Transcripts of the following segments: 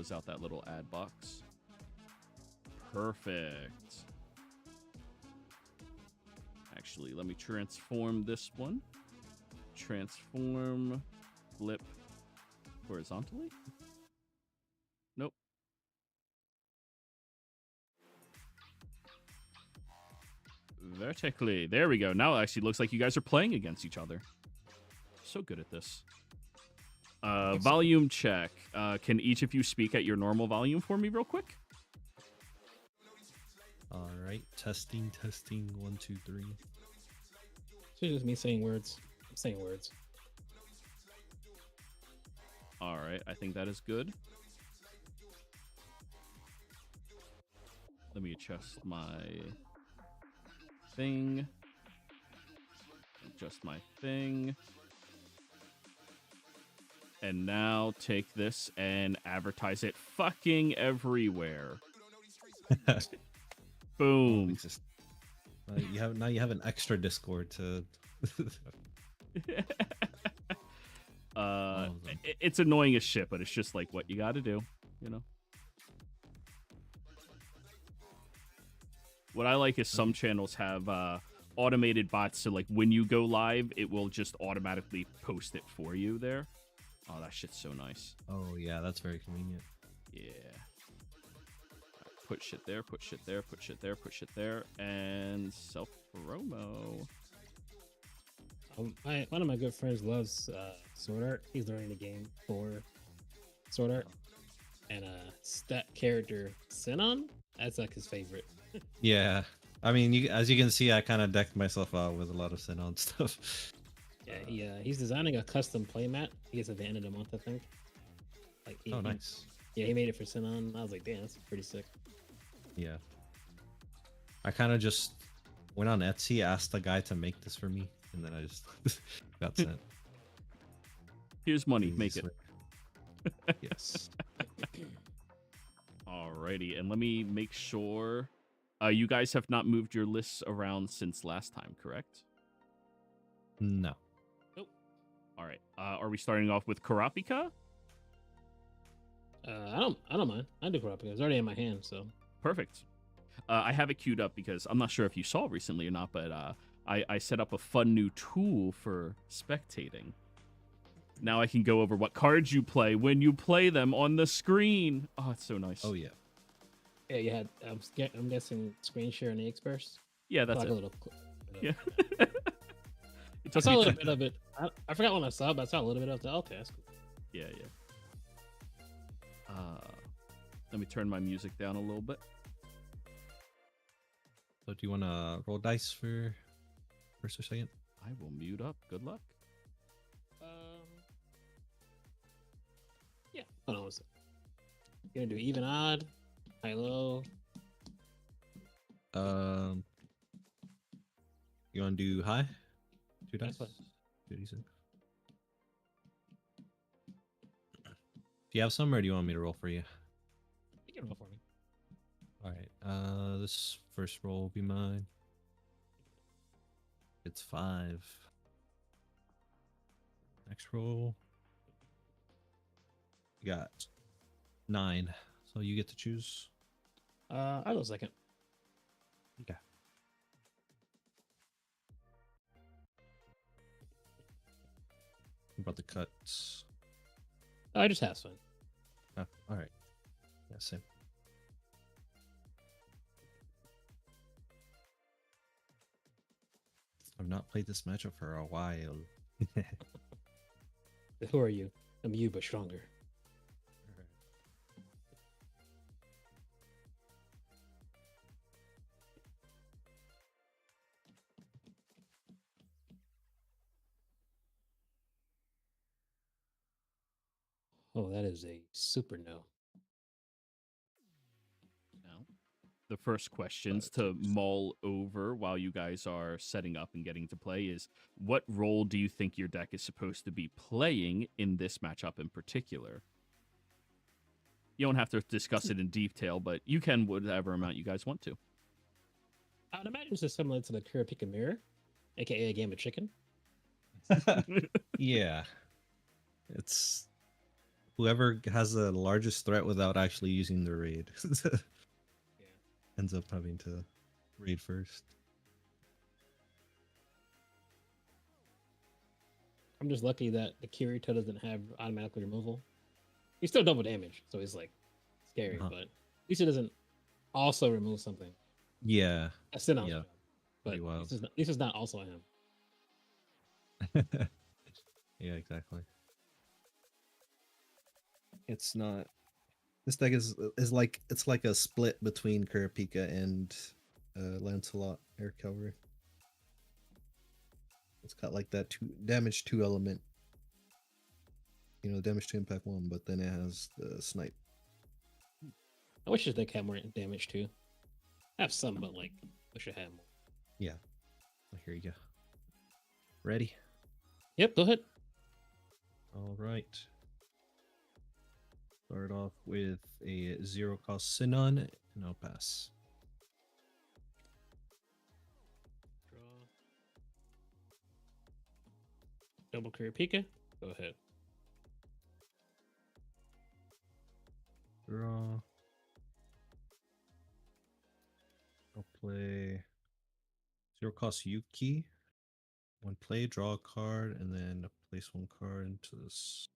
close out that little ad box. Perfect. Actually, let me transform this one. Transform, flip horizontally. Nope. Vertically. There we go. Now it actually looks like you guys are playing against each other. So good at this. Volume check. Can each of you speak at your normal volume for me real quick? All right. Testing. 1, 2, 3. It's just me saying words. I'm saying words. All right. I think that is good. Let me adjust my thing. Adjust my thing. And now take this and advertise it fucking everywhere. Boom. You have an extra Discord to. It's annoying as shit, but it's just like what you got to do, you know. What I like is some channels have automated bots, so like when you go live, it will just automatically post it for you there. Oh, that shit's so nice. Oh yeah, that's very convenient. Yeah. Put shit there, put shit there, put shit there, put shit there, and self promo. One of my good friends loves Sword Art. He's learning the game for Sword Art, and that character Sinon, that's like his favorite. Yeah, I mean, as you can see, I kind of decked myself out with a lot of Sinon stuff. Yeah, he's designing a custom playmat. He gets at the end of the month, I think. Like, nice. He made it for Sinon. I was like, damn, that's pretty sick. Yeah. I kind of just went on Etsy, asked the guy to make this for me, and then I just got sent. Here's money, make it. Yes. Alrighty, and let me make sure. You guys have not moved your lists around since last time, correct? No. Nope. All right. Are we starting off with Kurapika? I don't mind. I do Kurapika. It's already in my hand, so. Perfect. I have it queued up because I'm not sure if you saw recently or not, but I set up a fun new tool for spectating. Now I can go over what cards you play when you play them on the screen. Oh, it's so nice. Oh yeah. Yeah, you had. I'm guessing screen share and the Exburst. Yeah, that's like it. A little. Yeah. I saw a little bit of it. I forgot when I saw it, but I saw a little bit of it. Okay, that's cool. Yeah. Let me turn my music down a little bit. So do you want to roll dice for first or second? I will mute up. Good luck. Yeah. Hold on one second. You're gonna do even, odd, high, low. You want to do high? 2 dice. That's 2d6. Do you have some, or do you want me to roll for you? You can roll for me. All right. This first roll will be mine. It's 5. Next roll. You got 9. So you get to choose. I'll go second. Okay. What about the cuts? I just have fun. Oh, all right. Yeah, same. I've not played this matchup for a while. Who are you? I'm you, but stronger. Oh, that is a super no. Now, the first questions to mull over while you guys are setting up and getting to play is, what role do you think your deck is supposed to be playing in this matchup in particular? You don't have to discuss it in detail, but you can whatever amount you guys want to. I would imagine this is similar to the Kurapika Mirror, aka a game of chicken. Yeah. It's whoever has the largest threat without actually using the raid Yeah. ends up having to raid first. I'm just lucky that the Kirito doesn't have automatic removal. He's still double damage, so he's like scary, Uh-huh. but at least he doesn't also remove something. Yeah. That's still Yeah. job. But Pretty wild. this is not also him. Yeah, exactly. It's not. This deck is like it's like a split between Kurapika and Lancelot Air Cavalry. It's got like that damage 2 element. You know, damage to impact 1, but then it has the snipe. I wish this deck had more damage too. I have some, but like wish it had more. Yeah. Here you go. Ready? Yep, go ahead. All right. Start off with a 0 cost Sinon, and I'll pass. Draw. Double Kurapika. Go ahead. Draw. I'll play 0 cost Yuki. 1 play, draw a card, and then place 1 card into this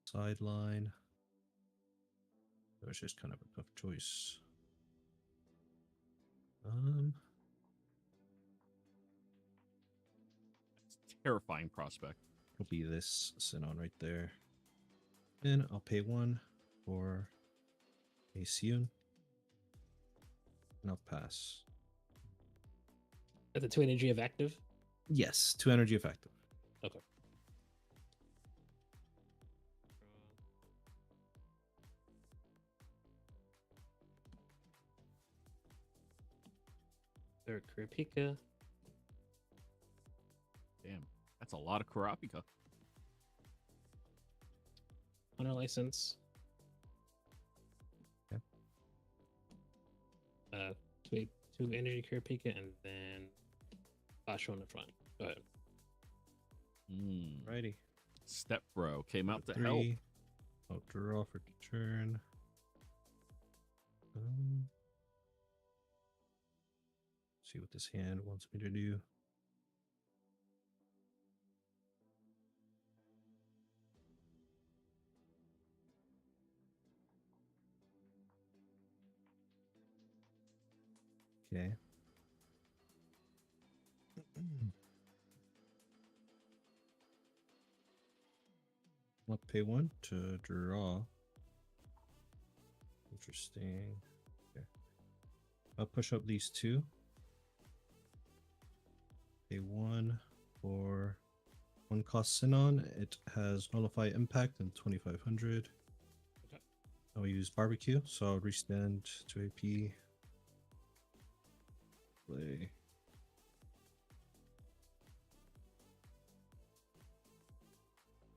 sideline. That was just kind of a tough choice. Terrifying prospect. It'll be this Sinon right there. And I'll pay 1 for a Siun. And I'll pass. At the 2 energy of active. Yes, 2 energy effective. Okay. Third Kurapika. Damn, that's a lot of Kurapika. Hunter license. Okay. Two energy Kurapika and then Basho on the front. Go ahead. Righty. Step Bro came out to 3. help. I'll draw for turn. See what this hand wants me to do. Okay. I'll pay 1 to draw. Interesting. Okay. I'll push up these 2. Pay 1 for 1 cost Sinon. It has Nullify Impact and 2500. Okay. I'll use Barbecue, so I'll restand to AP. Play.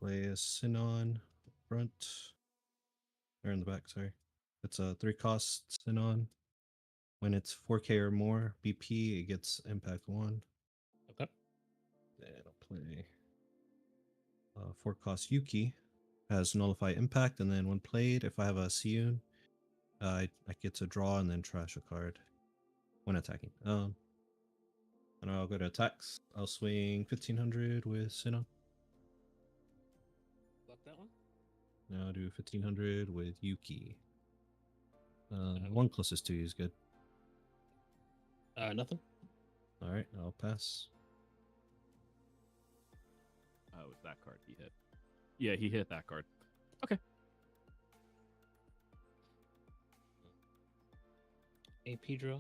Play a Sinon front. Or in the back, sorry. It's a 3 cost Sinon. When it's 4k or more BP, it gets impact 1. Okay. Then I'll play 4 cost Yuki. Has Nullify Impact, and then when played, if I have a Siun, I get to draw and then trash a card when attacking. And I'll go to attacks. I'll swing 1500 with Sinon. Block that one. Now I'll do 1500 with Yuki. 1 closest to you is good. Nothing. All right, I'll pass. Oh, it's that card he hit. Yeah, he hit that card. Okay. AP draw.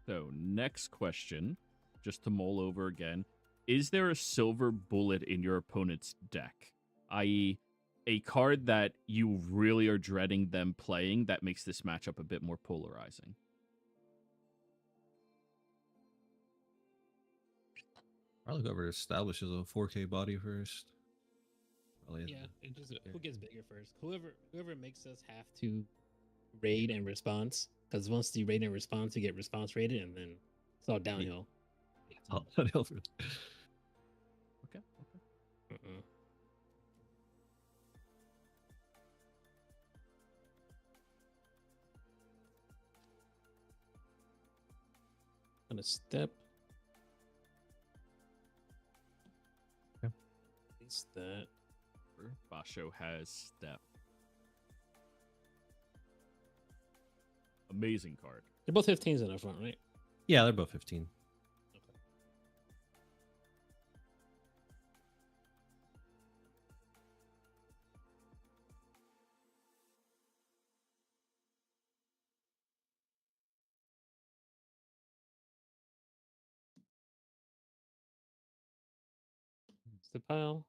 So, next question, just to mull over again. Is there a silver bullet in your opponent's deck? I.e., a card that you really are dreading them playing that makes this matchup a bit more polarizing? Probably go over establishes a 4k body first. Probably Yeah, it just yeah. who gets bigger first. Whoever makes us have to raid and response. Because once you raid and response, you get response rated, and then it's all downhill. Oh, downhill for- Okay. Mm-mm. Gonna step. Okay. At least that. Basho has step. Amazing card. They're both 15s in the front, right? Yeah, they're both 15. Okay. It's the pile.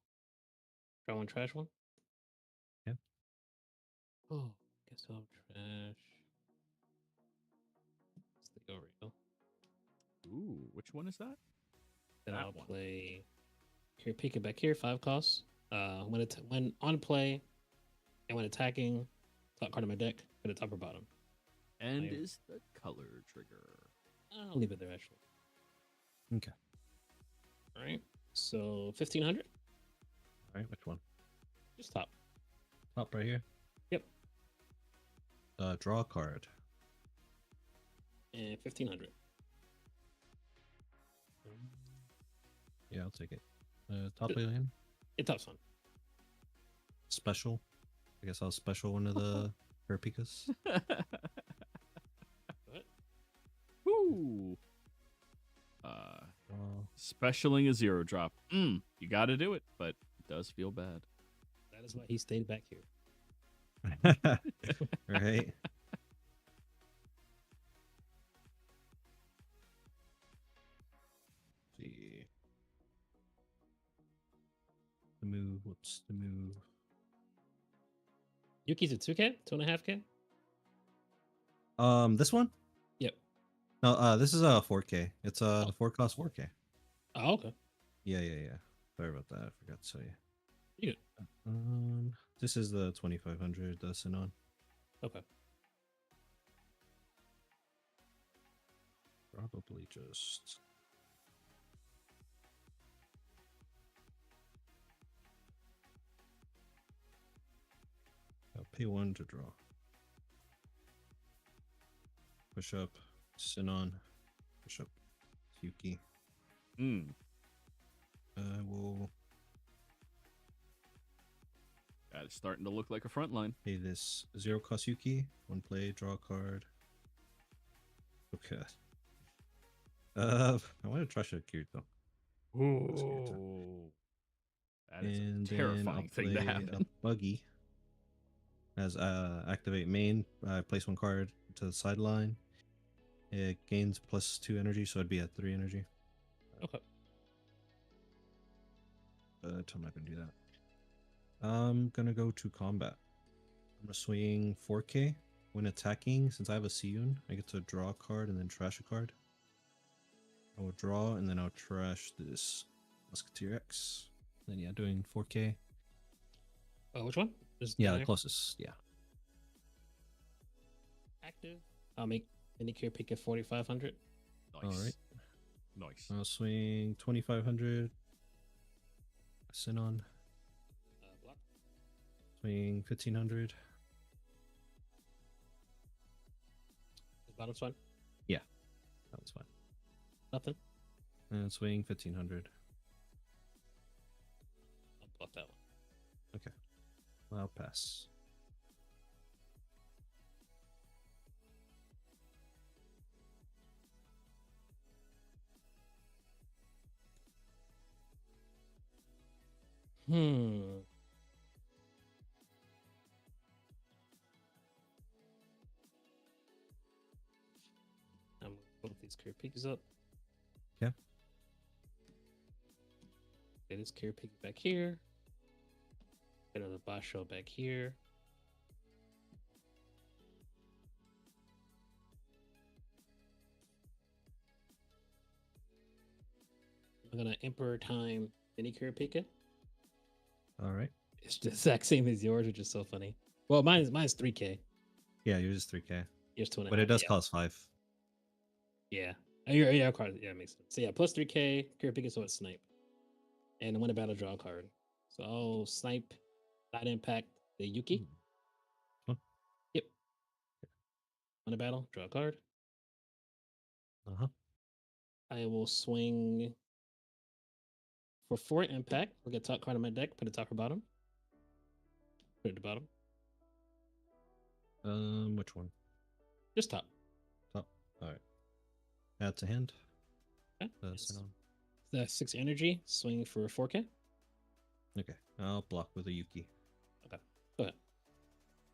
Try one, trash one. Yeah. Oh, guess I'll trash. It's the Oreo. Ooh, which one is that? Then That I'll one. play. Here, pick it back here. 5 costs. When on play, and when attacking, top card of my deck, put it top or bottom. And Fire. is the color trigger. I'll leave it there actually. Okay. All right. So 1500. All right, which one? Just top. Top right here. Yep. Draw a card. And 1500. Yeah, I'll take it. Top lane. It top's fun. Special. I guess I'll special one of the Kurapikas. What? Woo! Specialing a 0-drop. You got to do it, but it does feel bad. That is why he stayed back here. Right. See. The move. What's the move? Yuki's a 2K? 2.5K? This one? Yep. No, this is a 4K. It's a 4 cost 4K. Oh, okay. Yeah. Sorry about that. I forgot to tell you. You good. This is the 2500, the Sinon. Okay. Probably just. I'll pay 1 to draw. Push up, Sinon. Push up, Yuki. I will That is starting to look like a front line. pay this 0 cost Yuki. 1 play, draw a card. Okay. I want to trash a Kirito. Ooh. That is And a terrifying thing to play happen. a Buggy. As activate main, place 1 card to the sideline. It gains +2 energy, so it'd be at 3 energy. Okay. But I'm not gonna do that. I'm gonna go to combat. I'm gonna swing 4K. When attacking, since I have a Siyun, I get to draw a card and then trash a card. I will draw and then I'll trash this Musketeer X. Then yeah, doing 4K. Oh, which one? This Yeah, down the here? closest. Yeah. Active. I'll make any Kurapika 4500. Nice. All right. Nice. I'll swing 2500. Sinon. Block. Swing 1500. This bottom's fine. That was fine. Nothing. And swing 1500. I'll block that one. I'll pass. I'm gonna put these Kurapikas up. Yeah. Get this Kurapika back here. Get another Basho back here. I'm gonna Emperor time any Kurapika. All right. It's the exact same as yours, which is so funny. Well, mine's 3K. Yeah, yours is 3K. Yours 2.5. But it does cost 5. Yeah. Oh, yeah, card. Yeah, makes sense. So yeah, plus 3K, Kurapika, so it's snipe. And win a battle, draw a card. So I'll snipe, not impact the Yuki. Huh. Yep. Win a battle, draw a card. Uh-huh. I will swing for 4 impact. Look at top card on my deck, put it top or bottom. Put it at the bottom. Which one? Just top. Top. All right. Add to hand. Okay. Sit on. The 6 energy, swing for 4K. Okay. I'll block with a Yuki. Okay. Go ahead.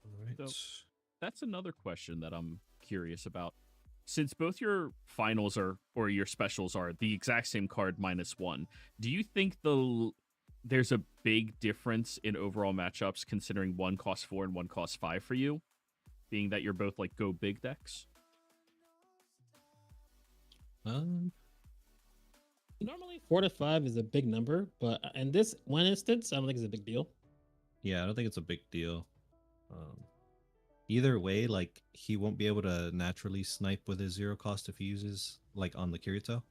All right. So- That's another question that I'm curious about. Since both your finals or your specials are the exact same card -1, do you think there's a big difference in overall matchups considering one costs 4 and one costs 5 for you? Being that you're both like go big decks? Normally 4 to 5 is a big number, but in this one instance, I don't think it's a big deal. Yeah, I don't think it's a big deal. Either way, like he won't be able to naturally snipe with his 0 cost if he uses like on the Kirito.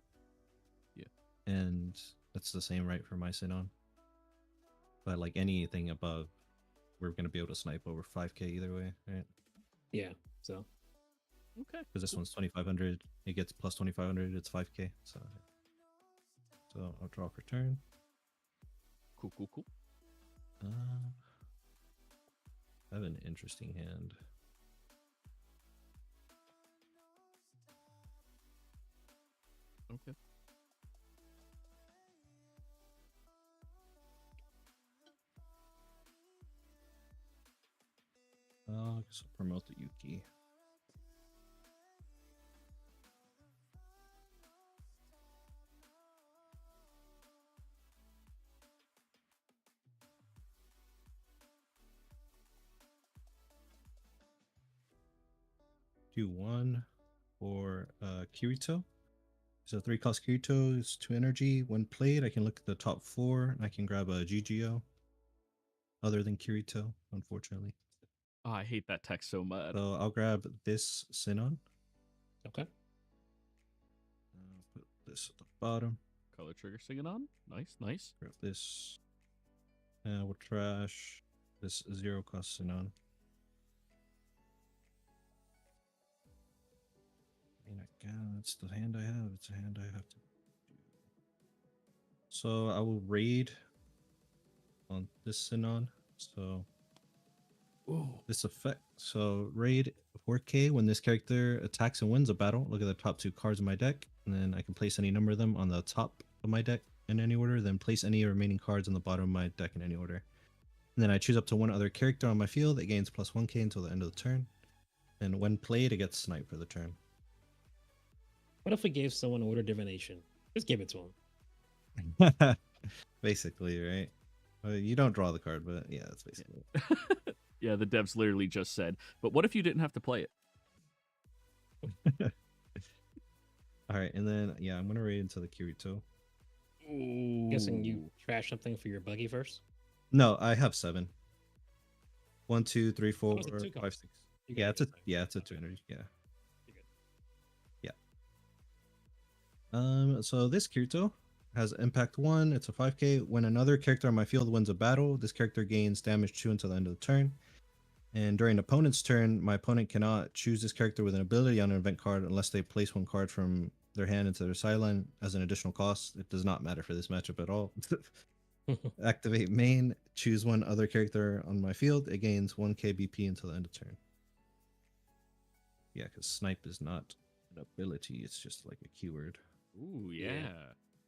Yeah. And that's the same right for my Sinon. But like anything above, we're gonna be able to snipe over 5K either way, right? Yeah. So Okay. Because this one's 2500, it gets plus 2500, it's 5K. So I'll draw for turn. Cool. I have an interesting hand. Okay. I guess I'll promote the Yuki. Do 1 for Kirito. So 3 cost Kirito is 2 energy. When played, I can look at the top 4 and I can grab a GGO. Other than Kirito, unfortunately. Oh, I hate that text so much. So I'll grab this Sinon. okay. I'll put this at the bottom. Color trigger singing on. Nice. Grab this. We'll trash this 0 cost Sinon. That's the hand I have. It's a hand I have to do. So I will raid on this Sinon. So this effect. So raid 4K when this character attacks and wins a battle. Look at the top 2 cards in my deck, and then I can place any number of them on the top of my deck in any order. Then place any remaining cards on the bottom of my deck in any order. And then I choose up to 1 other character on my field. It gains plus 1K until the end of the turn. And when played, it gets sniped for the turn. What if we gave someone order divination? Just give it to him. Basically, right? You don't draw the card, but yeah, that's basically it. Yeah, the devs literally just said, but what if you didn't have to play it? All right, and then yeah, I'm gonna raid into the Kirito. Ooh. Guessing you trash something for your buggy first. No, I have 7. 1, 2, 3, 4, Oh, it's a 2 5, cost. 6. You Yeah, got it's a it. yeah, it's a 2 energy. Yeah. You're good. So this Kirito has impact 1. It's a 5K. When another character on my field wins a battle, this character gains damage 2 until the end of the turn. And during the opponent's turn, my opponent cannot choose this character with an ability on an event card unless they place 1 card from their hand into their sideline as an additional cost. It does not matter for this matchup at all. Activate main, choose 1 other character on my field. It gains 1K BP until the end of turn. Yeah, because snipe is not an ability, it's just like a keyword. Ooh, yeah.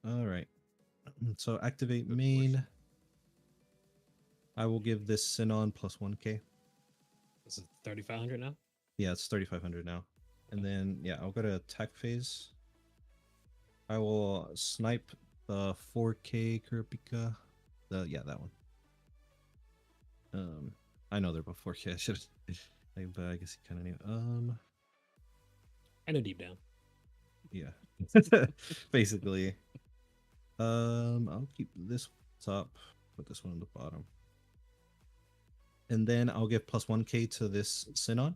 All right. So activate Good main. portion. I will give this Sinon plus 1K. This is 3,500 now. Yeah, it's 3,500 now. And then, yeah, I'll go to attack phase. I will snipe the 4K Kurapika. Yeah, that one. I know they're both 4K. I should, but I guess you kind of knew. I know deep down. Yeah. Basically. I'll keep this top, put this one on the bottom. and then I'll give plus 1k to this Sinon.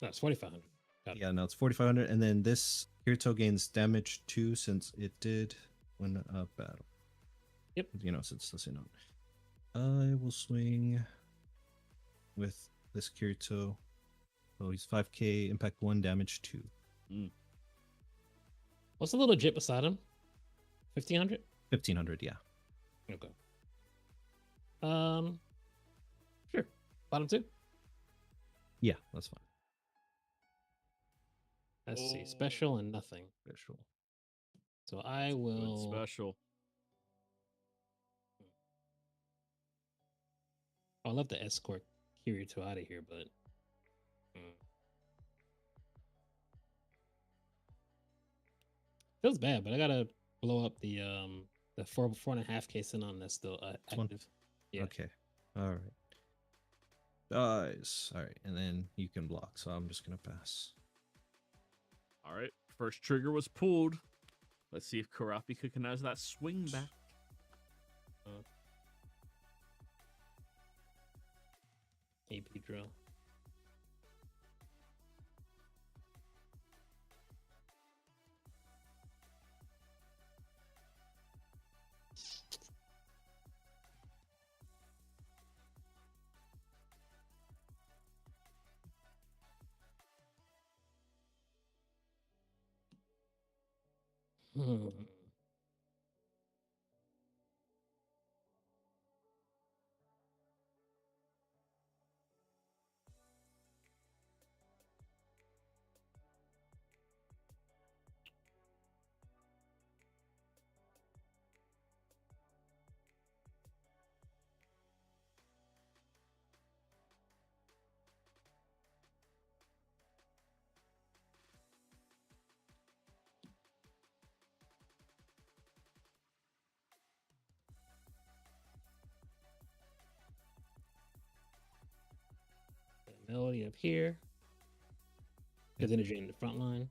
That's 4,500. Got it. Yeah, no, it's 4,500, and then this Kirito gains damage 2 since it did win a battle. Yep. You know, since the Sinon. I will swing with this Kirito. So he's 5k, impact 1, damage 2. What's the little jit beside him? 1,500? 1,500, yeah. Okay. Sure. Bottom 2? Yeah, that's fine. Let's see. Special and nothing. Special. So I Good will. special. I'd love to escort Kirito out of here, but. Feels bad, but I gotta blow up the 4.5k Sinon that's still one? active. Yeah. Okay. All right. Dies. All right, and then you can block. So I'm just gonna pass. All right. First trigger was pulled. Let's see if Kurapika can have that swing back. AP drill. Melody up here. His energy in the front line.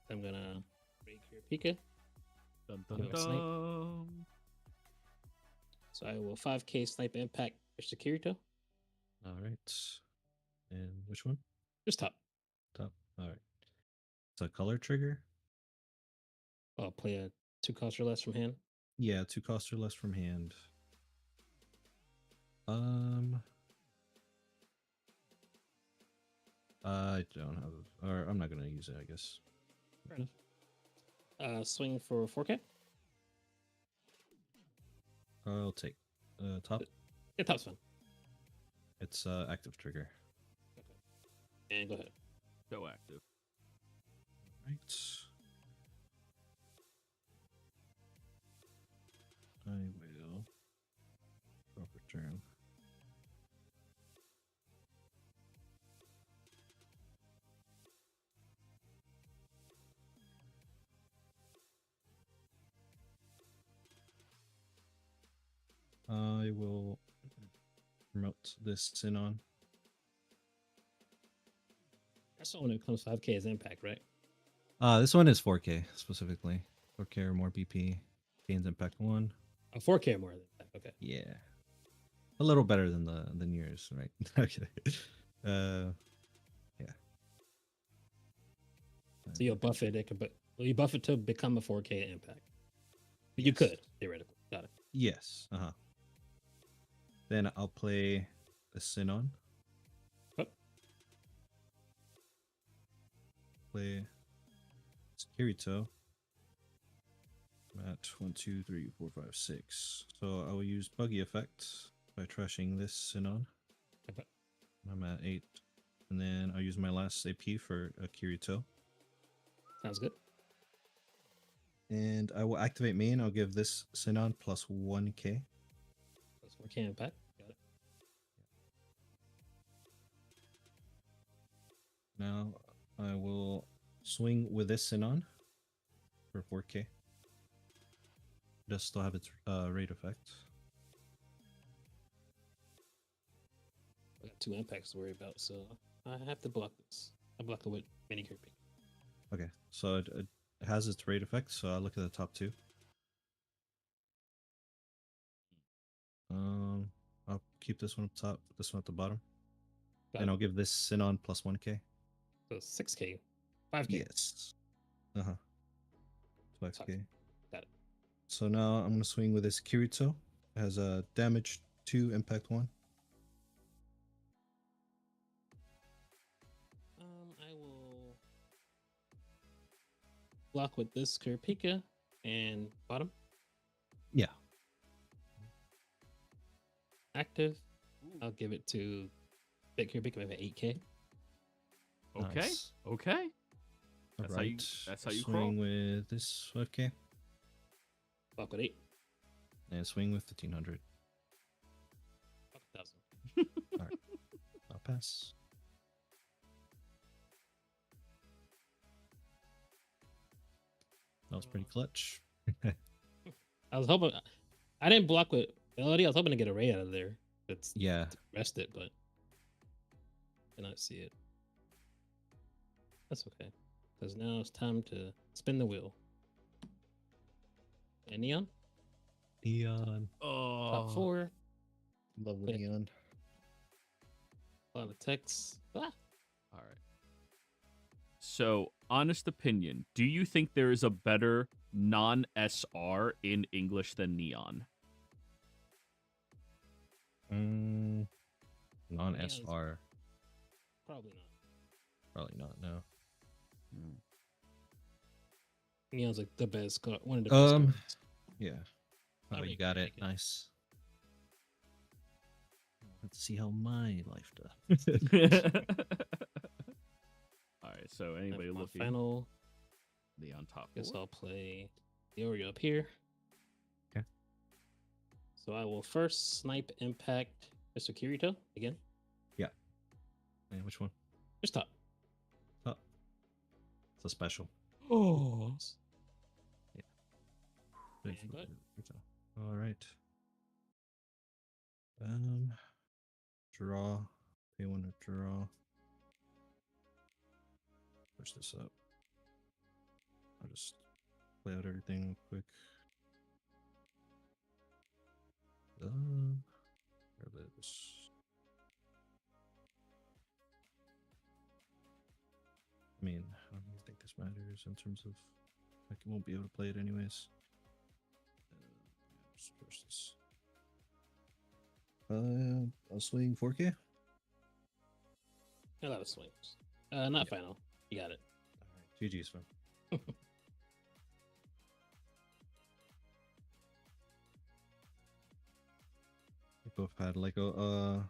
I'm gonna break your Pika. Dun, I'm dun, gonna snipe. dun. So I will 5k snipe impact push the Kirito. All right. And which one? Just top. Top. All right. It's a color trigger. I'll play a 2 cost or less from hand. Yeah, 2 cost or less from hand. I don't have, or I'm not gonna use it, I guess. Fair enough. Swing for 4k. I'll take top. Yeah, top's fine. It's active trigger. And go ahead. Go active. Right. I will drop return. I will promote this Sinon. That's the one that comes 5k as impact, right? This one is 4K specifically. 4K or more BP. Gains impact 1. 4k or more than that. Okay. Yeah. A little better than than yours, right? Okay. Yeah. So you'll buff it. You buff it to become a 4k impact. But you Yes. could theoretically. Got it. Yes. Uh-huh. Then I'll play the Sinon. Oh. Play Kirito. I'm at 1, 2, 3, 4, 5, 6. So I will use Buggy Effect by trashing this Sinon. Okay. I'm at 8. And then I'll use my last AP for Kirito. Sounds good. And I will activate main. I'll give this Sinon plus 1k. That's 4k impact. Got it. Now I will swing with this Sinon for 4k. Does still have its rate effect. I got 2 impacts to worry about, so I have to block this. I block it with mini Kurapika. Okay, so It has its raid effect, so I'll look at the top two. I'll keep this one up top, this one at the bottom. Got And it. I'll give this Sinon plus 1k. So 6K, 5K. Yes. Uh-huh. 5k. Got it. So now I'm gonna swing with this Kirito. It has a damage 2, impact 1. I will block with this Kurapika and bottom Yeah. active. I'll give it to Big Kurapika with an 8K. Okay. Nice. Okay. That's how you- Alright. that's how you swing crawl. with this 5k. Block with 8. And swing with 1500. Block with 1,000. I'll pass. That was pretty clutch. I was hoping I didn't block with Melody. I was hoping to get a ray out of there. That's Yeah. rest it, but did not see it. That's okay, because now it's time to spin the wheel. And Neon, Neon. Oh. top 4, Love Yeah. Neon. a lot of text. Ah, All right. So, honest opinion, do you think there is a better non-SR in English than Neon? Non-SR. probably not. Probably not, no. Neon's like the best card, one of the best cards. Yeah. I Oh, you make got it, it. make it. Nice. Let's see how my life does. All right. So, And anybody for my looking? final, Neon top guess 4. I'll play the Oreo up here. Okay. So I will first snipe impact Mr. Kirito again. Man, which one? Just top. Top. It's a special. Oh. Big And good. All right. Draw. Pay one to draw. Push this up. I'll just play out everything real quick. Grab this. I mean, I don't really think this matters in terms of I won't be able to play it anyways. Just push this. I'll swing 4K. A lot of swings. Not final. You got it. Alright, GG's fun. We both had like a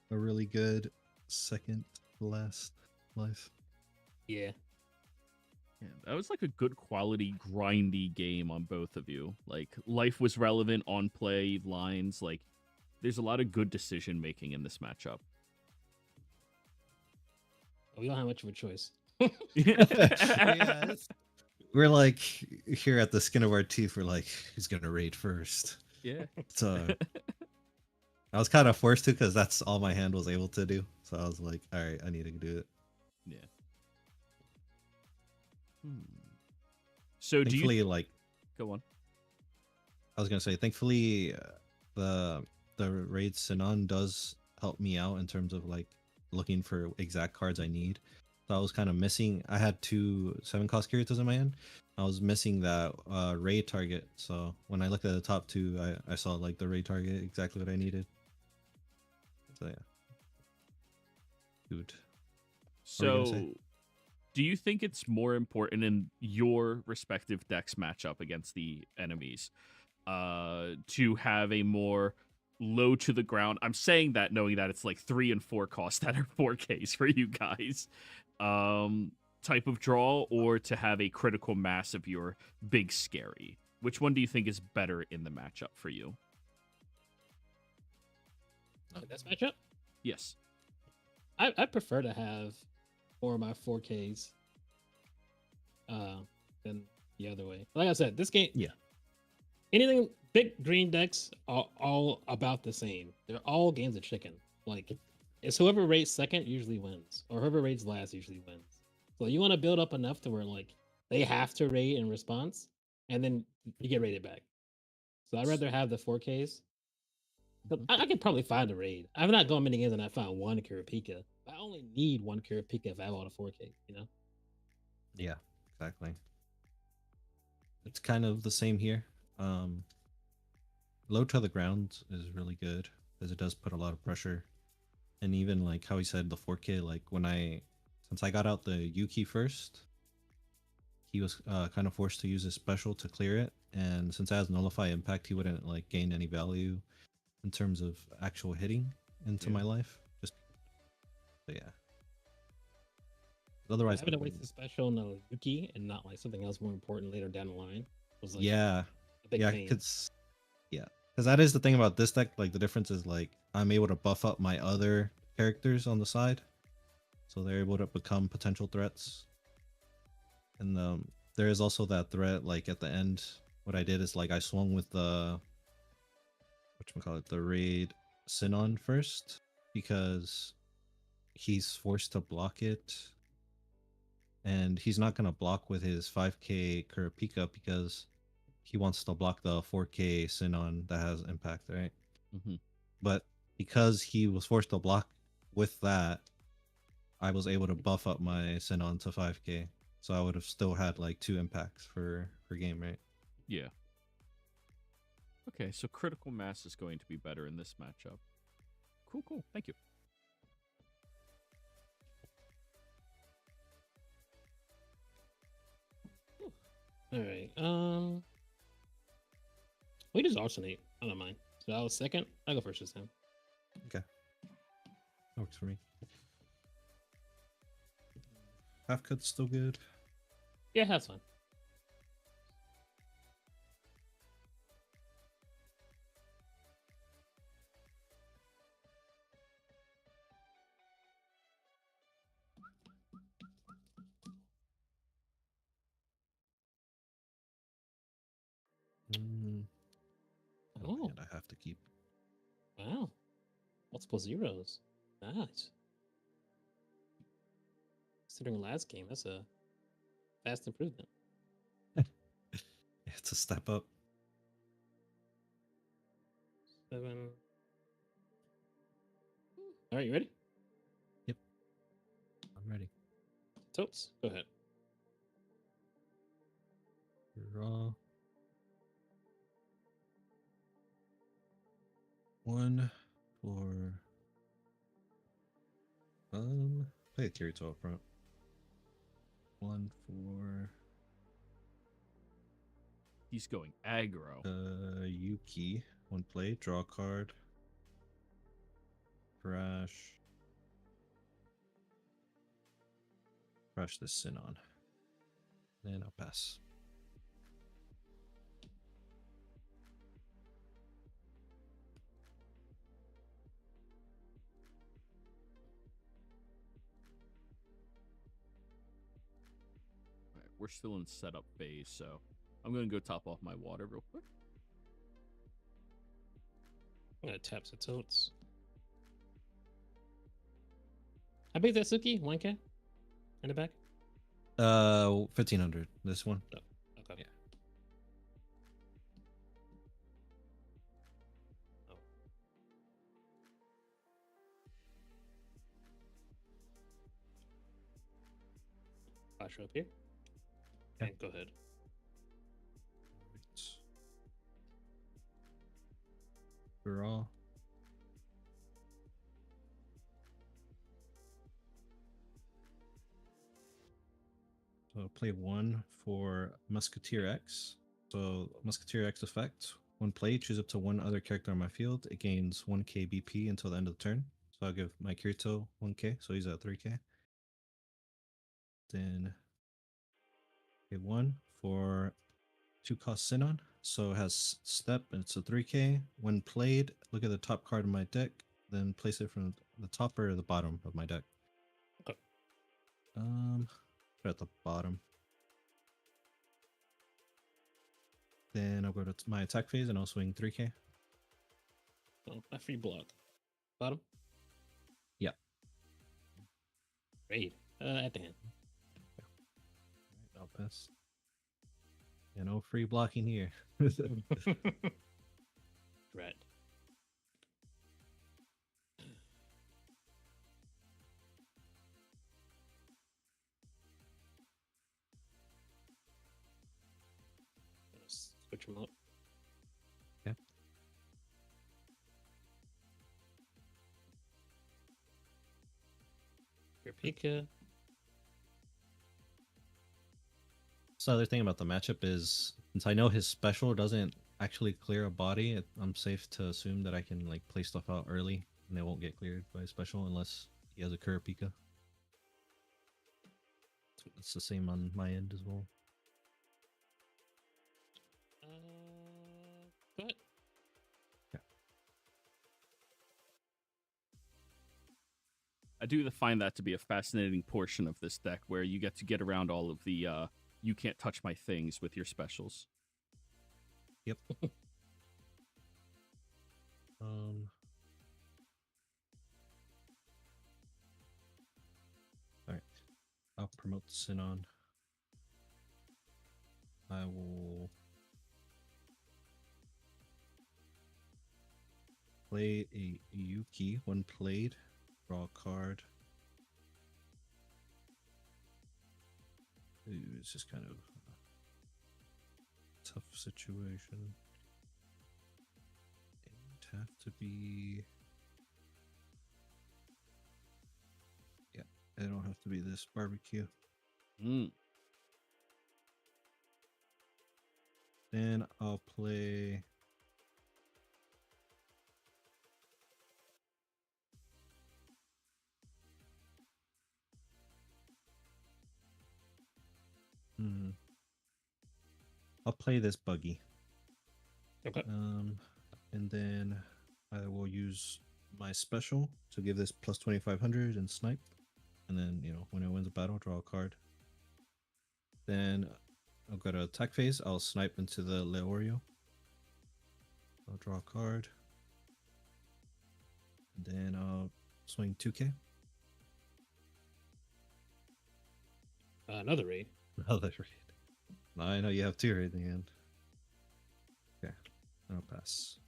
really good second to last life. Yeah. Yeah, that was like a good quality, grindy game on both of you. Like, life was relevant on play lines. Like, there's a lot of good decision making in this matchup. We don't have much of a choice. Yeah, we're like here at the skin of our teeth. We're like, who's gonna raid first? Yeah. So I was kind of forced to because that's all my hand was able to do. So I was like, all right, I need to do it. Yeah. So do Thankfully, you like, go on? I was gonna say, thankfully, the raid Sinon does help me out in terms of like looking for exact cards I need. So I was kind of missing. I had 2 7-cost characters in my hand. I was missing that raid target. So when I looked at the top 2, I saw like the raid target, exactly what I needed. So yeah, good. What were you gonna So say? do you think it's more important in your respective decks matchup against the enemies to have a more low to the ground? I'm saying that knowing that it's like 3 and 4 costs that are 4Ks for you guys. Type of draw, or to have a critical mass of your big scary? Which one do you think is better in the matchup for you? That's matchup. Yes. I prefer to have more of my 4Ks than the other way. Like I said, this game, Yeah. anything big green decks are all about the same. They're all games of chicken. Like, it's whoever rates second usually wins, or whoever rates last usually wins. So you want to build up enough to where like they have to raid in response, and then you get raided back. So I'd rather have the 4Ks. But I could probably find a raid. I've not gone many games and I found one Kurapika. I only need one Kurapika if I have all the 4K, you know? Yeah, exactly. It's kind of the same here. Low to the ground is really good because it does put a lot of pressure. And even like how he said the 4K, like since I got out the Yuki first, he was kind of forced to use his special to clear it. And since it has nullify impact, he wouldn't like gain any value in terms of actual hitting into my life. But yeah. Otherwise, having to waste a special on the Yuki and not like something else more important later down the line was like yeah, a big pain. because that is the thing about this deck. Like the difference is like I'm able to buff up my other characters on the side, so they're able to become potential threats. And there is also that threat. Like at the end, what I did is like I swung with the the raid Sinon first because he's forced to block it. And he's not going to block with his 5k Kurapika because he wants to block the 4k Sinon that has impact, right? Mm-hmm. But because he was forced to block with that, I was able to buff up my Sinon to 5k. So I would have still had like 2 impacts for game, right? Yeah. Okay, so critical mass is going to be better in this matchup. Cool. Thank you. All right. We just alternate. I don't mind. So I was second. I go first this time. Okay. That works for me. Half cut's still good. Yeah, that's fine. Oh. And I have to keep. Wow. Multiple zeros. Nice. Considering last game, that's a fast improvement. It's a step up. 7. All right, you ready? Yep. I'm ready. Totes, go ahead. Draw. 1 for play a Kirito up front. 1 for He's going aggro. Yuki. 1 play, draw a card. Crash this Sinon. Then I'll pass. All right, we're still in setup phase, so I'm going to go top off my water real quick. I'm gonna tap the totes. How big is that Suki? 1K? In the back? 1500. This one. Oh, okay. Yeah. Oh. Flash up here. Okay. And go ahead. Draw. So play 1 for Musketeer X. So Musketeer X effect. 1 play, choose up to 1 other character on my field. It gains 1k BP until the end of the turn. So I'll give my Kirito 1k, so he's at 3k. Then play 1 for 2-cost Sinon. So it has step and it's a 3k. When played, look at the top card of my deck, then place it from the top or the bottom of my deck. Okay. Put it at the bottom. Then I'll go to my attack phase and I'll swing 3k. Oh, my free block. Bottom? Yeah. Raid. At the hand. I'll pass. You know, free blocking here. Right. Switch them up. Okay. Kurapika. So the other thing about the matchup is, since I know his special doesn't actually clear a body, I'm safe to assume that I can like play stuff out early and it won't get cleared by his special unless he has a Kurapika. It's the same on my end as well. Go ahead. I do find that to be a fascinating portion of this deck where you get around all of the you can't touch my things with your specials. Yep. Alright. I'll promote Sinon. I will play a Yuki when played. Draw a card. Ooh, it's just kind of a tough situation. It would have to be. Yeah, it don't have to be this barbecue. Then I'll play. I'll play this buggy. Okay. And then I will use my special to give this plus 2500 and snipe. And then, you know, when it wins a battle, draw a card. Then I'll go to attack phase. I'll snipe into the Leorio. I'll draw a card. And then I'll swing 2k. Another raid. Another raid. I know you have 2 raid in the end. Okay, I'll pass.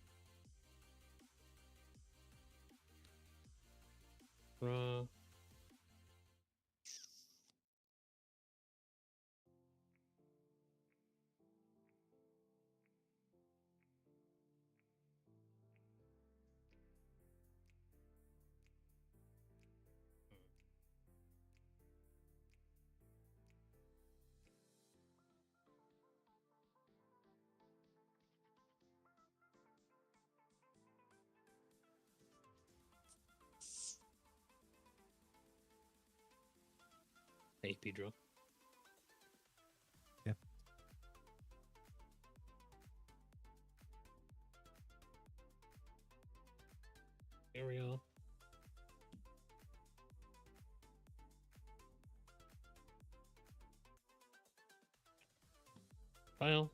AP draw. Yeah. Ariel. File.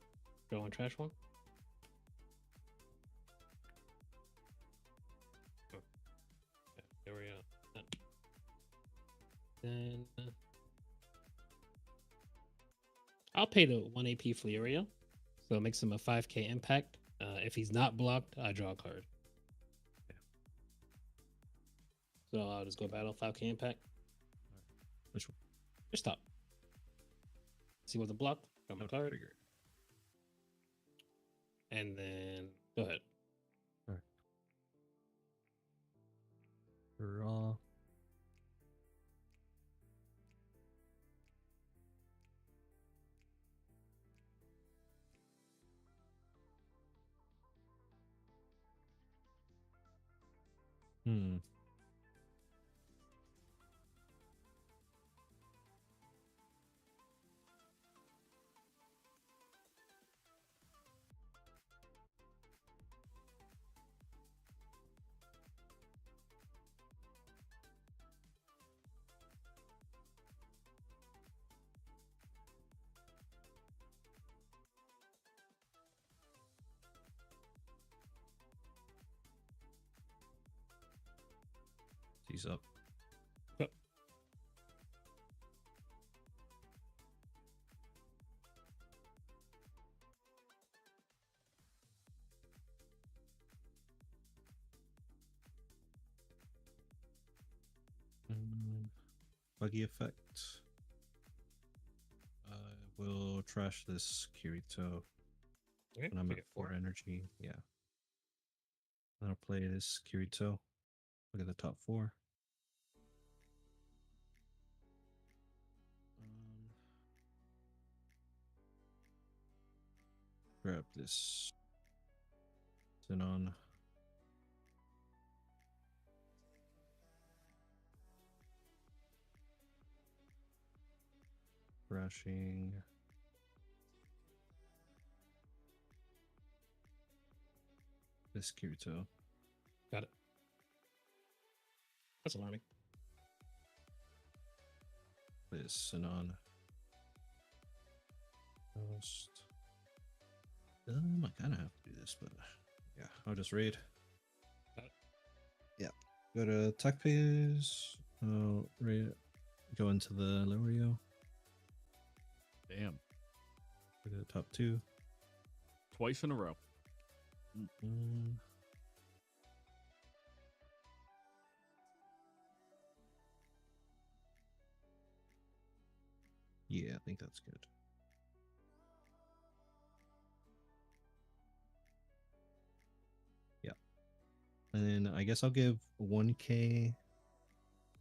Go on trash one. Oh. Okay, there we go. Then I'll pay the 1 AP Fleario, so it makes him a 5k impact. If he's not blocked, I draw a card. Yeah. So I'll just go battle 5k impact. Which one? Just stop. See what's blocked. Draw my card. Trigger. And then go ahead. All right. Draw. He's up. Yep. buggy effect. I will trash this Kirito Okay, when I'm take at it 4 4. energy. Yeah. I'll play this Kirito. Look at the top 4. Grab this Xenon. Crashing. This Kirito. Got it. That's alarming. This Xenon. Just. I kind of have to do this, but yeah, I'll just raid. Got it. Yeah. Go to attack phase. Raid. Go into the Lorio. Damn. Go to the top 2. Twice in a row. Yeah, I think that's good. Yeah. And then I guess I'll give 1k.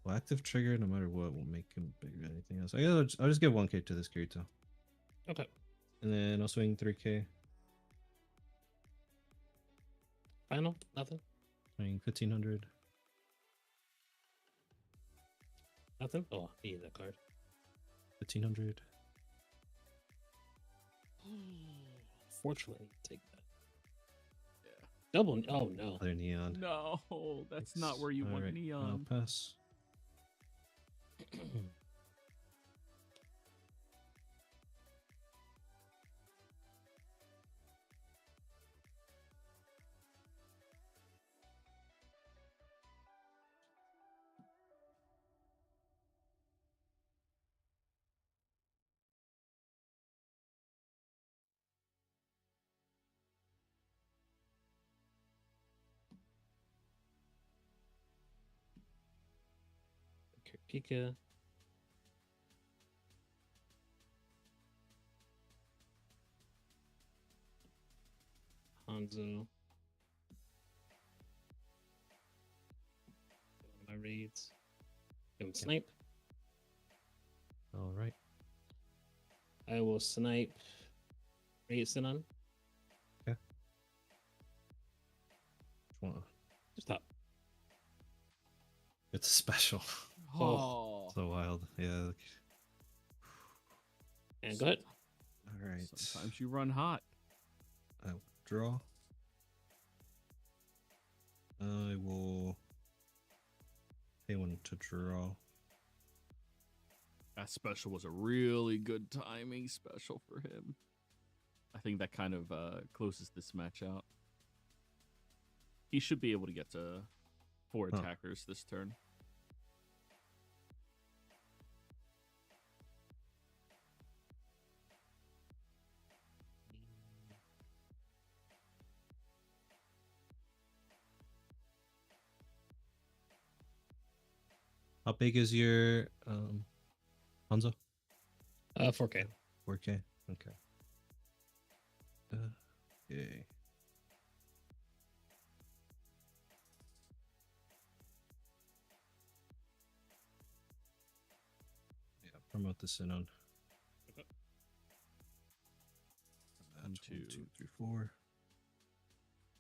Well, active trigger, no matter what, won't make him bigger than anything else. I guess I'll just give 1k to this Kirito. Okay. And then I'll swing 3k. Final? Nothing? Swing 1500. Nothing? Oh, I need that card. 1500. Fortunately, take that. Yeah. Double. Oh, no. Other neon. No, that's not where you want Alright, neon. I'll pass. Kurapika. Hanzo. My raids. Give him snipe. All right. I will snipe raid Sinon. Which one? Just top. It's a special. Oh. So wild. Yeah. And go ahead. All right. Sometimes you run hot. I'll draw. I will pay one to draw. That special was a really good timing special for him. I think that kind of closes this match out. He should be able to get to 4 attackers this turn. How big is your Hanzo? 4K. 4K. Okay. Okay. Yeah, promote this in on. Okay. One, two, 3, 4.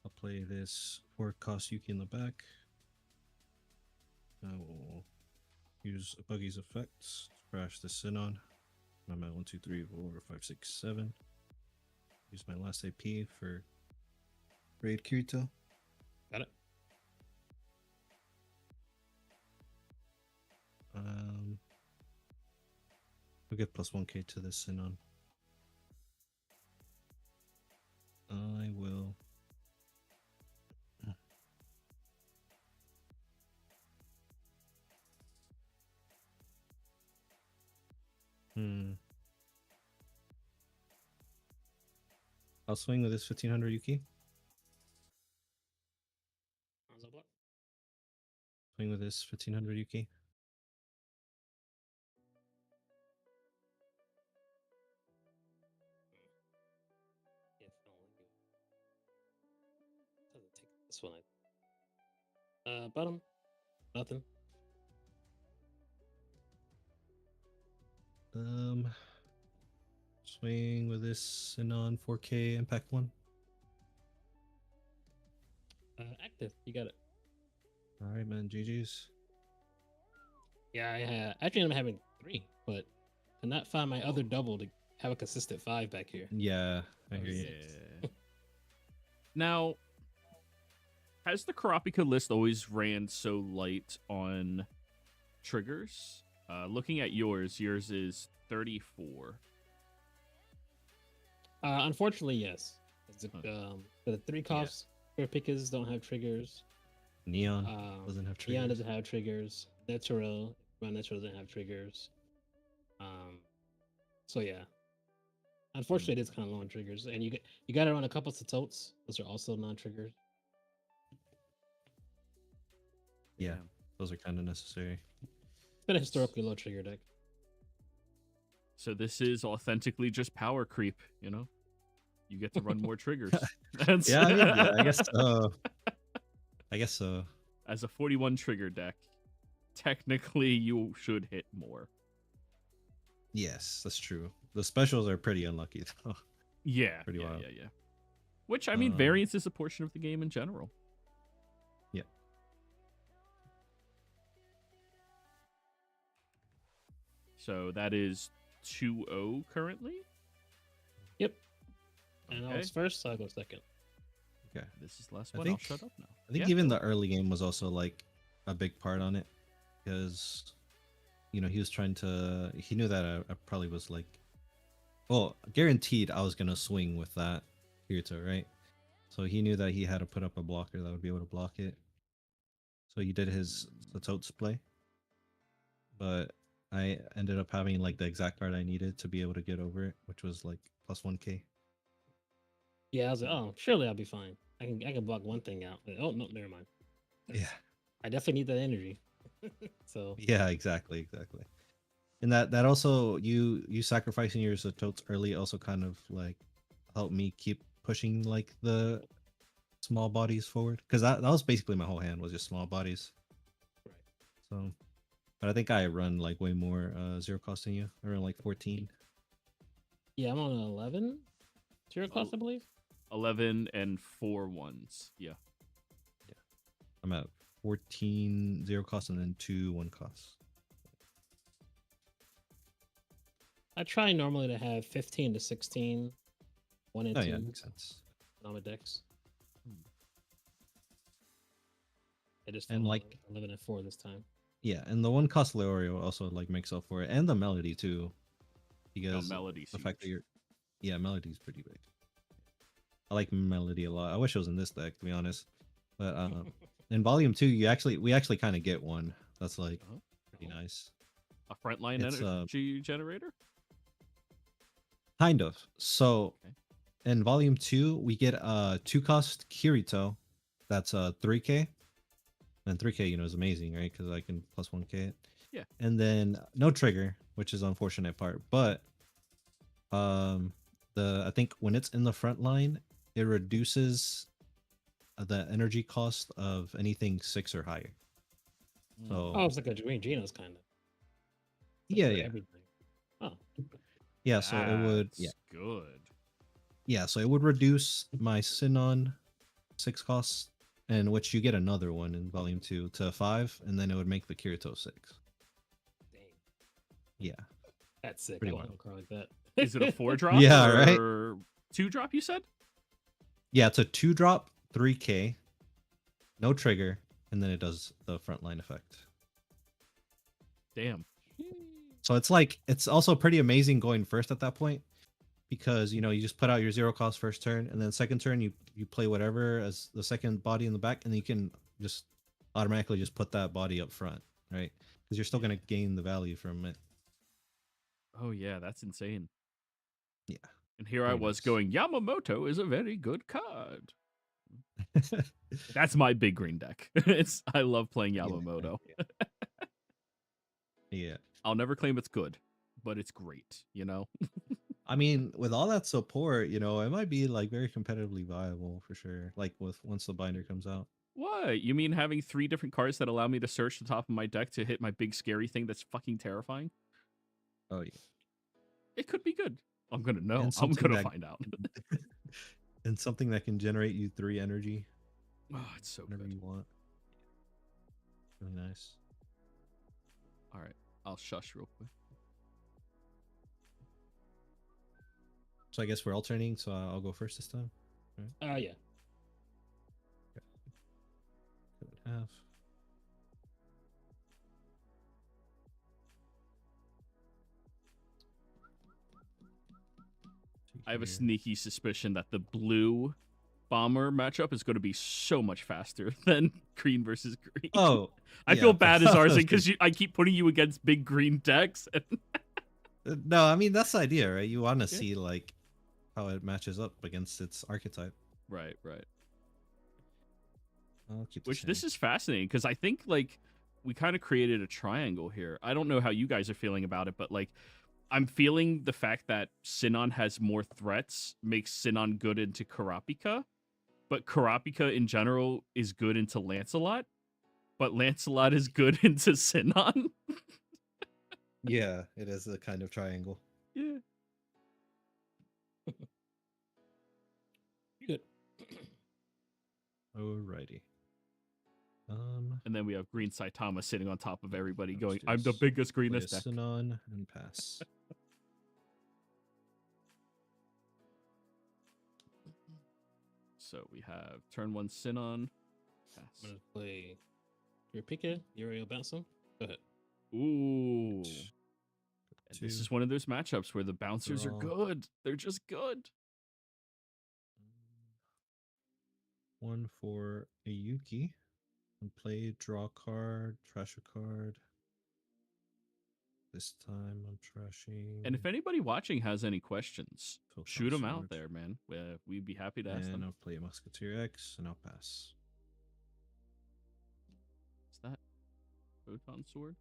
I'll play this 4 cost Yuki in the back. I will use a buggy's effects. Crash this in on. I'm at 1, 2, 3, 4, 5, 6, 7. Use my last AP for Raid Kirito. Got it. We'll get plus 1k to this in on. I will. I'll swing with this 1500 Yuki. Hanzo block. Swing with this 1500 Yuki. this one. Bottom, nothing. Swing with this Sinon 4K impact one. Active. You got it. All right, man. GG's. Yeah, I actually I'm having 3, but to not find my other double to have a consistent 5 back here. Yeah, I hear you. Yeah. Now, has the Kurapika list always ran so light on triggers? Looking at yours is 34. Unfortunately, yes. The 3 coughs, Kurapikas don't have triggers. Neon doesn't have triggers. Neon doesn't have triggers. Natural doesn't have triggers. So yeah. Unfortunately, it is kind of low on triggers, and you got to run a couple of totes. Those are also non-triggers. Yeah, those are kind of necessary. It's been a historically low trigger deck. So this is authentically just power creep, you know? You get to run more triggers. Yeah, I guess so. I guess so. As a 41 trigger deck, technically you should hit more. Yes, that's true. The specials are pretty unlucky though. Yeah. Pretty wild. Yeah. Which, I mean, variance is a portion of the game in general. Yeah. So that is 2-0 currently? Yep. And I Okay. was first, so I go second. Okay. This is the last I one. think- I'll shut up now. I think Yeah. even the early game was also like a big part on it because he was trying to. He knew that I probably was like, well, guaranteed I was gonna swing with that Kirito, right? So he knew that he had to put up a blocker that would be able to block it. So he did his Totes play, but I ended up having like the exact card I needed to be able to get over it, which was like plus 1K. Yeah, I was like, oh, surely I'll be fine. I can block one thing out. But, oh no, never mind. Yeah. I definitely need that energy. So Yeah, exactly. And that also you sacrificing your Totes early also kind of like helped me keep pushing like the small bodies forward because that was basically my whole hand was just small bodies. Right. So, but I think I run like way more zero cost than you. I run like 14. yeah, I'm on an 11 zero cost, I believe. 11 and 4 ones. Yeah. I'm at 14 zero cost and then 2 1 cost. I try normally to have 15 to 16, 1 and Oh 2 yeah, makes sense. on my decks. I just And, fell like- 11 and 4 this time. Yeah, and the 1 cost Leorio also like makes up for it, and the melody too, because Melody's the fact that huge. melody's pretty big. I like melody a lot. I wish it was in this deck to be honest, but in volume 2 we actually kind of get one that's like Uh-huh. pretty nice. A frontline It's, energy generator? Kind of. So Okay. in volume 2 we get 2 cost Kirito that's 3K. And 3K, is amazing, right? Because I can plus 1K it. Yeah. And then no trigger, which is the unfortunate part. But I think when it's in the front line, it reduces the energy cost of anything 6 or higher. So Oh, it's like a Green Geno's kind of. yeah. Everything. Oh, Yeah, so it would That's good. Yeah, so it would reduce my Sinon 6 costs, in which you get another one in volume 2 to 5, and then it would make the Kirito 6. dang. Yeah. That's sick. Pretty I want wild. a card like that. Is it a 4-drop? Yeah, right? Or 2-drop, you said? Yeah, it's a 2-drop, 3K, no trigger, and then it does the frontline effect. Damn. So it's also pretty amazing going first at that point, because you just put out your 0 cost first turn, and then second turn you play whatever as the second body in the back, and then you can just automatically just put that body up front, right? Because you're still gonna gain the value from it. Oh, yeah, that's insane. Yeah. And here I Very was nice. going, Yamamoto is a very good card. That's my big green deck. I love playing Yeah. Yamamoto. Yeah. I'll never claim it's good, but it's great, I mean, with all that support, you know, it might be like very competitively viable for sure. Like with once the binder comes out. What? You mean having 3 different cards that allow me to search the top of my deck to hit my big scary thing that's fucking terrifying? Oh yeah. It could be good. I'm gonna know. And I'm something gonna that find out. and something that can generate you 3 energy Oh, it's so whenever good. you want. Really nice. All right, I'll shush real quick. So I guess we're alternating, so I'll go first this time. Yeah. Cut it in half. See I have a here. sneaky suspicion that the blue bomber matchup is going to be so much faster than green versus green. Oh, I yeah, feel bad as but- Arzen because I keep putting you against big green decks. And No, I mean that's the idea, right? You want to Yeah. see like how it matches up against its archetype. right. I'll keep Which the this same. is fascinating because I think like we kind of created a triangle here. I don't know how you guys are feeling about it, but like I'm feeling the fact that Sinon has more threats makes Sinon good into Kurapika, but Kurapika in general is good into Lancelot, but Lancelot is good into Sinon. Yeah, it is a kind of triangle. Yeah. Good. Alrighty. And then we have Green Saitama sitting on top of everybody Let's going, do I'm the this. biggest Play a greenest deck. Sinon and pass. So we have turn 1 Sinon. Pass. I'm gonna play Kurapika. Uriel bounce him. Go ahead. Ooh. And this Two. is one of those matchups where the bouncers are Draw. good. They're just good. One for a Yuki. And play, draw a card, trash a card. This time I'm trashing. And if anybody watching has any questions, Full shoot them out sword. there, man. We'd be happy to ask And them. I'll play Musketeer X and I'll pass. Is that Photon Sword?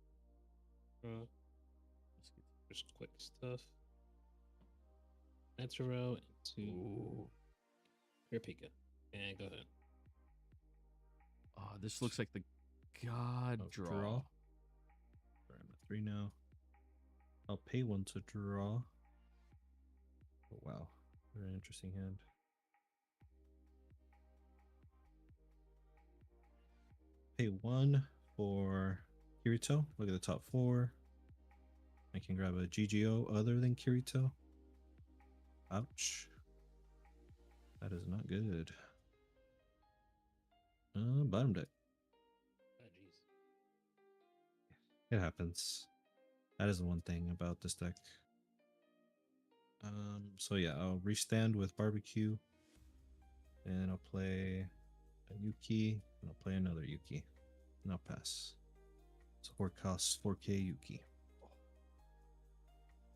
Let's get just quick stuff. Netero into Ooh. Kurapika. And go ahead. Oh, this looks like the God Oh, draw. draw. Sorry, I'm at 3 now. I'll pay 1 to draw. Oh, wow. Very interesting hand. Pay 1 for Kirito. Look at the top 4. I can grab a GGO other than Kirito. Ouch. That is not good. Bottom deck. Oh, jeez. It happens. That is the one thing about this deck. So yeah, I'll restand with barbecue. And I'll play a Yuki. And I'll play another Yuki. And I'll pass. Support costs 4K Yuki.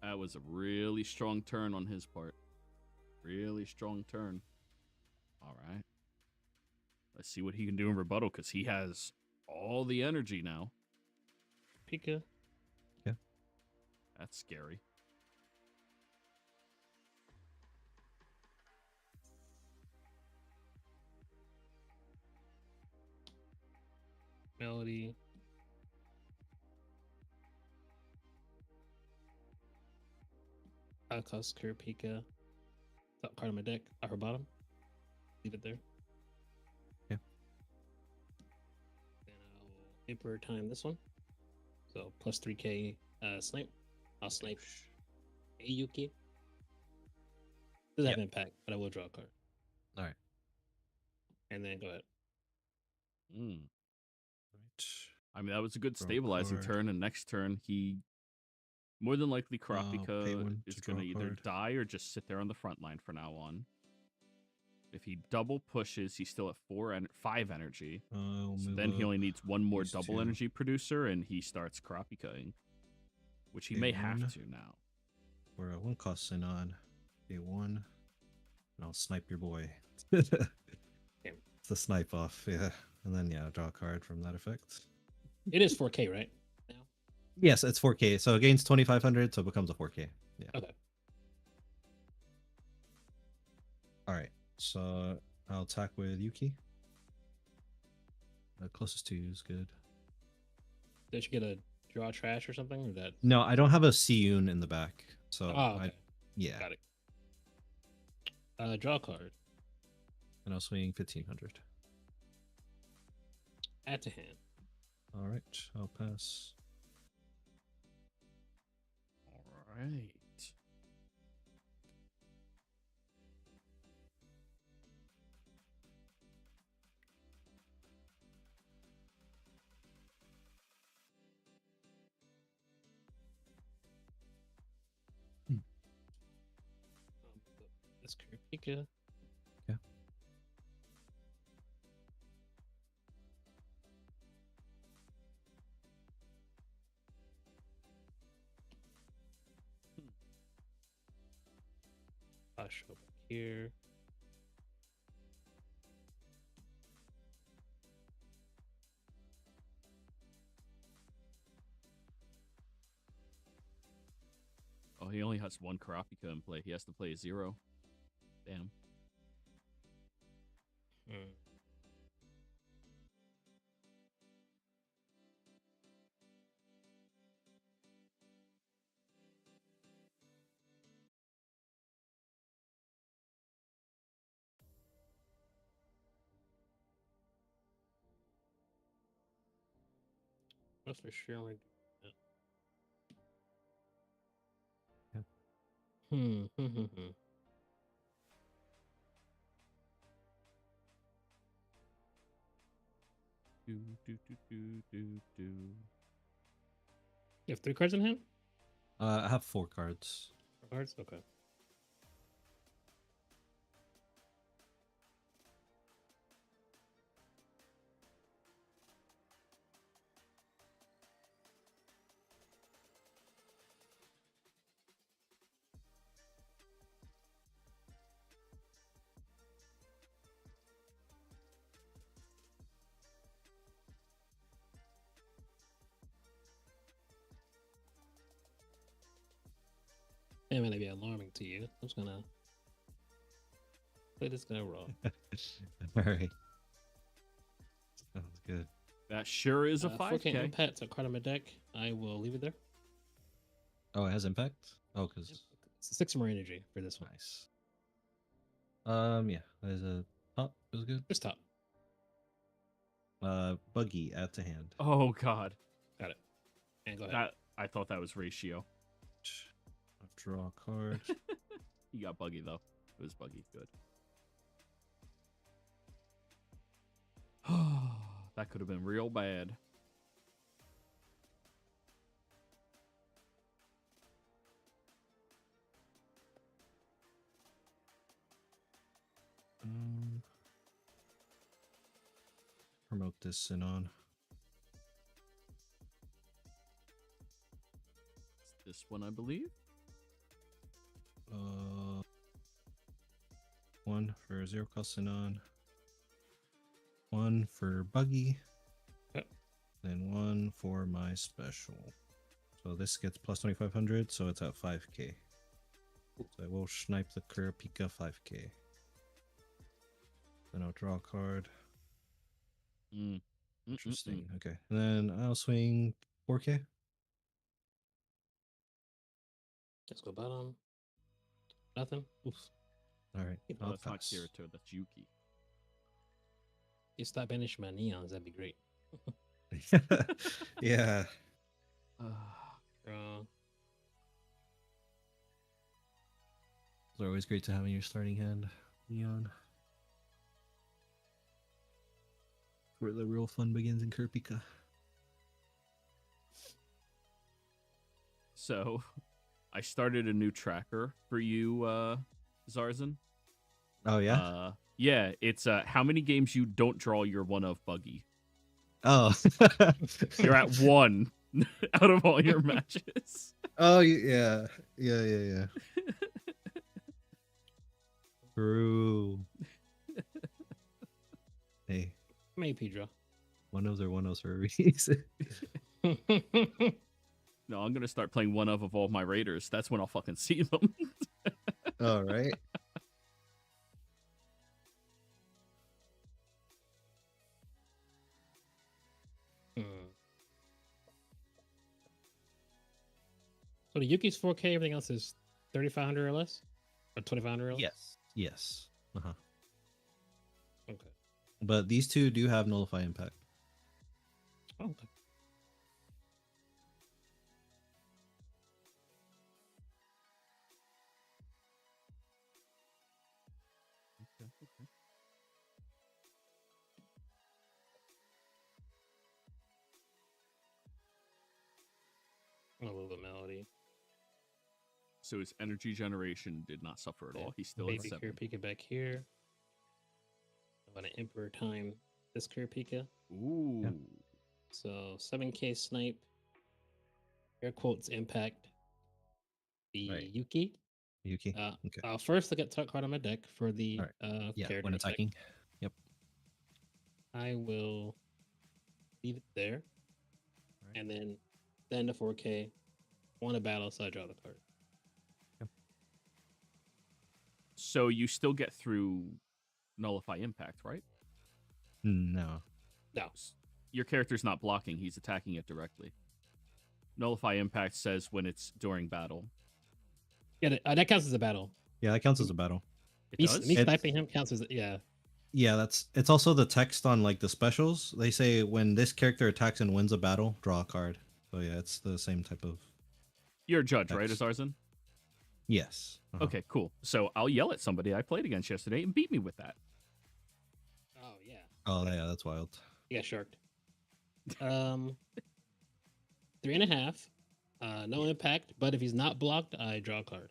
That was a really strong turn on his part. Really strong turn. All right. Let's see what he can do in rebuttal because he has all the energy now. Pika. That's scary. Melody. I'll cost Kurapika. Top card on my deck. Upper bottom. Leave it there. Yeah. Then I'll paper time this one. So plus 3k snipe. I'll snipe a Yuki. Doesn't have impact, but I will draw a card. Alright. And then go ahead. Mm. Right. I mean, that was a good Draw a stabilizing card. turn. And next turn, he more than likely pay Kurapika one is to draw going to a either card. die or just sit there on the front line from now on. If he double pushes, he's still at 5 energy. So then he only needs one more these double two. energy producer, and he starts Kurapikaing, which he Pay may 1. have to now. Or a 1 cost Sinon. Pay 1. And I'll snipe your boy. Okay. It's the snipe off, yeah. And then yeah, draw a card from that effect. It is 4k, right? Now? Yes, it's 4K. So it gains 2500, so it becomes a 4K. Yeah. Okay. All right. So I'll attack with Yuki. Closest to you is good. Did you get a draw trash or something? Or that? No, I don't have a Siyun in the back. So Oh, okay. yeah. Got it. Draw a card. And I'll swing 1500. Add to hand. All right. I'll pass. All right. This Kurapika. Yeah. I'll show back here. Oh, he only has one Kurapika in play. He has to play a 0. Damn. Hmm. That's for sure. Only do that. Hmm. Do, do, do, do, do, do. You have 3 cards in hand? I have 4 cards. 4 cards? Okay. It may not be alarming to you. I'm just gonna play this guy raw. All right. Sounds good. That sure is a 4K 5K. impact. A card on my deck. I will leave it there. Oh, it has impact? Oh, because It's 6 more energy for this one. nice. Yeah, there's a top. It was good. Just top. Buggy add to hand. Oh, God. Got it. And go ahead. That I thought that was ratio. I'll draw a card. You got Buggy, though. It was Buggy. Good. That could have been real bad. Promote this Sinon. It's this one, I believe. 1 for 0 cost Sinon. 1 for Buggy. Yep. Then 1 for my special. So this gets plus 2500, so it's at 5k. So I will snipe the Kurapika 5k. Then I'll draw a card. Interesting. Okay. And then I'll swing 4k. Let's go bottom. Nothing. Oof. All right. Oh, I'll that's not pass. Kirito. That's Yuki. You stop banishing my neons, that'd be great. Yeah. Draw. They're always great to have in your starting hand, Neon. Where the real fun begins in Kurapika. So, I started a new tracker for you, Zarzan. Oh yeah. Yeah, it's how many games you don't draw your one of Buggy. Oh. You're at 1 out of all your matches. Oh yeah. Yeah. True. Hey, Maybe draw. one of their 1-0s for a reason. No, I'm gonna start playing one of all my Raiders. That's when I'll fucking see them. All right. So the Yuki's 4K, everything else is 3,500 or less? Or 2,500 or less? Yes. Yes. Uh-huh. Okay. But these two do have nullify impact. Oh, okay. A little bit melody. So his energy generation did not suffer at all. He's still at Baby 7. Kurapika back here. I'm gonna Emperor time this Kurapika. Ooh. Yeah. So 7K snipe. Air quotes impact. The Right. Yuki. Yuki. Okay. I'll first look at top card on my deck for the Yeah, character when effect. attacking. Yep. I will leave it there. Right. And then the 4K. Want a battle, so I draw the card. So you still get through nullify impact, right? No. No. Your character's not blocking, he's attacking it directly. Nullify impact says when it's during battle. Yeah, that counts as a battle. Yeah, that counts as a battle. It does? Me sniping him counts as yeah. Yeah, it's also the text on like the specials. They say when this character attacks and wins a battle, draw a card. So yeah, it's the same type of. You're a judge, right, text. Azarzen? Yes. Uh-huh. Okay, cool. So I'll yell at somebody I played against yesterday and beat me with that. Oh yeah. Oh yeah, that's wild. Yeah, sharked. 3.5. No impact, but if he's not blocked, I draw a card.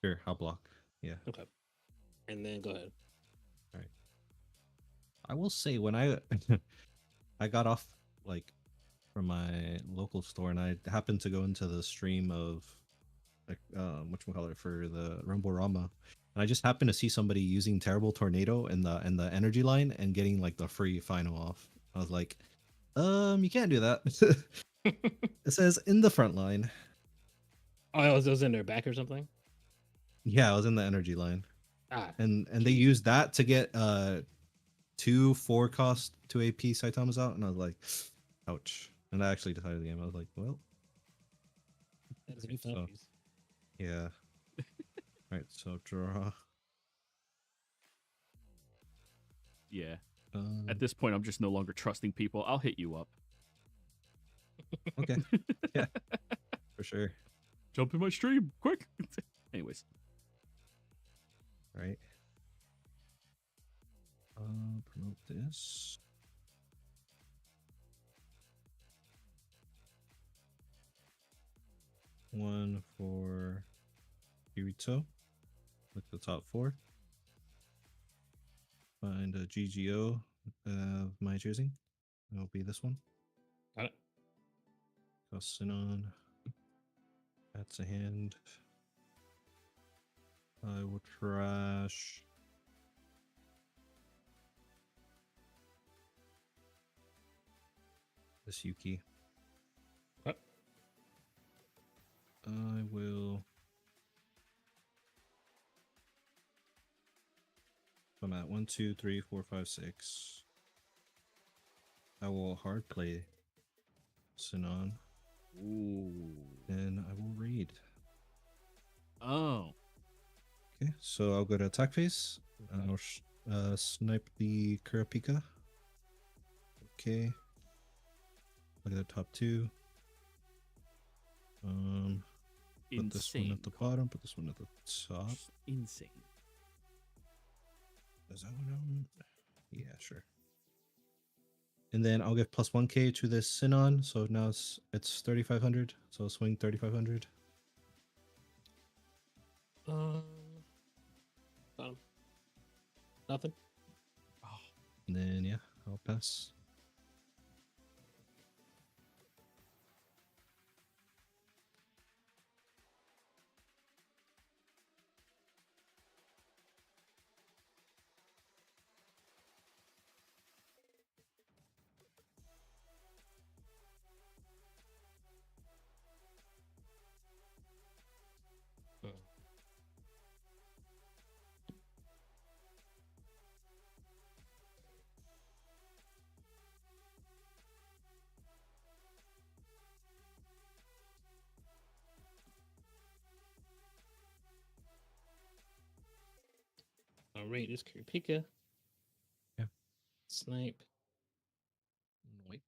Sure, I'll block. Yeah. Okay. And then go ahead. All right. I will say when I I got off like from my local store and I happened to go into the stream of like whatchamacallit for the Rumble Rama. And I just happened to see somebody using Terrible Tornado in the energy line and getting like the free final off. I was like, you can't do that. It says in the front line. Oh, it was in their back or something? Yeah, I was in the energy line. Ah. And they used that to get 2 4-cost 2 AP Saitamas out, and I was like, ouch. And I actually decided the game. I was like, well. That is a new So, piece. yeah. Right, so draw. Yeah. At this point, I'm just no longer trusting people. I'll hit you up. Okay. Yeah. For sure. Jump in my stream, quick. Anyways. Right. Promote this. One for Kirito. Look at the top 4. Find a GGO of my choosing. It'll be this one. Got it. Sinon. That's a hand. I will trash. This Yuki. What? I will. I'm at 1, 2, 3, 4, 5, 6. I will hard play Sinon. Ooh. And I will raid. Oh. Okay, so I'll go to attack phase. I'll snipe the Kurapika. Okay. Look at the top 2. Put this one at the bottom. Put this one at the top. Just insane. Is that what I'm? Yeah, sure. And then I'll give plus 1k to this Sinon. So now it's 3,500. So I'll swing 3,500. Nothing. And then yeah, I'll pass. rate this Kurapika. Yeah. Snipe. Wipe.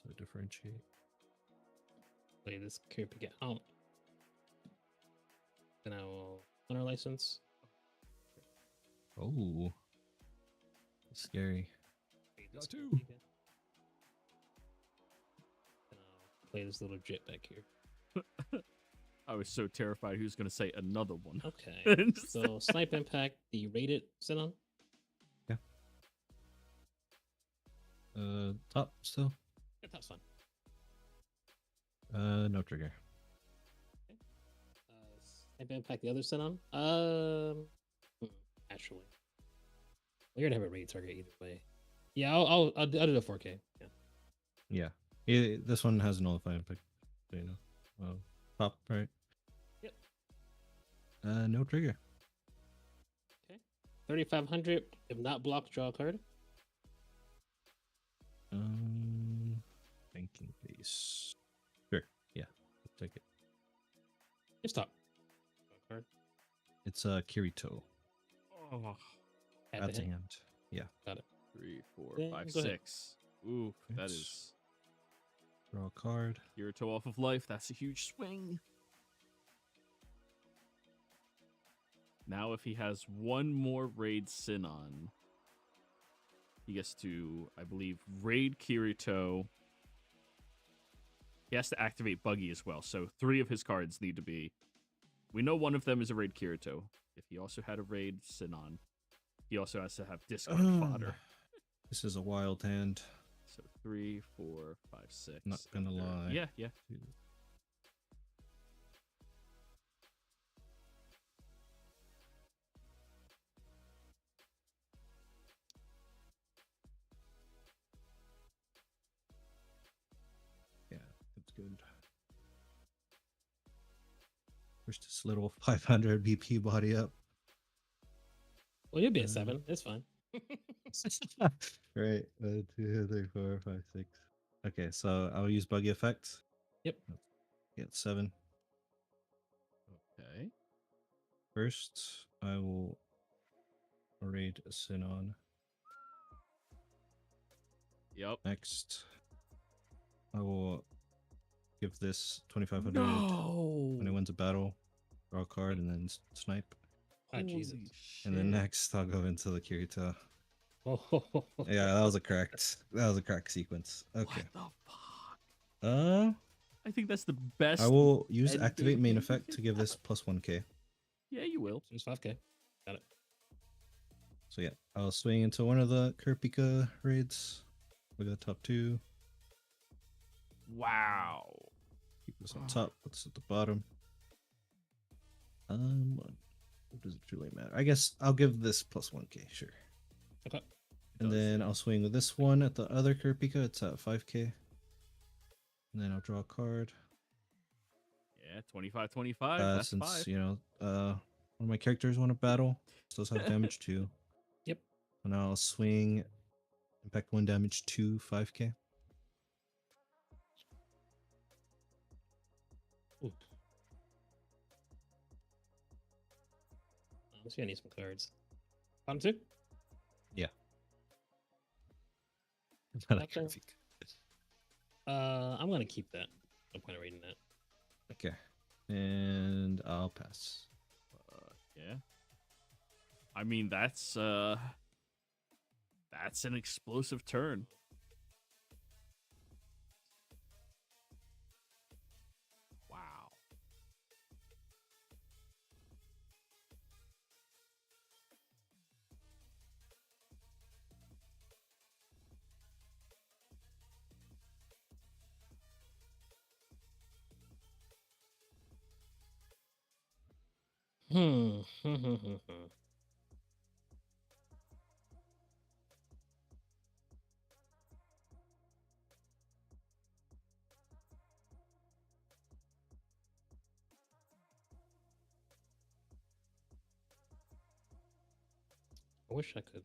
So differentiate. Play this Kurapika out. Then I will honor license. Oh, scary. Play Got this two. Kurapika. Then I'll play this little drip back here. I was so terrified he was going to say another one. Okay. So snipe impact the rated Sinon. Top still. Yeah, that's fine. No trigger. Snipe impact the other Sinon. Actually, we're gonna have a raid target either way. Yeah, I'll do the 4K. Yeah. Yeah. This one has nullify impact. So you know. Top right. Yep. No trigger. 3,500. If not blocked, draw a card. Banking base. Sure. Yeah. Take it. Just top. Draw a card. It's Kirito. Oh, That's a hand. hand. Yeah. Got it. 3, 4, Then 5, go ahead. 6. Ooh, that Yes. is Draw a card. Kirito off of life. That's a huge swing. Now, if he has one more raid Sinon, he gets to, I believe, raid Kirito. He has to activate Buggy as well. So 3 of his cards need to be. We know one of them is a raid Kirito. If he also had a raid Sinon, he also has to have discard fodder. This is a wild hand. So 3, 4, 5, 6. Not gonna lie. Yeah, yeah. Yeah, that's good. Push this little 500 BP body up. Well, you'll be at 7. It's fine. Right. 1, 2, 3, 4, 5, 6. Okay, so I'll use buggy effect. Yep. Get 7. Okay. First, I will raid a Sinon. Yep. Next, I will give this 2,500 No. when it wins a battle, draw a card, and then snipe. Ah, Jesus. And then next, I'll go into the Kirito. Oh, Yeah, that was a cracked sequence. Okay. What the fuck? I think that's the best. I will use end activate game main you effect can to give this have. plus 1k. Yeah, you will. It's 5K. Got it. So yeah, I'll swing into one of the Kurapika raids. We got top 2. Wow. Keep this on top. What's at the bottom? What does it truly matter? I guess I'll give this plus 1k. Sure. Okay. And then I'll swing with this one at the other Kurapika. It's at 5k. And then I'll draw a card. Yeah, 25, 25. That's Since 5. you know, one of my characters want to battle, so those have damage 2. Yep. And I'll swing impact 1 damage 2, 5k. Ooh. Let's see. I need some cards. Bottom 2. Yeah. Not a Okay. Kurapika. I'm gonna keep that. No point of reading that. Okay. And I'll pass. Yeah. I mean, that's an explosive turn. Wow. Hmm. I wish I could.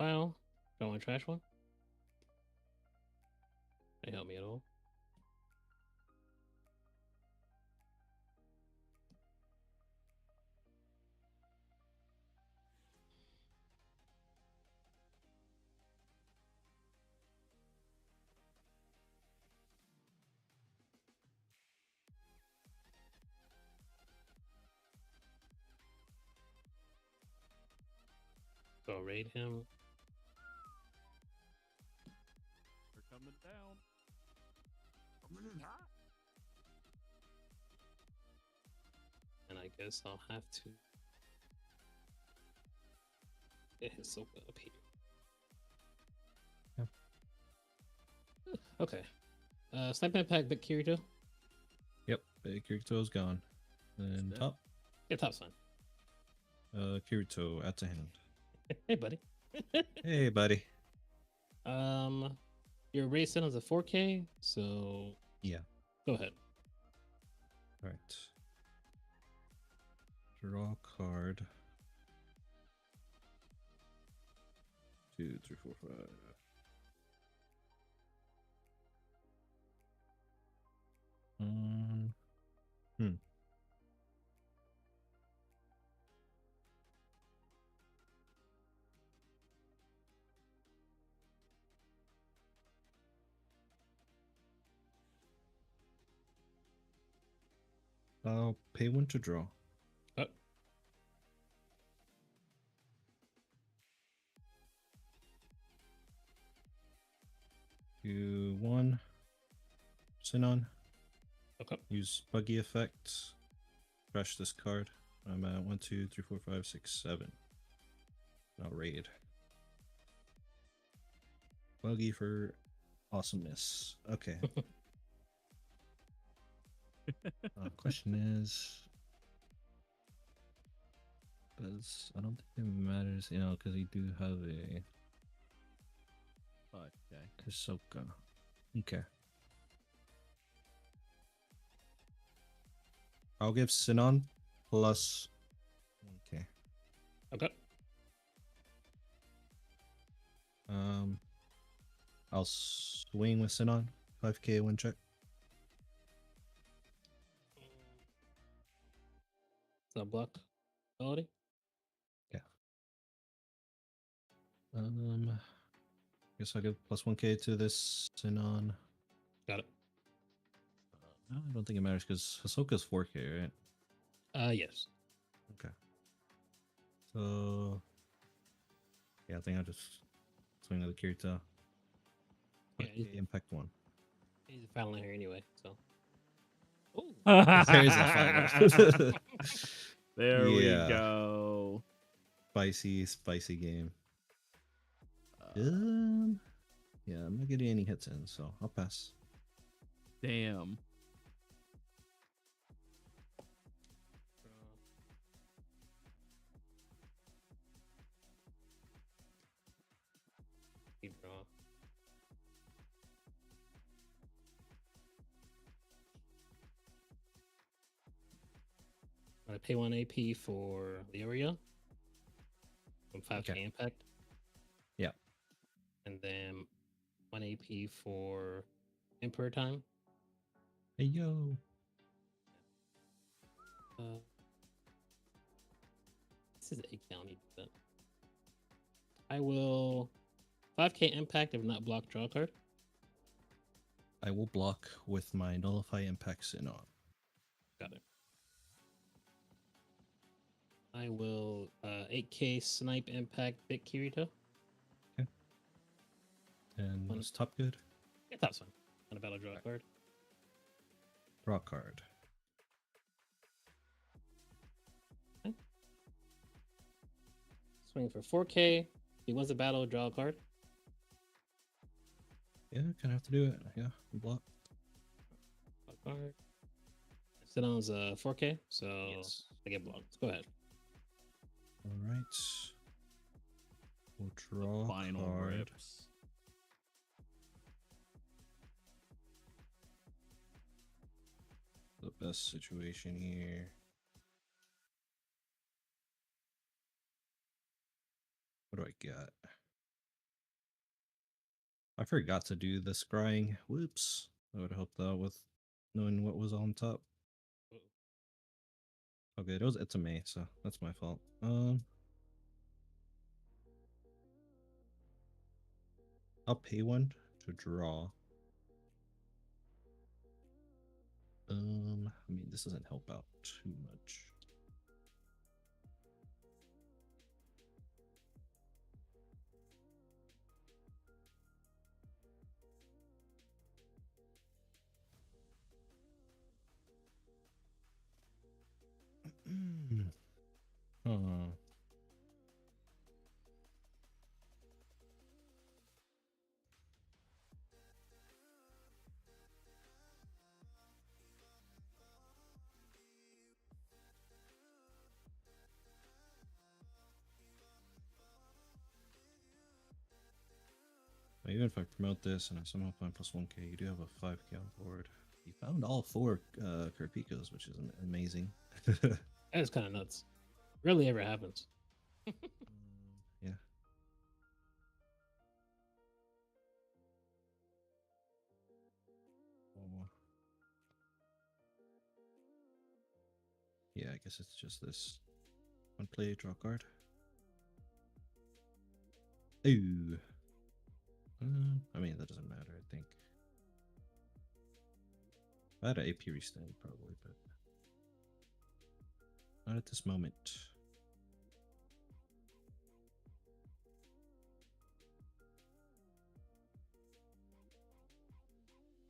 pile. Don't want to trash one. Can you help me at all? Go raid him. They're coming down. And I guess I'll have to get his soap up here. Okay. Snipe impact, Vic Kirito. Yep, Kirito's gone. Then dead. top. Yeah, top sign. Kirito at the hand. Hey, buddy. Hey, buddy. Your raid set is a 4K, so Yeah. go ahead. All right. Draw card. 2, 3, 4, 5. Hmm. I'll pay 1 to draw. Oh, Do 1. Sinon. okay. Use buggy effect. Crash this card. I'm at 1, 2, 3, 4, 5, 6, 7. I'll raid. Buggy for awesomeness. Okay. Question is, because I don't think it matters, because you do have a Okay. Kasoka. Okay. I'll give Sinon plus 1K. Okay. I'll swing with Sinon. 5K win check. Is that block quality? Guess I'll give plus 1K to this Sinon. Got it. No, I don't think it matters because Hisoka's 4K, right? Yes. Okay. So, yeah, I think I'll just swing with the Kirito. Yeah, 5K impact 1. He's a foul here anyway, so. Ooh. There's a final. There we Yeah. go. Spicy game. Yeah, I'm not getting any hits in, so I'll pass. Damn. Keep draw. I'm gonna pay 1 AP for the area. From 5K Okay. impact. Yeah. And then 1 AP for Emperor time. Hey, yo. This is 8 county. But I will 5K impact if not block draw card. I will block with my nullify impact Sinon. Got it. I will 8K snipe impact Big Kirito. And One- was top good? Yeah, that's fine. On a battle draw card. Draw card. Swing for 4K. He wins a battle, draw a card. Yeah, kind of have to do it. Yeah, block. Draw a card. Sit on 4K, so Yes. I get blocked. Go ahead. All right. We'll draw Final card. rips. The best situation here. What do I got? I forgot to do the scrying. Whoops. I would have helped out with knowing what was on top. Okay, it's a May, so that's my fault. I'll pay one to draw. I mean, this doesn't help out too much. Huh. Even if I promote this and I somehow find plus 1k, you do have a 5k on board. You found all 4 Kurapikas, which is amazing. That is kind of nuts. Rarely ever happens. Yeah. Oh. Yeah, I guess it's just this. One play, draw card. Ooh. I mean, that doesn't matter, I think. I had an AP restand, probably, but not at this moment.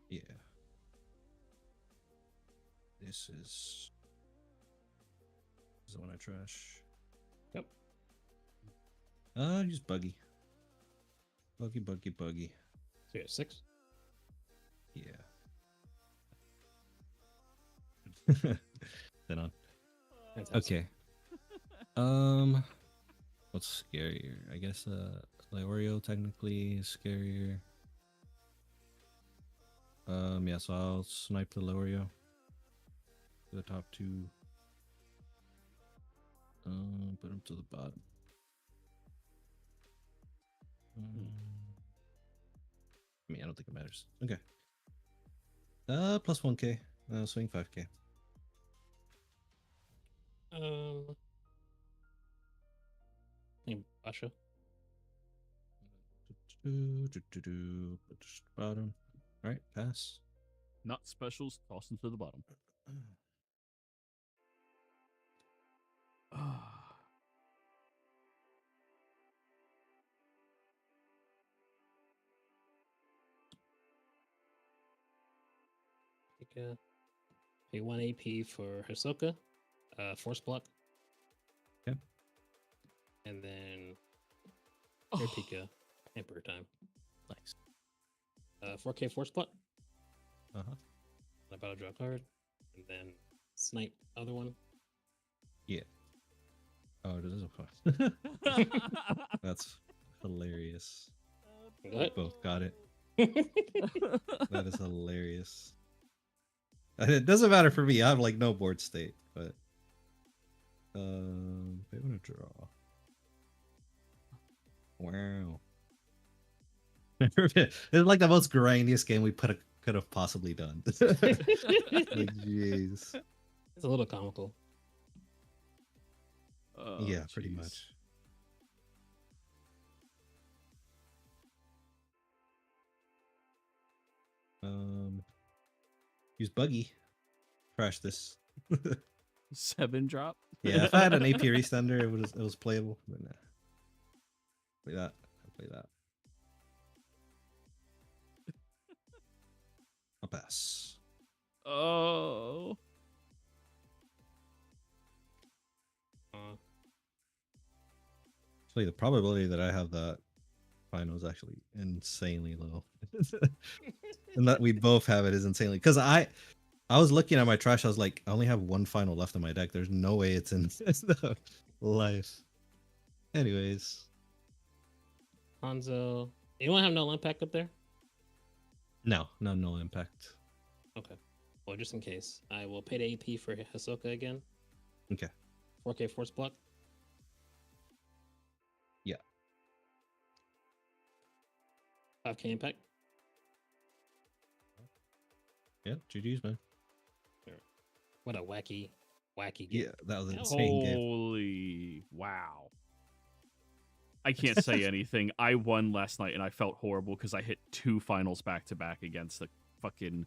Yeah. This is the one I trash. Yep. Use buggy. Buggy. So you have 6. Yeah. Then on. Fantastic. Okay. What's scarier? I guess Leorio technically is scarier. Yeah, so I'll snipe the Leorio. The top 2. Put him to the bottom. I mean, I don't think it matters. Okay. Plus 1k. Swing 5k. Name Basha. Put just bottom. Alright, pass. Not specials, toss them to the bottom. Pay 1 AP for Hisoka. Force block. Okay. And then Kurapika. Emperor time. Nice. 4k force block. Uh-huh. I battle draw a card. And then snipe other one. Yeah. Oh, it is a fun. That's hilarious. What? Both got it. That is hilarious. It doesn't matter for me. I have like no board state, but they want to draw. Wow. It's like the most grindiest game we could have possibly done. Like, jeez. It's a little comical. Yeah, pretty much. Use buggy. Crash this. 7 drop. Yeah, if I had an AP restander, it was playable. But nah. Play that. Play that. I'll pass. Oh. Actually, the probability that I have that final is actually insanely low. And that we both have it is insanely, because I was looking at my trash. I was like, I only have 1 final left in my deck. There's no way it's in the life. Anyways, Hanzo. You don't have no impact up there? no impact. Okay. Well, just in case, I will pay the AP for Hisoka again. Okay. 4k force block. Yeah. 5K impact. Yeah, GG's, man. What a wacky game. Yeah, that was an Oh. insane game. Holy wow. I can't say anything. I won last night and I felt horrible because I hit 2 finals back to back against the fucking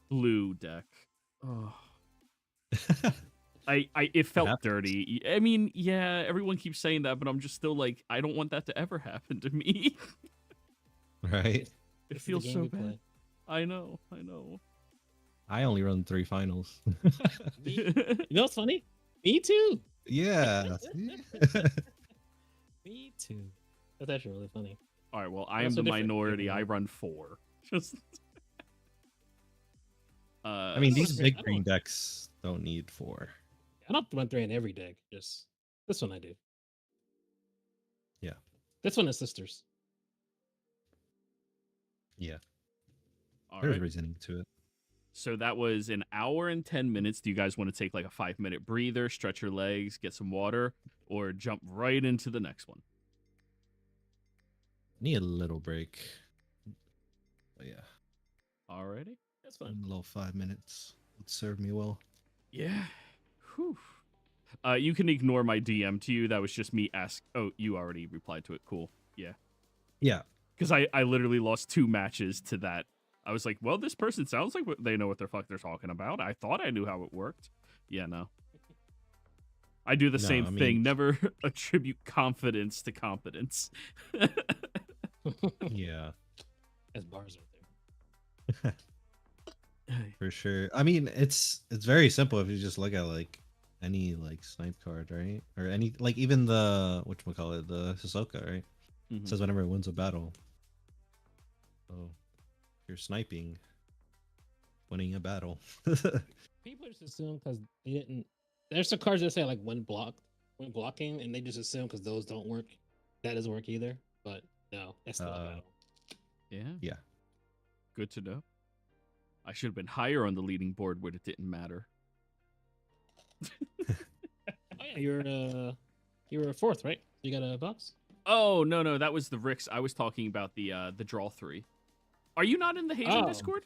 blue deck. Oh. It felt happens. dirty. I mean, yeah, everyone keeps saying that, but I'm just still like, I don't want that to ever happen to me. Right? It This is the feels game so we bad. play. I know. I only run 3 finals. You know what's funny? Me too. Yeah. Me too. That's actually really funny. All right, well, I am Also the different. minority. Yeah. I run 4. Just I mean, these I big don't- green decks don't need 4. I don't run 3 in every deck. Just this one I do. Yeah. This one is sisters. Yeah. all There's right. reasoning to it. So that was an hour and 10 minutes. Do you guys want to take like a 5-minute breather, stretch your legs, get some water, or jump right into the next one? Need a little break. But yeah, Alrighty. That's a fine. little 5 minutes would serve me well. Yeah. Whew. You can ignore my DM to you. That was just me ask. Oh, you already replied to it. Cool. Yeah. Yeah. Because I literally lost 2 matches to that. I was like, well, this person sounds like they know what the fuck they're talking about. I thought I knew how it worked. Yeah, no. I do the No, same I mean- thing. Never attribute confidence to competence. Yeah, That's bars right there. for sure. I mean, it's very simple if you just look at like any like snipe card, right? Or any like even the whatchamacallit, the Hisoka, right? Mhm. It says whenever it wins a battle. So if you're sniping, winning a battle. People just assume because they didn't. There's some cards that say like when blocking, and they just assume because those don't work, that doesn't work either. But no, that's still a battle. Yeah. Yeah. Good to know. I should have been higher on the leading board when it didn't matter. Oh yeah, you're a 4th, right? You got a box. Oh, no, that was the Ricks. I was talking about the draw 3. Are you not in the Haven Oh. Discord?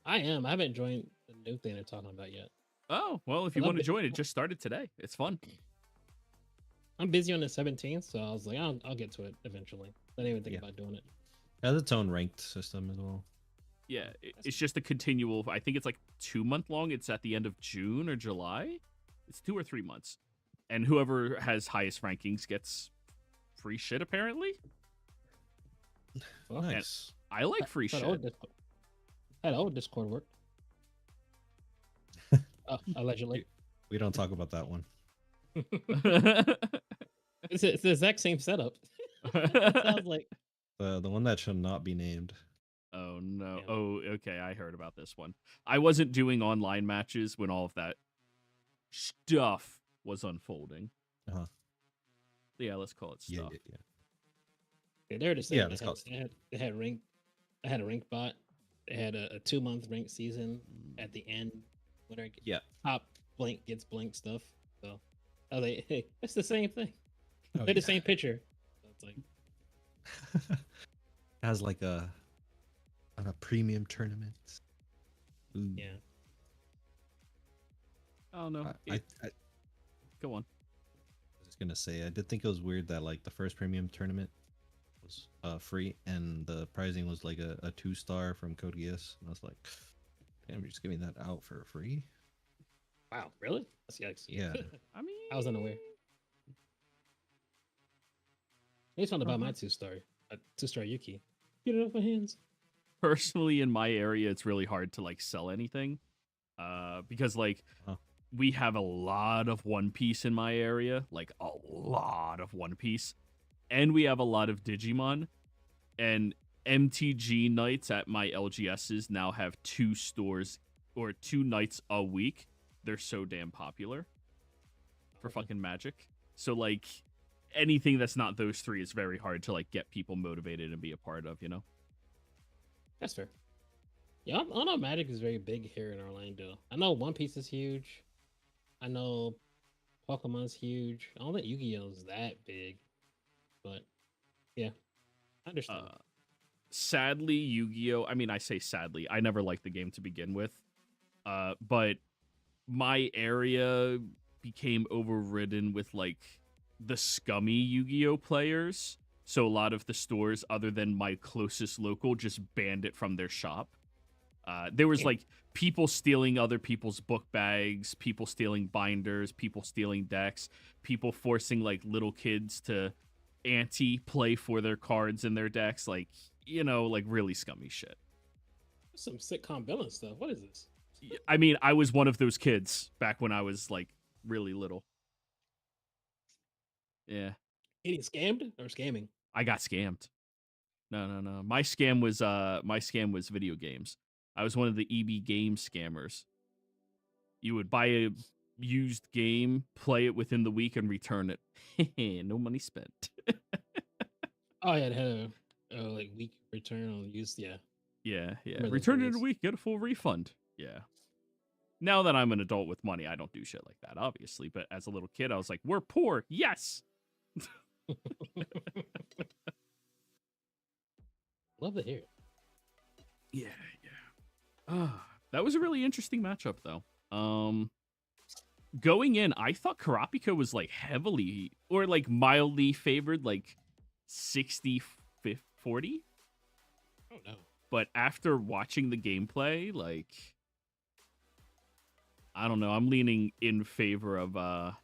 I am. I haven't joined the new thing they're talking about yet. Oh, well, if you Well, want to I've join, it just started today. It's fun. I'm busy on the 17th, so I was like, I'll get to it eventually. I didn't even think Yeah. about doing it. It has its own ranked system as well. Yeah, it's just a continual. I think it's like 2 month long. It's at the end of June or July. It's 2 or 3 months, and whoever has highest rankings gets free shit. Apparently, Well, Nice. I like free How shit. the old Discord worked. Allegedly. We don't talk about that one. It's the exact same setup. Sounds like The one that should not be named. Oh no. Yeah. Oh, okay. I heard about this one. I wasn't doing online matches when all of that stuff was unfolding. Uh-huh. Yeah, let's call it Yeah, stuff. yeah. yeah, they're the same. Yeah, They let's had- call it- they had they had rank. They had a rank bot. They had a 2-month rank season at the end. Whatever. Yeah. Top blank gets blank stuff. So I was like, hey, it's the same thing. Oh, They're the yeah. same picture. So it's like It has like a premium tournament. Ooh. yeah. Oh no. I Go on. was just gonna say I did think it was weird that like the first premium tournament was free and the prizing was like a 2-star from Code Geass. And I was like, damn, you're just giving that out for free? Wow, really? That's yikes. Yeah. I mean, I was unaware. I just want to buy my Uh-huh. 2-star. A 2-star Yuki. Get it off my hands. Personally, in my area, it's really hard to like sell anything, because like Huh. we have a lot of One Piece in my area, like a lot of One Piece, and we have a lot of Digimon, and MTG nights at my LGSs now have 2 stores or 2 nights a week. They're so damn popular for Okay. fucking Magic. So like anything that's not those 3 is very hard to like get people motivated and be a part of, you know? That's fair. Yeah, I know Magic is very big here in Orlando. I know One Piece is huge. I know Pokemon's huge. I don't think Yu-Gi-Oh is that big, but yeah, I understand. Sadly, Yu-Gi-Oh! I mean, I say sadly. I never liked the game to begin with. But my area became overridden with like the scummy Yu-Gi-Oh players. So a lot of the stores other than my closest local just banned it from their shop. There was like people stealing other people's book bags, people stealing binders, people stealing decks, people forcing like little kids to anti-play for their cards in their decks, like, you know, like really scummy shit. Some sitcom villain stuff. What is this? I mean, I was one of those kids back when I was like really little. Yeah. Getting scammed or scamming? I got scammed. No. My scam was video games. I was one of the EB game scammers. You would buy a used game, play it within the week, and return it. No money spent. Oh yeah, it had a like week return on used. Yeah. Yeah. Remember those Return it in a days. week, get a full refund. Yeah. Now that I'm an adult with money, I don't do shit like that, obviously. But as a little kid, I was like, we're poor. Yes. Love to hear it. Yeah. That was a really interesting matchup, though. Going in, I thought Kurapika was like heavily or like mildly favored, like 60-40. Oh no. But after watching the gameplay, like, I don't know, I'm leaning in favor of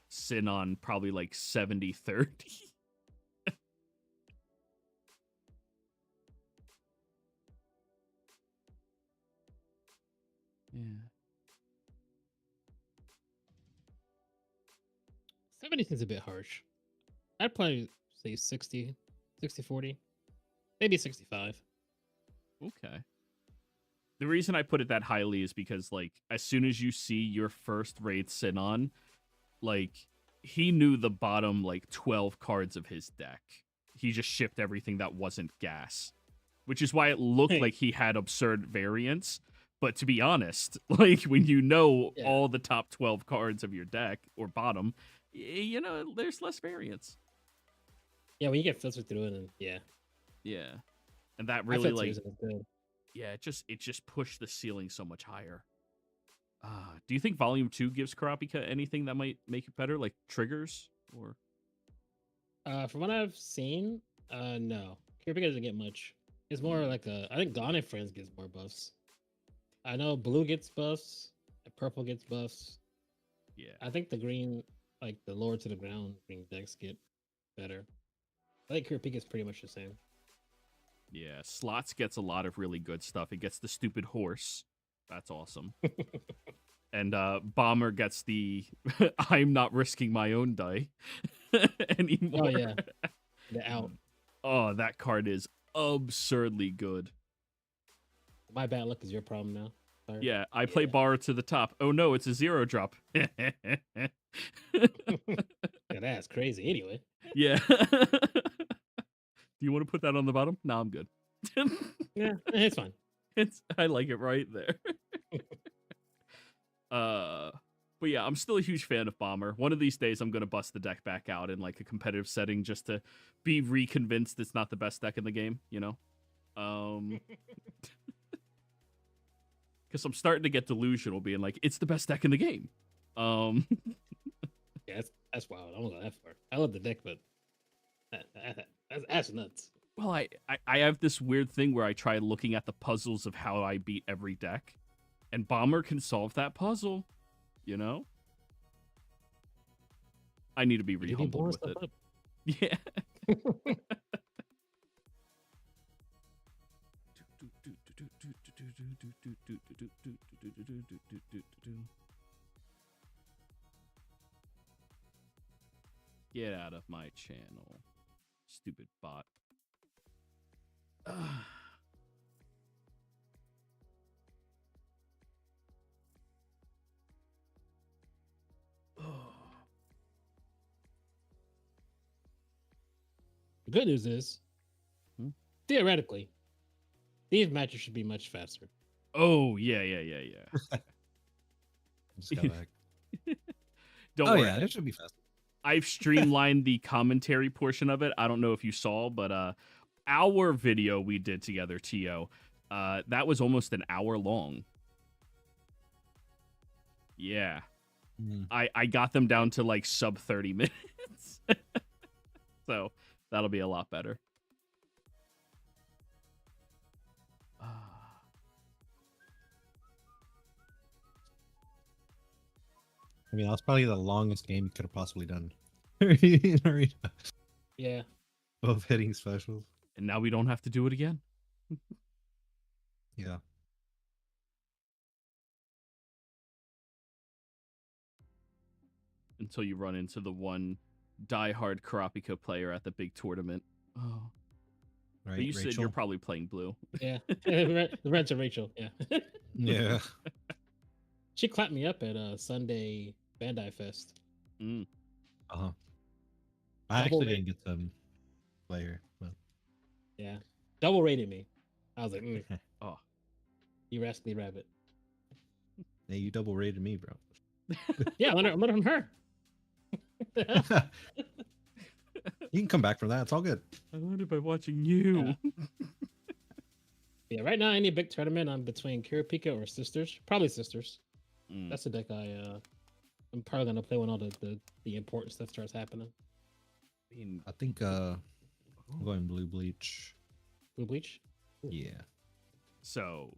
Sinon, probably like 70-30. Yeah. 70 seems a bit harsh. I'd probably say 60, 40, maybe 65. Okay. The reason I put it that highly is because, like, as soon as you see your first Wraith Sinon, like, he knew the bottom, like, 12 cards of his deck. He just shipped everything that wasn't gas, which is why it looked like he had absurd variance. But to be honest, like, when you know all the top 12 cards of your deck, or bottom, you know, there's less variance. Yeah, when you get filtered through it, and Yeah. And that really, like, isn't good. yeah, it just pushed the ceiling so much higher. Do you think Volume 2 gives Kurapika anything that might make it better, like triggers? Or From what I've seen, no. Kurapika doesn't get much. It's more like I think Gone and Friends gets more buffs. I know blue gets buffs, purple gets buffs. Yeah. I think the green, like the lower to the ground green decks get better. I think Kurapika is pretty much the same. Yeah, Slots gets a lot of really good stuff. It gets the stupid horse. That's awesome. And Bomber gets the I'm not risking my own die anymore. Oh yeah. The out. Oh, that card is absurdly good. My bad luck is your problem now. Sorry. Yeah, I play bar to the top. Oh no, it's a 0 drop. Yeah, that's crazy. Anyway. Yeah. Do you want to put that on the bottom? No, I'm good. Yeah, it's fine. I like it right there. But yeah, I'm still a huge fan of Bomber. One of these days, I'm gonna bust the deck back out in like a competitive setting just to be reconvinced it's not the best deck in the game. You know, because I'm starting to get delusional, being like it's the best deck in the game. Yeah, that's wild. I won't go that far. I love the deck, but that's nuts. Well, I have this weird thing where I try looking at the puzzles of how I beat every deck, and Bomber can solve that puzzle. You know, I need to be re-humbled with it. Yeah. Get out of my channel, stupid bot. The good news is, theoretically, these matches should be much faster. Oh, yeah. Just got back. Don't worry. Yeah, it should be fast. I've streamlined the commentary portion of it. I don't know if you saw, but our video we did together, To, that was almost an hour long. Yeah. Mm. I got them down to like sub 30 minutes. So that'll be a lot better. I mean, that was probably the longest game you could have possibly done. In Arena. Yeah. Both hitting specials. And now we don't have to do it again. Yeah. Until you run into the one diehard Kurapika player at the big tournament. Oh. Right. But you said Rachel? you're probably playing blue. Yeah. The rent to Rachel. Yeah. Yeah. She clapped me up at Sunday Bandai Fest. Mm. Uh-huh. I Double actually didn't get some player, but Yeah. Double rated me. I was like, Oh. you rascally rabbit. hey, you double rated me, bro. Yeah, I learned from her. You can come back from that. It's all good. I learned it by watching you. Yeah, right now any big tournament, I'm between Kurapika or Sisters. Probably Sisters. Mm. That's the deck I'm probably gonna play when all the important stuff starts happening. I mean, I think I'm going blue bleach. Blue Bleach. Yeah. so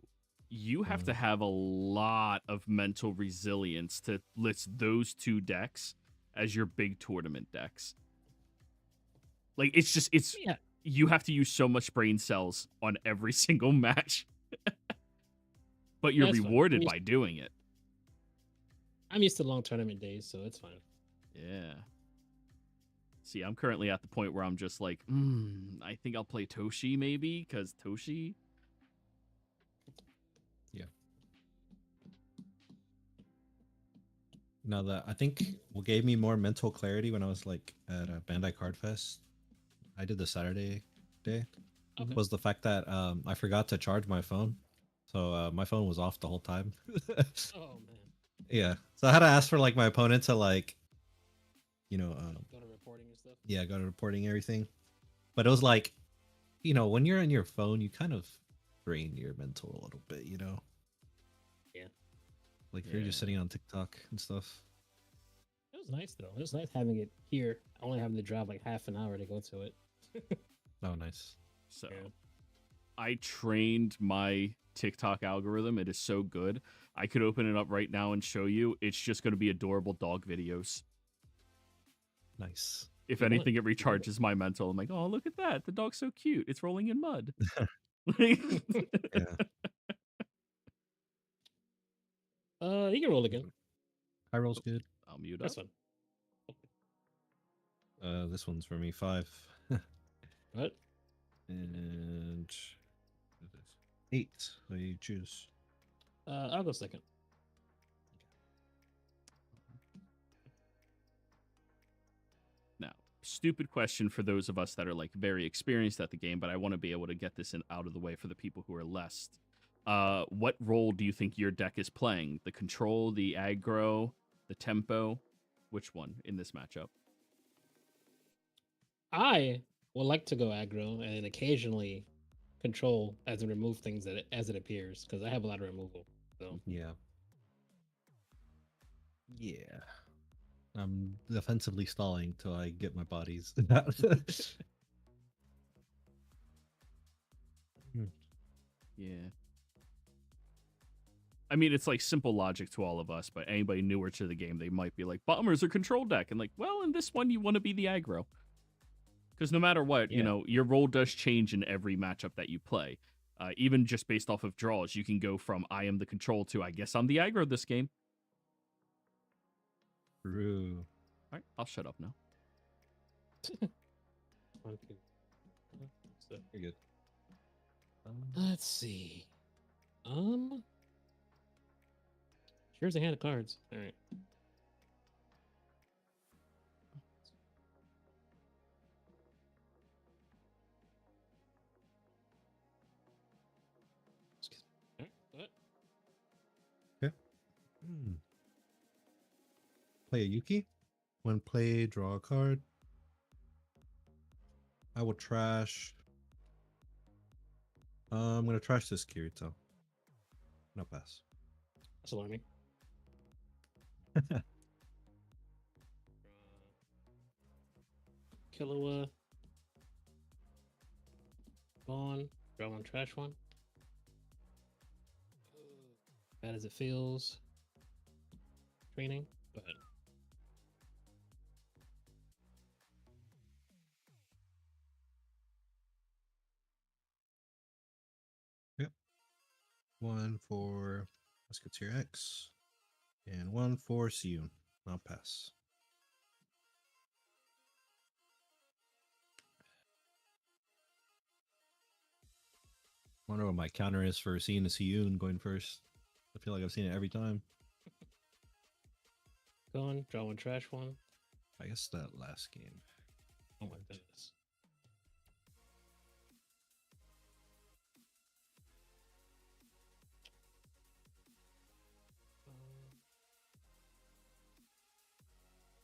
you have to have a lot of mental resilience to list those two decks as your big tournament decks. Like it's Yeah. you have to use so much brain cells on every single match. But you're That's fine. rewarded I mean, by doing it. I'm used to long tournament days, so it's fine. Yeah. See, I'm currently at the point where I'm just like, I think I'll play Toshi maybe, because Toshi. Yeah. Now that I think what gave me more mental clarity when I was like at a Bandai Card Fest, I did the Saturday day, Okay. was the fact that I forgot to charge my phone. So my phone was off the whole time. Oh man. Yeah. So I had to ask for like my opponent to like, you know, Go to reporting and stuff. yeah, go to reporting everything. But it was like, you know, when you're on your phone, you kind of drain your mental a little bit, you know? Yeah. Like if you're just Yeah. sitting on TikTok and stuff. It was nice though. It was nice having it here. Only having to drive like half an hour to go to it. Oh, nice. So Yeah. I trained my TikTok algorithm. It is so good. I could open it up right now and show you. It's just going to be adorable dog videos. Nice. If You know anything, what? it recharges my mental. I'm like, oh, look at that. The dog's so cute. It's rolling in mud. Yeah. You can roll again. High roll's good. I'll mute up. That's fine. This one's for me, 5. What? And 8. So you choose. I'll go second. Now, stupid question for those of us that are like very experienced at the game, but I want to be able to get this out of the way for the people who are less. What role do you think your deck is playing? The control, the aggro, the tempo? Which one in this matchup? I would like to go aggro and occasionally control as and remove things as it appears because I have a lot of removal. So Yeah. Yeah. I'm defensively stalling till I get my bodies. Yeah. I mean, it's like simple logic to all of us, but anybody newer to the game, they might be like, bombers are control deck. And like, well, in this one, you want to be the aggro. Because no matter what, you Yeah. know, your role does change in every matchup that you play. Even just based off of draws, you can go from I am the control to I guess I'm the aggro this game. True. All right, I'll shut up now. You're good. let's see. Here's a hand of cards. All right. All right, go ahead. Play a Yuki. When played, draw a card. I will trash I'm gonna trash this Kirito. No pass. That's a learning. Killua. Gone. Draw one, trash one. Bad as it feels. Training. Go ahead. Yep. 1 for Musketeer X. And 1 for Siyun. I'll pass. I wonder what my counter is for seeing the Siyun going first. I feel like I've seen it every time. Going. Draw one, trash one. I guess that last game. Oh my goodness.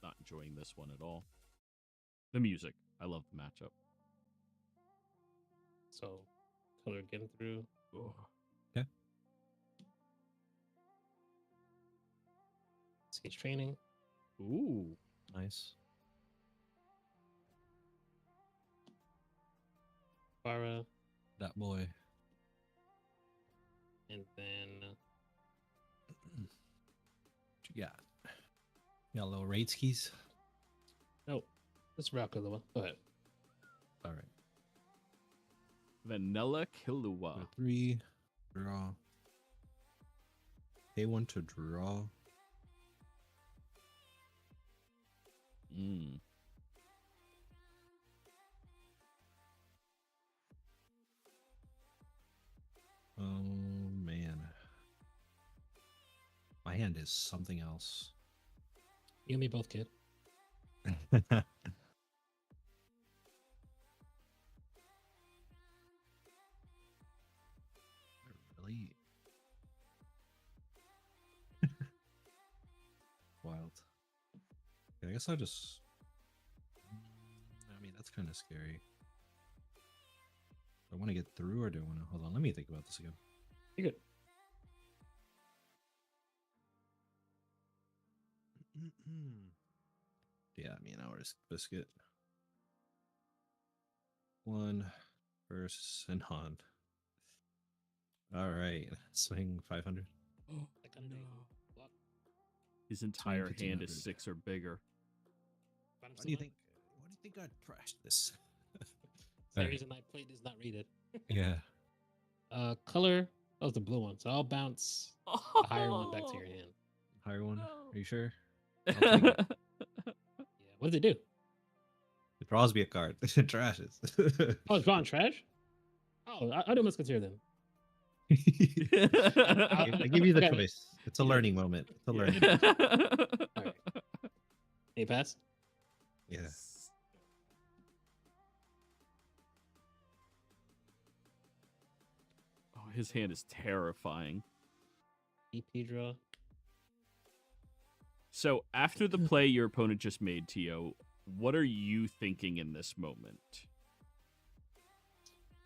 Not enjoying this one at all. The music. I love the matchup. So, color getting through. Oh. Okay. Sage training. Ooh. Nice. Farah. That boy. And then What you got? You got little raid skis? oh, let's rock Killua. Go ahead. All right. Vanilla Killua. 3. Draw. Pay 1 to draw. Mm. Oh, man. My hand is something else. You and me both, kid. Really? Wild. Yeah, I guess I'll just... I mean, that's kind of scary. Do I want to get through or do I want to... Hold on, let me think about this again. You're good. Yeah, I mean, I'll risk biscuit. 1 versus an on. All right, swing 500. That kind of day. Block. His entire hand 1500. is 6 or bigger. Bottom What do you select. think? What do you think I trashed this? Same Alright. reason I played is not rated. Yeah. Color. That was the blue one. So I'll bounce the higher one back to your hand. Higher one. No. Are you sure? I'll take it. Yeah. What does it do? It draws me a card. It trashes. Oh, it's drawing trash? Oh, I'll do Musketeer then. I give you the Okay. choice. It's a Yeah. learning moment. It's a learning. All right. Hey, pass. Yeah. Oh, his hand is terrifying. EP draw. So after the play your opponent just made, Tio, what are you thinking in this moment?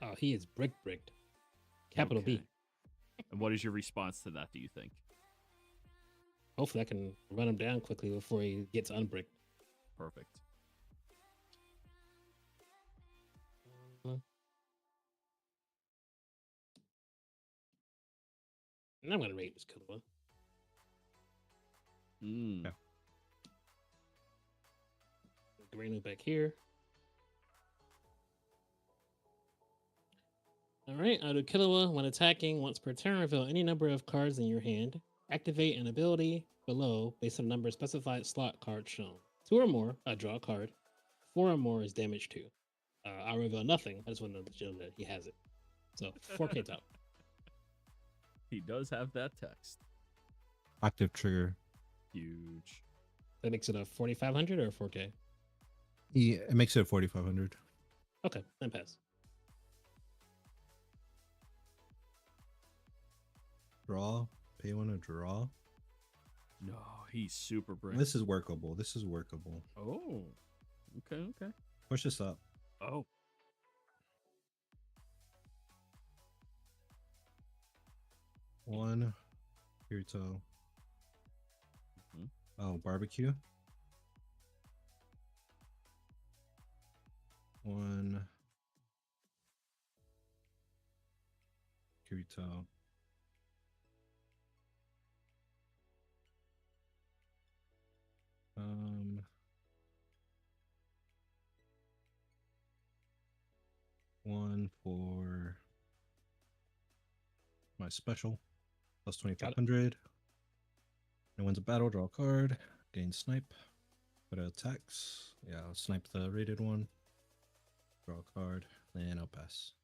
Oh, he is bricked. Capital B. Okay. And what is your response to that, do you think? Hopefully I can run him down quickly before he gets unbricked. Perfect. And I'm gonna rate this Killua. Mm. Yeah. Green back here. All right, out of Killua, when attacking, once per turn, reveal any number of cards in your hand. Activate an ability below based on the number of specified slot cards shown. 2 or more, I draw a card. 4 or more is damage 2. I reveal nothing. I just want to show that he has it. So 4K top. He does have that text. Active trigger. Huge. That makes it a 4,500 or 4K. Yeah, it makes it 4,500. Okay, then pass. Draw. Pay 1 to draw. No, he's super brick. This is workable. This is workable. Oh. Okay. Push this up. Oh. 1 Kirito. Mhm. Oh, barbecue. 1 Kirito. One for my special, plus Got it. 2500. And wins a battle, draw a card, gain snipe, put out attacks. Yeah, I'll snipe the rated one, draw a card, then I'll pass.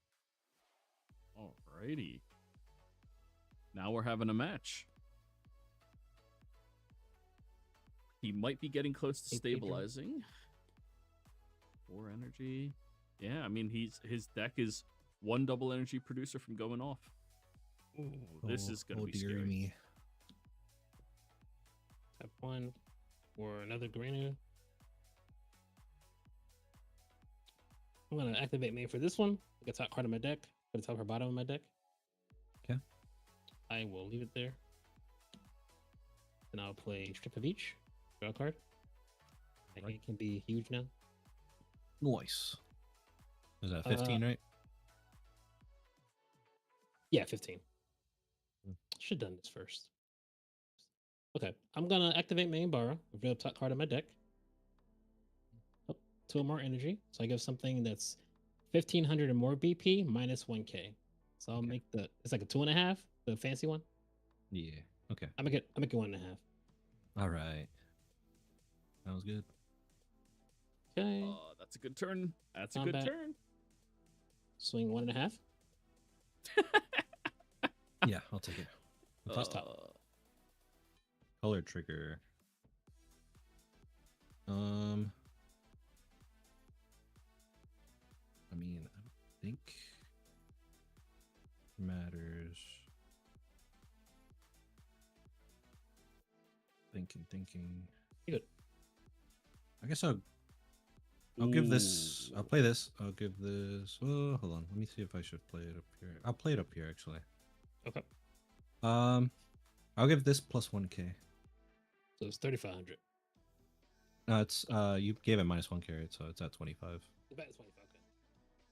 Alrighty. Now we're having a match. He might be getting close to Hey, Pedro. stabilizing. 4 energy. Yeah, I mean his deck is 1 double energy producer from going off. Ooh, this is gonna be dear scary. me. Tap 1 for another Garena. I'm gonna activate main for this one. Get top card of my deck. Put it top or bottom of my deck. Okay. I will leave it there. Then I'll play Strip of each. Draw a card. I think it can be huge now. Nice. Is that 15, right? Yeah, 15. Hmm. Should have done this first. Okay, I'm gonna activate main Borrow. Reveal top card of my deck. Oh, 2 more energy. So I give something that's 1500 or more BP minus 1k. So I'll Okay. make it's like a 2.5, the fancy one. Yeah. Okay. I make it 1.5. All right. Sounds good. Okay. Oh, that's a good turn. That's a Combat. good turn. Swing 1.5. Yeah, I'll take it. Top. Color trigger. I mean, I don't think matters. Thinking. Good. I guess I'll give this. I'll play this. I'll give this. Oh, hold on. Let me see if I should play it up here. I'll play it up here actually. Okay. I'll give this plus 1k. So it's 3,500. No, it's you gave it minus 1 carrot, so it's at 25. The bet is 25. Okay.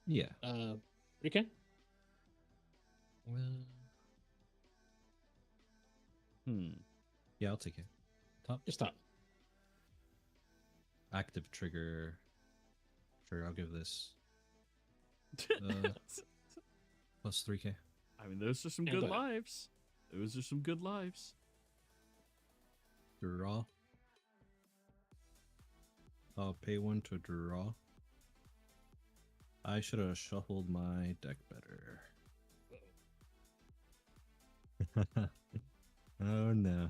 Yeah. 3k. Well. Yeah, I'll take it. Top. Just top. Active trigger. Sure, I'll give this plus 3k. I mean, those are some Yeah, good go ahead. lives. Those are some good lives. Draw. I'll pay 1 to draw. I should have shuffled my deck better. Oh no.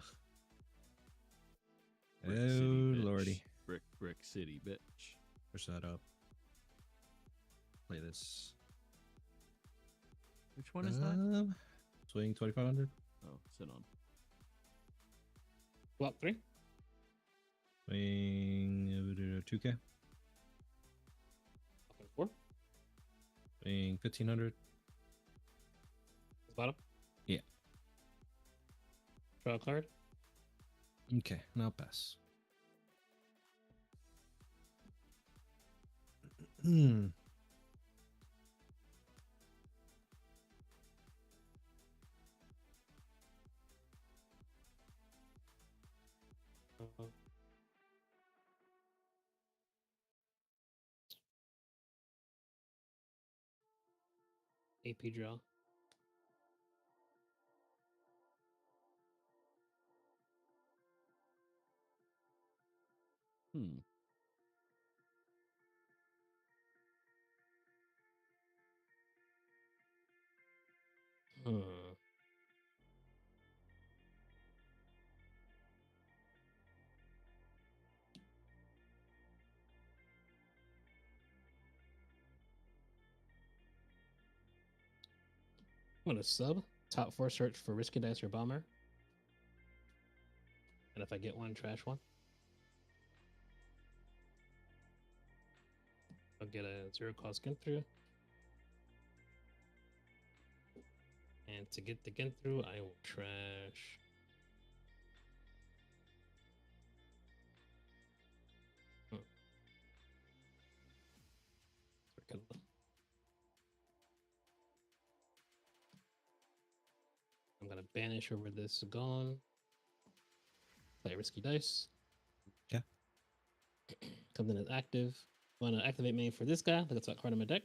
Brick Oh City, bitch. lordy. Brick City, bitch. Push that up. Play this. Which one is that? Swing 2,500. Oh, sit on. Well, 3. Swing 2k. 4. Swing 1,500. Bottom. Yeah. Draw a card. Okay, now pass. AP draw. I'm gonna sub top 4 search for Risky Dice or Bomber. And if I get one, trash one. I'll get a 0 cost skin through. And to get the Gen through, I will trash. I'm gonna banish over this gone. Play risky dice. Yeah. Comes in as active. Want to activate main for this guy? Look at that card on my deck.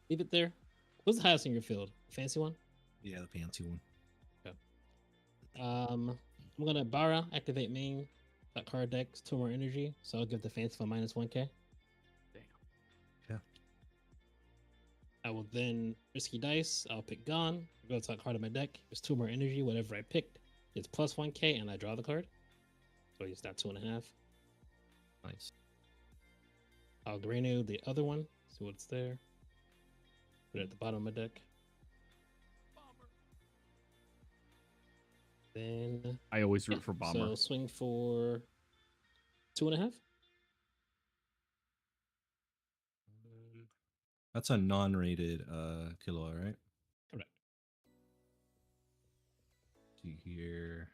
Leave it there. What's the highest in your field? Fancy one? Yeah, the fancy one. I'm gonna Bara activate main. That card deck's 2 more energy, so I'll give the fanciful minus 1k. Damn. Yeah. I will then risky dice. I'll pick Gone. Go to that card on my deck. There's 2 more energy. Whatever I picked, it's plus 1k, and I draw the card. So it's not 2.5. Nice. I'll renew the other one. See what's there. Put it at the bottom of my deck. Then I always root for Bomber. So swing for 2.5. That's a non-rated Killua, right? Correct. See here.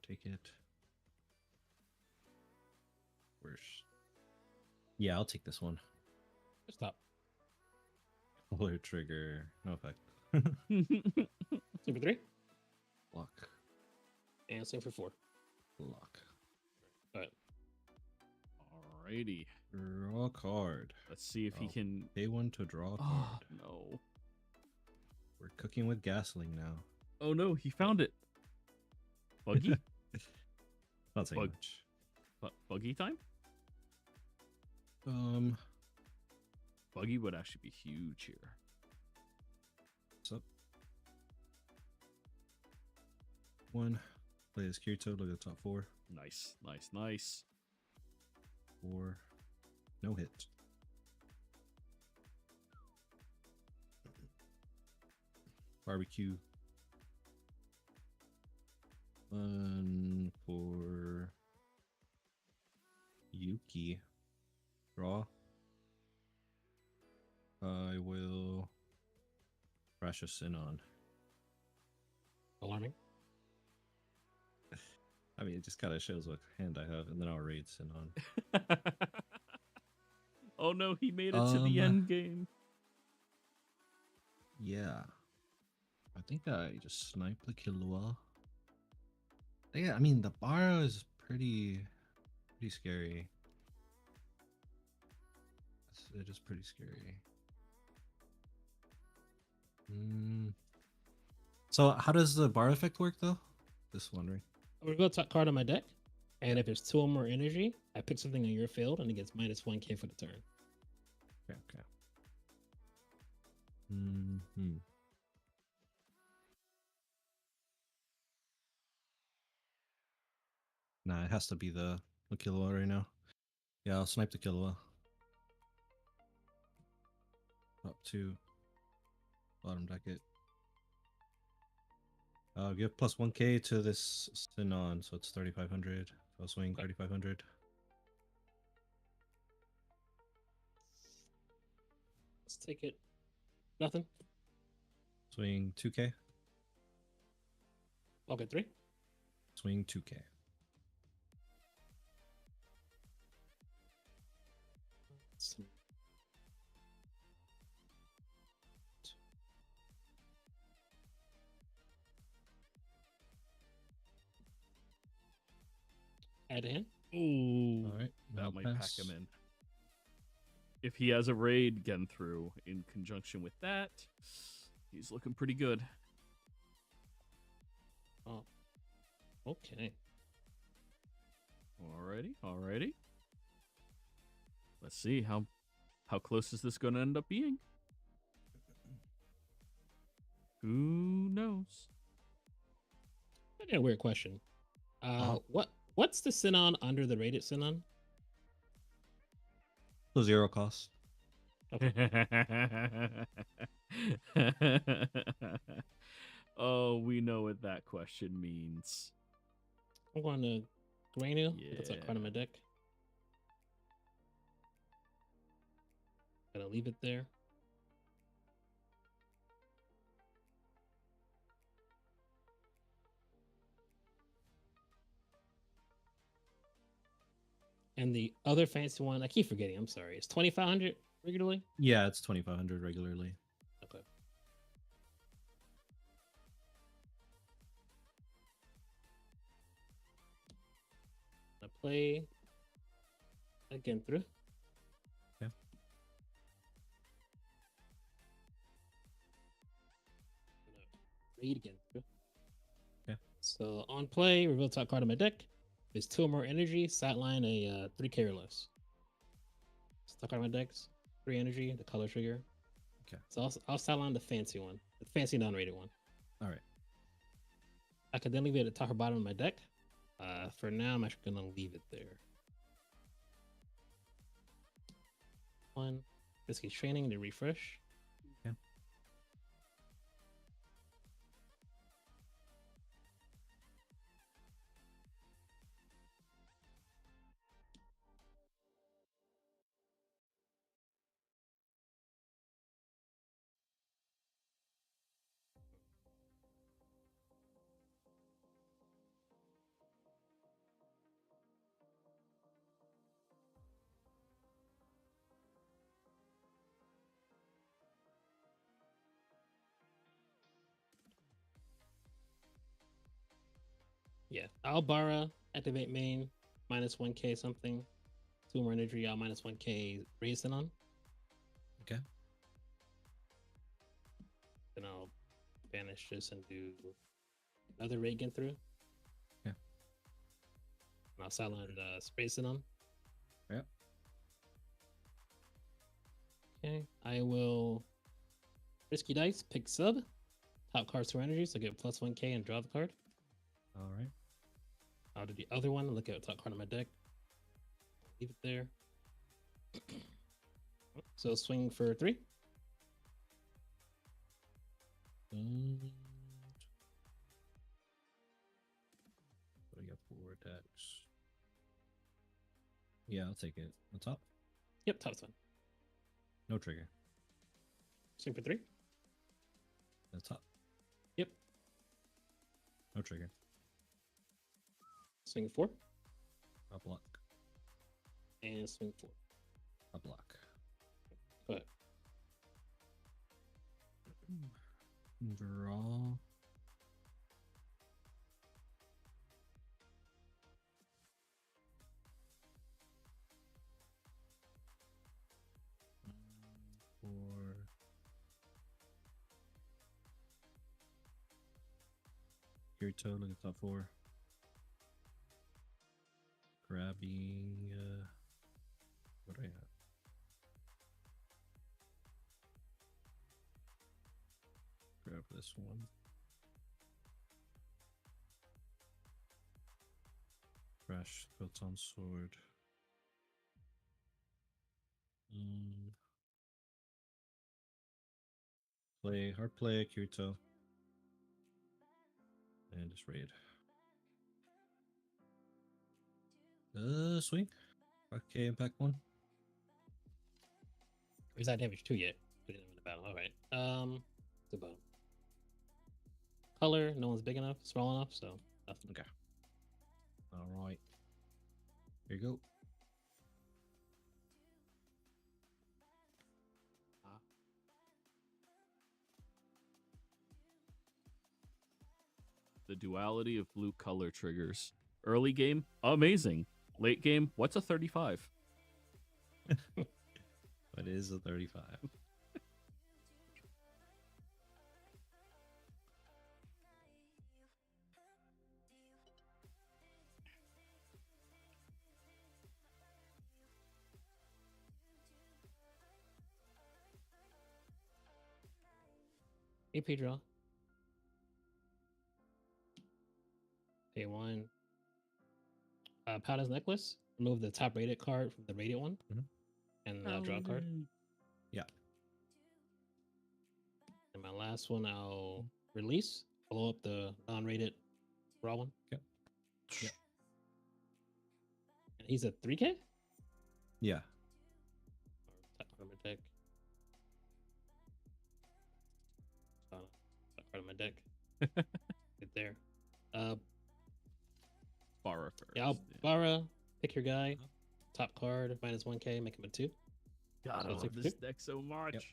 Take it. Where's? Yeah, I'll take this one. Just stop. Color trigger, no effect. Swing for 3. Lock. And swing for 4. Lock. All right. Alrighty. Draw a card. Let's see if he can. Pay one to draw a Oh, card. no. We're cooking with gasoline now. Oh, no. He found it. Buggy? Not saying Bug- much. Buggy time? Buggy would actually be huge here. What's up? 1. Play as Kirito. Look at the top 4. Nice, nice, nice. 4. No hit. Barbecue. 1 for Yuki. Draw. I will crash a Sinon. Alarming. I mean, it just kind of shows what hand I have, and then I'll raid Sinon. Oh no, he made it to the end game. Yeah. I think I just sniped the Killua. Yeah, I mean, the Bara is pretty scary. It is pretty scary. So how does the bar effect work though? Just wondering. I'm gonna go top card on my deck, and if there's 2 or more energy, I pick something on your field, and it gets minus 1k for the turn. Okay. Nah, it has to be the Killua right now. Yeah, I'll snipe the Killua. Up to bottom deck it. I'll give plus 1k to this Sinon, so it's 3,500. So I'll swing 3,500. Let's take it. Nothing. Swing 2k. I'll get 3. Swing 2k. Add a hand. Ooh, All right, that I'll might pass. pack him in. If he has a raid Gen through in conjunction with that, he's looking pretty good. Oh. Okay. Alrighty. Let's see how close is this going to end up being. Who knows? I got a weird question. What's the Sinon under the rated Sinon? So 0 cost. Oh, we know what that question means. I'm going to Grainu. That's a card on my deck. Gonna leave it there. And the other fancy one, I keep forgetting. I'm sorry. It's 2,500 regularly. Yeah, it's 2,500 regularly. Okay. I play again through. Okay. Read again through. Okay. So on play, reveal top card of my deck. If it's 2 or more energy, sideline a 3K or less. Top card of my decks, 3 energy, the color trigger. Okay. So I'll sideline the fancy one, the fancy non-rated one. All right. I could then leave it at the top or bottom of my deck. For now, I'm actually gonna leave it there. One, risky training to refresh. Okay. Yeah, I'll borrow, activate main, minus 1K something. 2 more energy, I'll minus 1K raise it on. Okay. Then I'll banish this and do another raid again through. Yeah. And I'll sideline space it on. Yep. Okay, I will risky dice, pick sub, top card 2 energy, so get plus 1K and draw the card. All right. I'll do the other one, look at the top card on my deck. Leave it there. So swing for 3. And what do you got? 4 attacks. Yeah, I'll take it. On top? Yep, top one. No trigger. Swing for 3. On top? Yep. No trigger. Swing 4. I'll block. And swing 4. I'll block. Go ahead. Draw. For Kirito, look at top 4. Grabbing what do I have? Grab this one. Crash Photon Sword. Play hard play Kirito. And just raid. Swing. Okay, impact 1. Is that damage 2 yet? We didn't win the battle. All right. The bottom. Color, no one's big enough, small enough, so nothing. Okay. All right. Here you go. The duality of blue color triggers. Early game, amazing. Late game, what's a 35? What is a 35? AP draw. Pay 1. Paladin's Necklace. Remove the top rated card from the rated one. Mhm. And draw a card. Yeah. And my last one, I'll release. Blow up the non-rated raw one. Yep. He's a 3K? Yeah. Top card of my deck. Top card of my deck. Right there. Bara first. Yeah, Bara, pick your guy. Top card, minus 1K, make him a 2. God, I So love take this two. deck so much. Yep.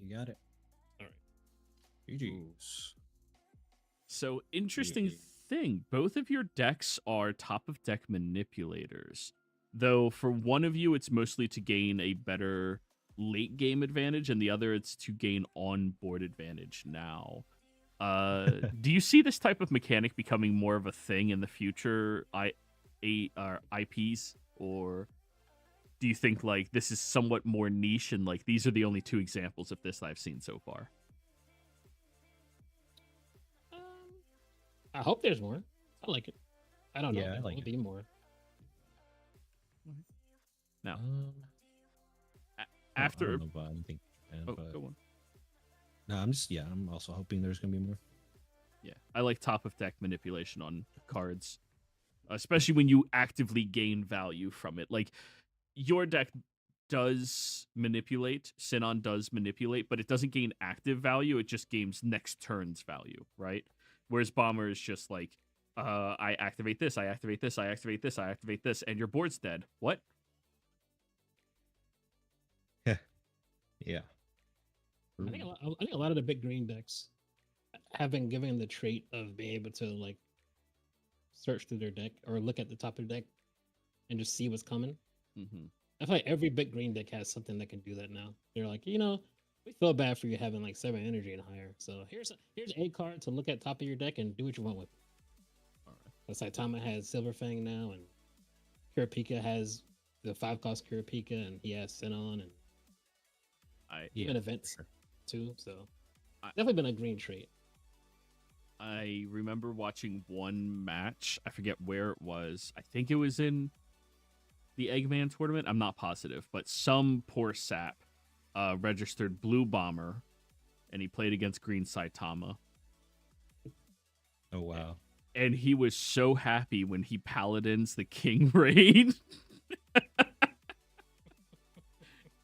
You got it. All right. GG's. So interesting Yeah. thing. Both of your decks are top of deck manipulators. Though for one of you, it's mostly to gain a better late game advantage, and the other it's to gain on board advantage now. Do you see this type of mechanic becoming more of a thing in the future IPs, or do you think like this is somewhat more niche and like these are the only two examples of this I've seen so far? I hope there's more. I like it. I don't know. Yeah, I There like will it. be more. Now, I after don't know about anything, Japan, oh, but go on. no, I'm also hoping there's gonna be more. Yeah, I like top of deck manipulation on cards, especially when you actively gain value from it. Like your deck does manipulate, Sinon does manipulate, but it doesn't gain active value. It just gains next turn's value, right? Whereas Bomber is just like, I activate this, I activate this, I activate this, I activate this, and your board's dead. What? Yeah. I think a lot of the big green decks have been given the trait of being able to like search through their deck or look at the top of the deck and just see what's coming. Mm-hmm. I feel like every big green deck has something that can do that now. They're like, we feel bad for you having like 7 energy and higher. So here's a card to look at top of your deck and do what you want with it. All right. It's like Saitama has Silverfang now, and Kurapika has the 5-cost Kurapika, and he has Sinon and even events too. So definitely been a green trait. I remember watching one match. I forget where it was. I think it was in the Eggman tournament. I'm not positive, but some poor sap registered Blue Bomber, and he played against Green Saitama. Oh wow. And he was so happy when he paladins the King Raid.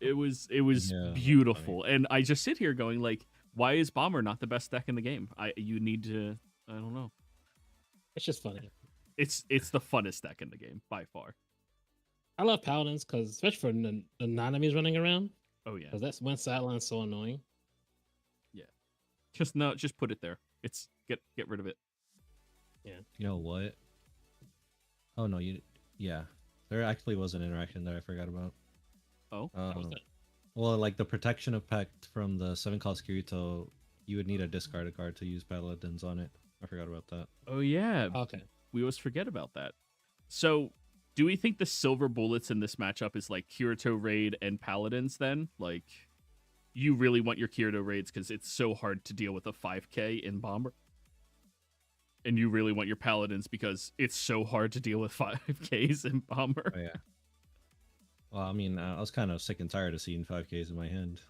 It was Yeah, beautiful, and I just sit here going like, why is Bomber not the best deck in the game? You need to, I don't know. It's just funny. It's the funnest deck in the game by far. I love Paladins because, especially for the non-enemies running around, Oh yeah, because that's one sideline so annoying. just put it there. It's get rid of it. You know what? Oh no, yeah. There actually was an interaction that I forgot about. Oh, How was that? Well, like the protection effect from the 7-cost Kirito, you would need a discarded card to use Paladins on it. I forgot about that. oh yeah. Okay. We always forget about that. So, do we think the silver bullets in this matchup is like Kirito Raid and Paladins then? Like, you really want your Kirito Raids because it's so hard to deal with a 5K in Bomber? And you really want your Paladins because it's so hard to deal with 5Ks in Bomber? Oh yeah. Well, I mean, I was kind of sick and tired of seeing 5Ks in my hand.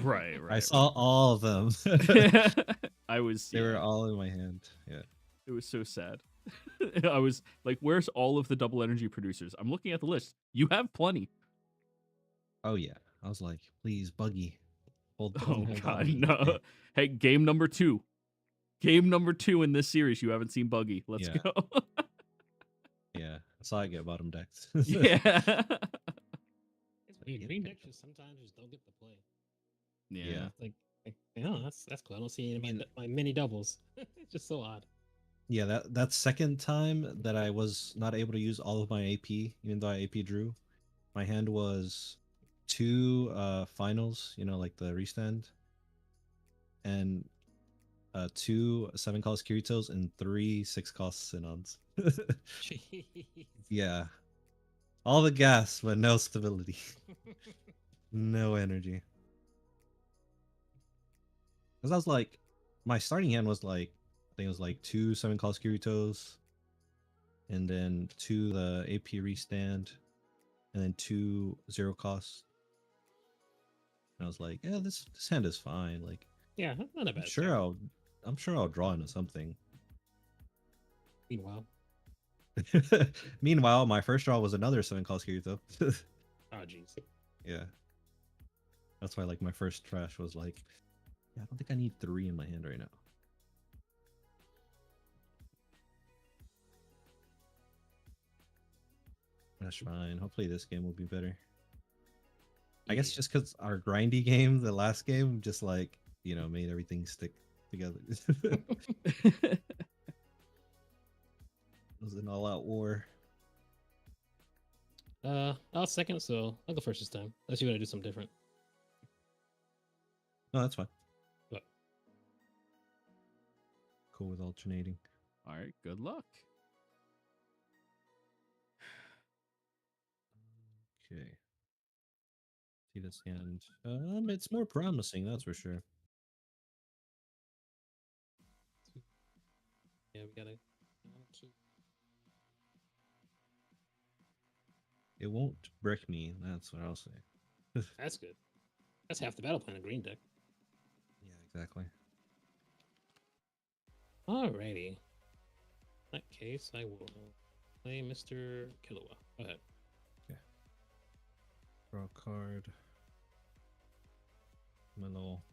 Right. I saw all of them. They were all in my hand. Yeah. It was so sad. I was like, where's all of the double energy producers? I'm looking at the list. You have plenty. Oh yeah. I was like, please, Buggy. Hold Oh hold god, on. no. Hey, game number 2. Game number 2 in this series. You haven't seen Buggy. Let's Yeah. go. Yeah. That's how I get bottom decks. Yeah. It's weird. Green decks just sometimes just don't get the play. Yeah. Like that's cool. I don't see any of my mini doubles. It's just so odd. Yeah, that second time that I was not able to use all of my AP, even though I AP drew, my hand was 2 finals, like the restand, and 2 7-cost Kiritos and 3 6-cost Sinons. Jeez. Yeah. All the gas, but no stability. No energy. Because I was like, my starting hand was like, I think it was like 2 7-cost Kiritos, and then 2 the AP restand, and then 2 0-cost. And I was like, yeah, this hand is fine. Like, Yeah, that's not a bad. I'm sure I'll draw into something. Meanwhile, Meanwhile, my first draw was another 7-cost Kirito. Oh jeez. Yeah. That's why like my first trash was like, yeah, I don't think I need 3 in my hand right now. That's fine. Hopefully this game will be better. I guess just because our grindy game, the last game, just like, you know, made everything stick together. It was an all-out war. I'll second, so I'll go first this time. Unless you want to do something different. No, that's fine. What? Cool with alternating. All right, good luck. Okay. See this hand. It's more promising, that's for sure. Yeah, we gotta. It won't break me, that's what I'll say. That's good. That's half the battle plan of green deck. Yeah, exactly. Alrighty. In that case, I will play Mr. Killua. Go ahead. Draw a card. My little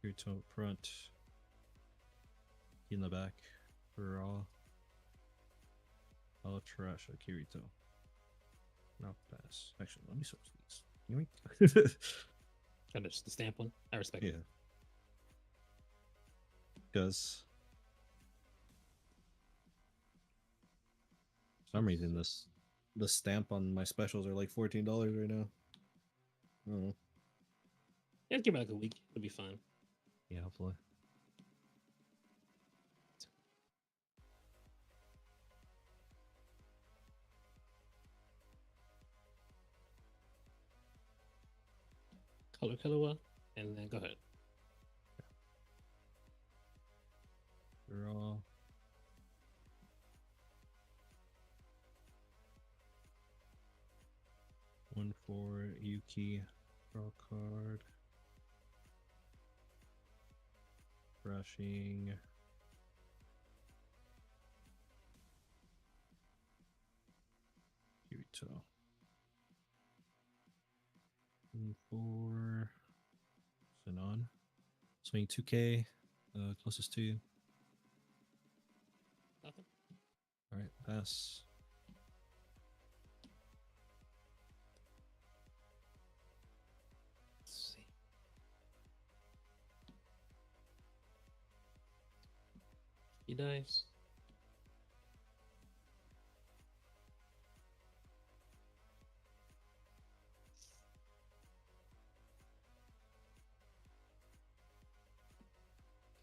Kirito up front. In the back. Draw. I'll trash a Kirito. Not pass. Actually, let me switch these. Yoink. Kind of just the stamp one. I respect Yeah. it. Because for some reason the stamp on my specials are like $14 right now. I don't know. Yeah, give it like a week. It'll be fine. Yeah, hopefully. Color Killua, and then go ahead. Draw. One for Yuki. Draw card. Brushing. Kirito. One for Sinon. Swing 2K. Closest to you. Nothing. Alright, pass. Let's see. He dies.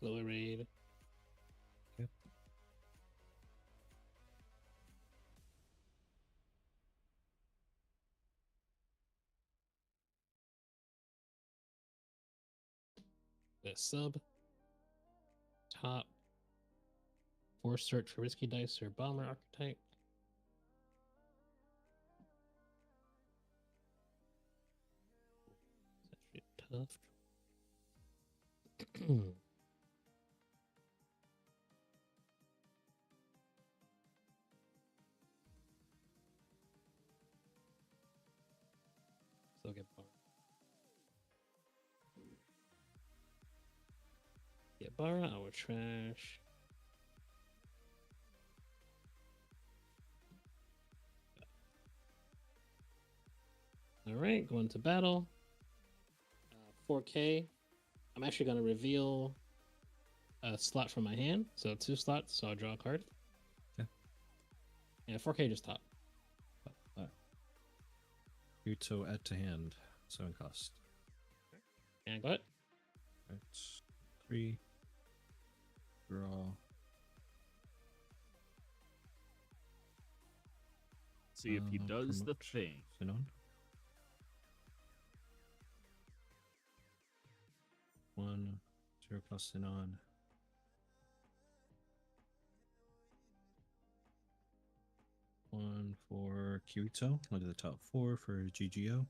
Lower raid. Yep. The sub. Top. Force search for risky dice or bomber archetype. That's actually tough. Still get bar. Get Bara, our trash. All right, going to battle. 4K. I'm actually going to reveal a slot from my hand. So 2 slots, so I'll draw a card. Okay. Yeah, 4K just top. Kirito add to hand. 7 cost. And go ahead. Right. 3. Draw. See if he does the promote. thing. Sinon. 1. 0 cost Sinon. One for Kirito. I'll do the top 4 for GGO.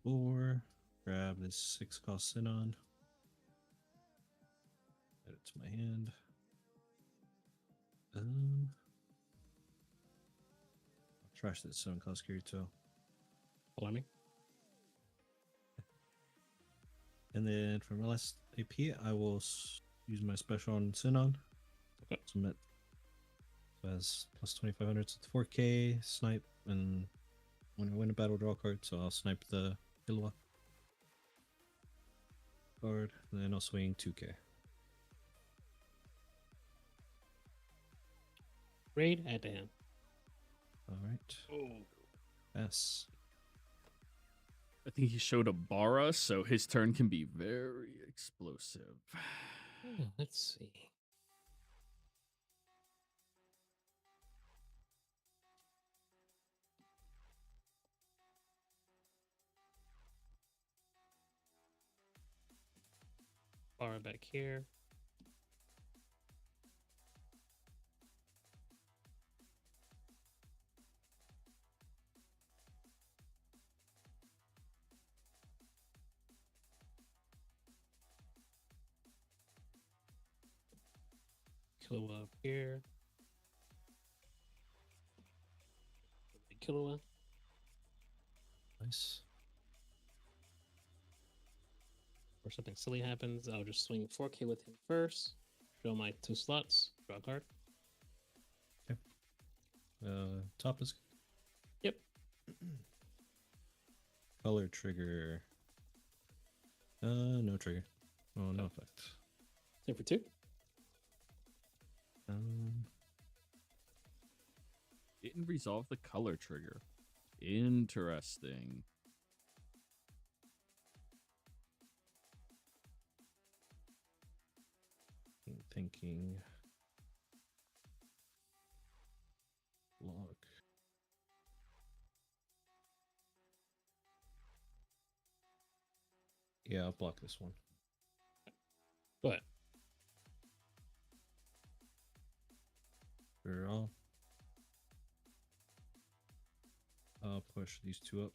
4. Grab this 6 cost Sinon. Add it to my hand. trash that 7-cost Kirito. Alarming. And then for my last AP, I will use my special on Sinon. Okay. Submit. So it has plus 2500 to 4K, snipe, and when I win a battle, draw a card. So I'll snipe the Killua card, and then I'll swing 2K. Raid at the hand. Alright. Oh. Yes. I think he showed a Bara, so his turn can be very explosive. Let's see. Bar back here. Killua up here. Killua. Nice. Or something silly happens, I'll just swing 4K with him first. Show my 2 slots. Draw a card. Top is Yep. color trigger. No trigger. Oh, no effect. Same for 2. Didn't resolve the color trigger. Interesting. I'm thinking. Block. Yeah, I'll block this one. Go ahead. I'll push these 2 up.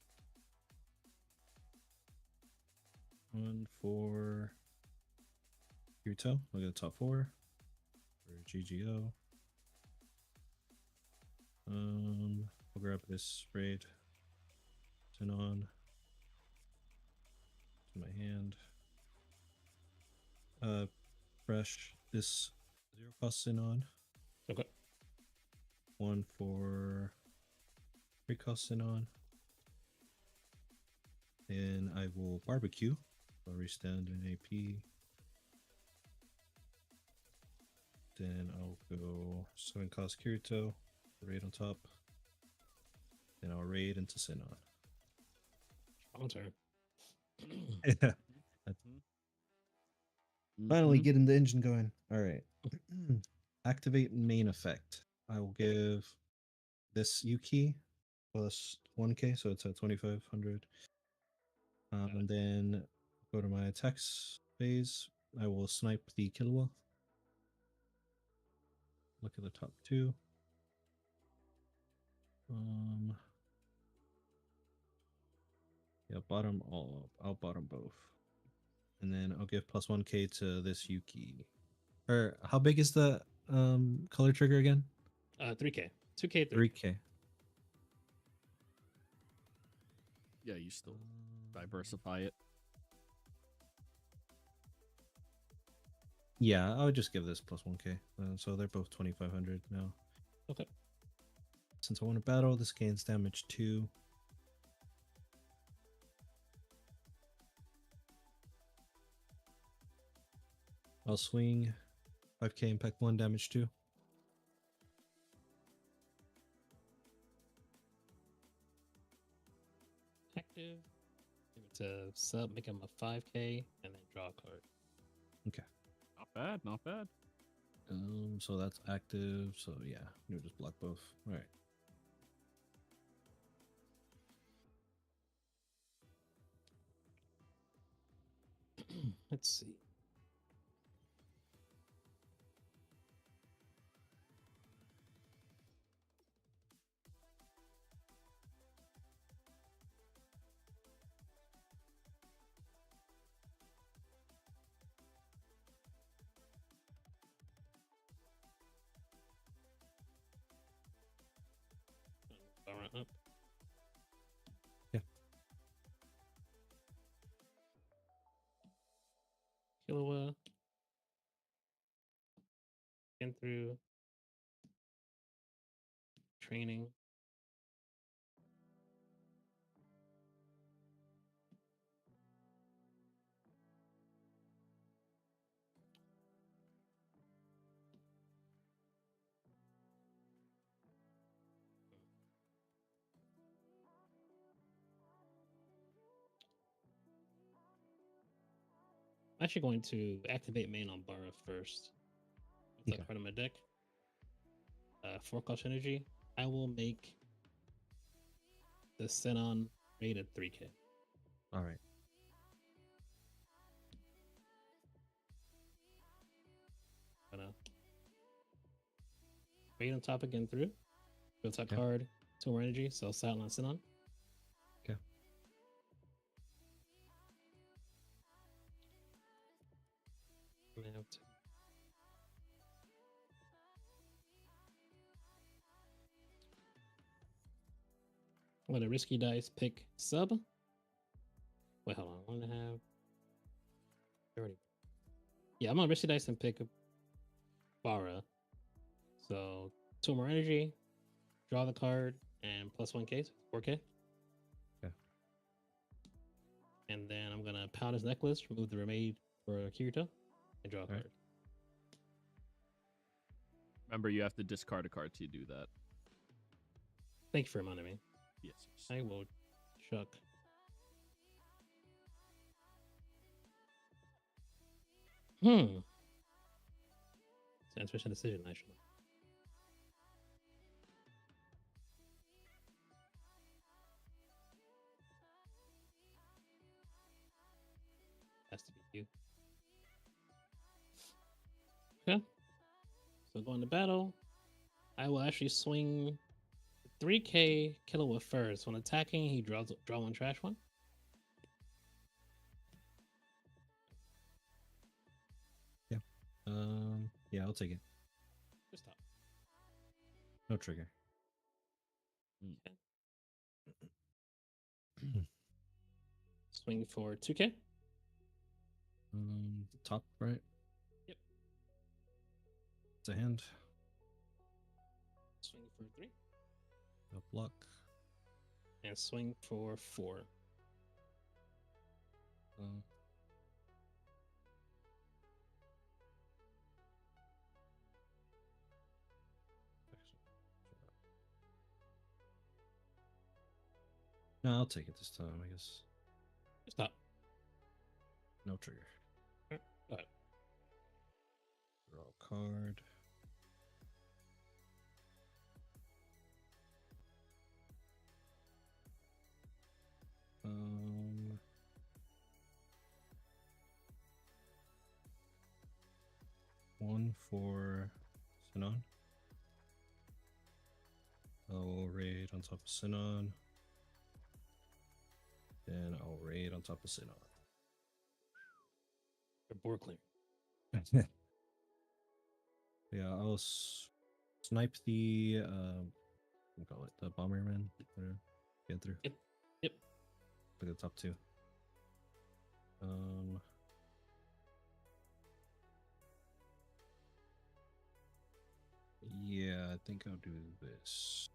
1 for Kirito. I'll get a top 4 for GGO. I'll grab this raid. Turn on to my hand. Fresh this 0-cost sin on. Okay. 1 for 3-cost sin on. And I will barbecue. I'll restand an AP. Then I'll go 7-cost Kirito, raid on top. Then I'll raid into Sinon. Strong turn. Yeah. Finally getting the engine going. All right. Activate main effect. I will give this Yuki plus 1K, so it's at 2500. And then go to my attacks phase. I will snipe the Killua. Look at the top 2. Yeah, bottom all up. I'll bottom both. And then I'll give plus 1K to this Yuki. Or how big is the color trigger again? 3K. 2K, 3. 3K. Yeah, you still diversify it. Yeah, I would just give this plus 1K. So they're both 2500 now. Okay. Since I want to battle, this gains damage 2. I'll swing 5K impact 1, damage 2. Active. Give it to sub, make him a 5K, and then draw a card. Okay. Not bad, not bad. So that's active. So yeah, you just block both. All right. Let's see. up. Yeah. Killua. Getting through. Training. I'm actually going to activate main on Bara first. With that Okay. card on my deck. 4-cost energy. I will make the Senon rated 3K. All right. Gonna raid on top again through. Build that Okay. card, 2 more energy, so Sideline Senon. Okay. I'm gonna have to. I'm gonna risky dice pick sub. Wait, hold on. 1.5. 30. Yeah, I'm gonna risky dice and pick Bara. So 2 more energy, draw the card, and plus 1K, so 4K. Okay. And then I'm gonna pound his necklace, remove the remade for Kirito, and draw a card. Right. Remember, you have to discard a card to do that. Thank you for reminding me. Yes. I will chuck. It's an insufficient decision, actually. Has to be you. Okay. So going to battle, I will actually swing 3K Killua first. When attacking, he draw 1 trash 1. Yeah, I'll take it. Just stop. No trigger. Swing for 2K. Top right. Yep. It's a hand. Swing for 3. No block. And swing for 4. No, I'll take it this time, I guess. Just stop. No trigger. Got it. Draw a card. One for Sinon. I'll raid on top of Sinon. Then I'll raid on top of Sinon. Or board clear. Yeah, I'll snipe the what do you call it, the bomberman. Get through. Yep. Yep. Look at the top 2. Yeah, I think I'll do this.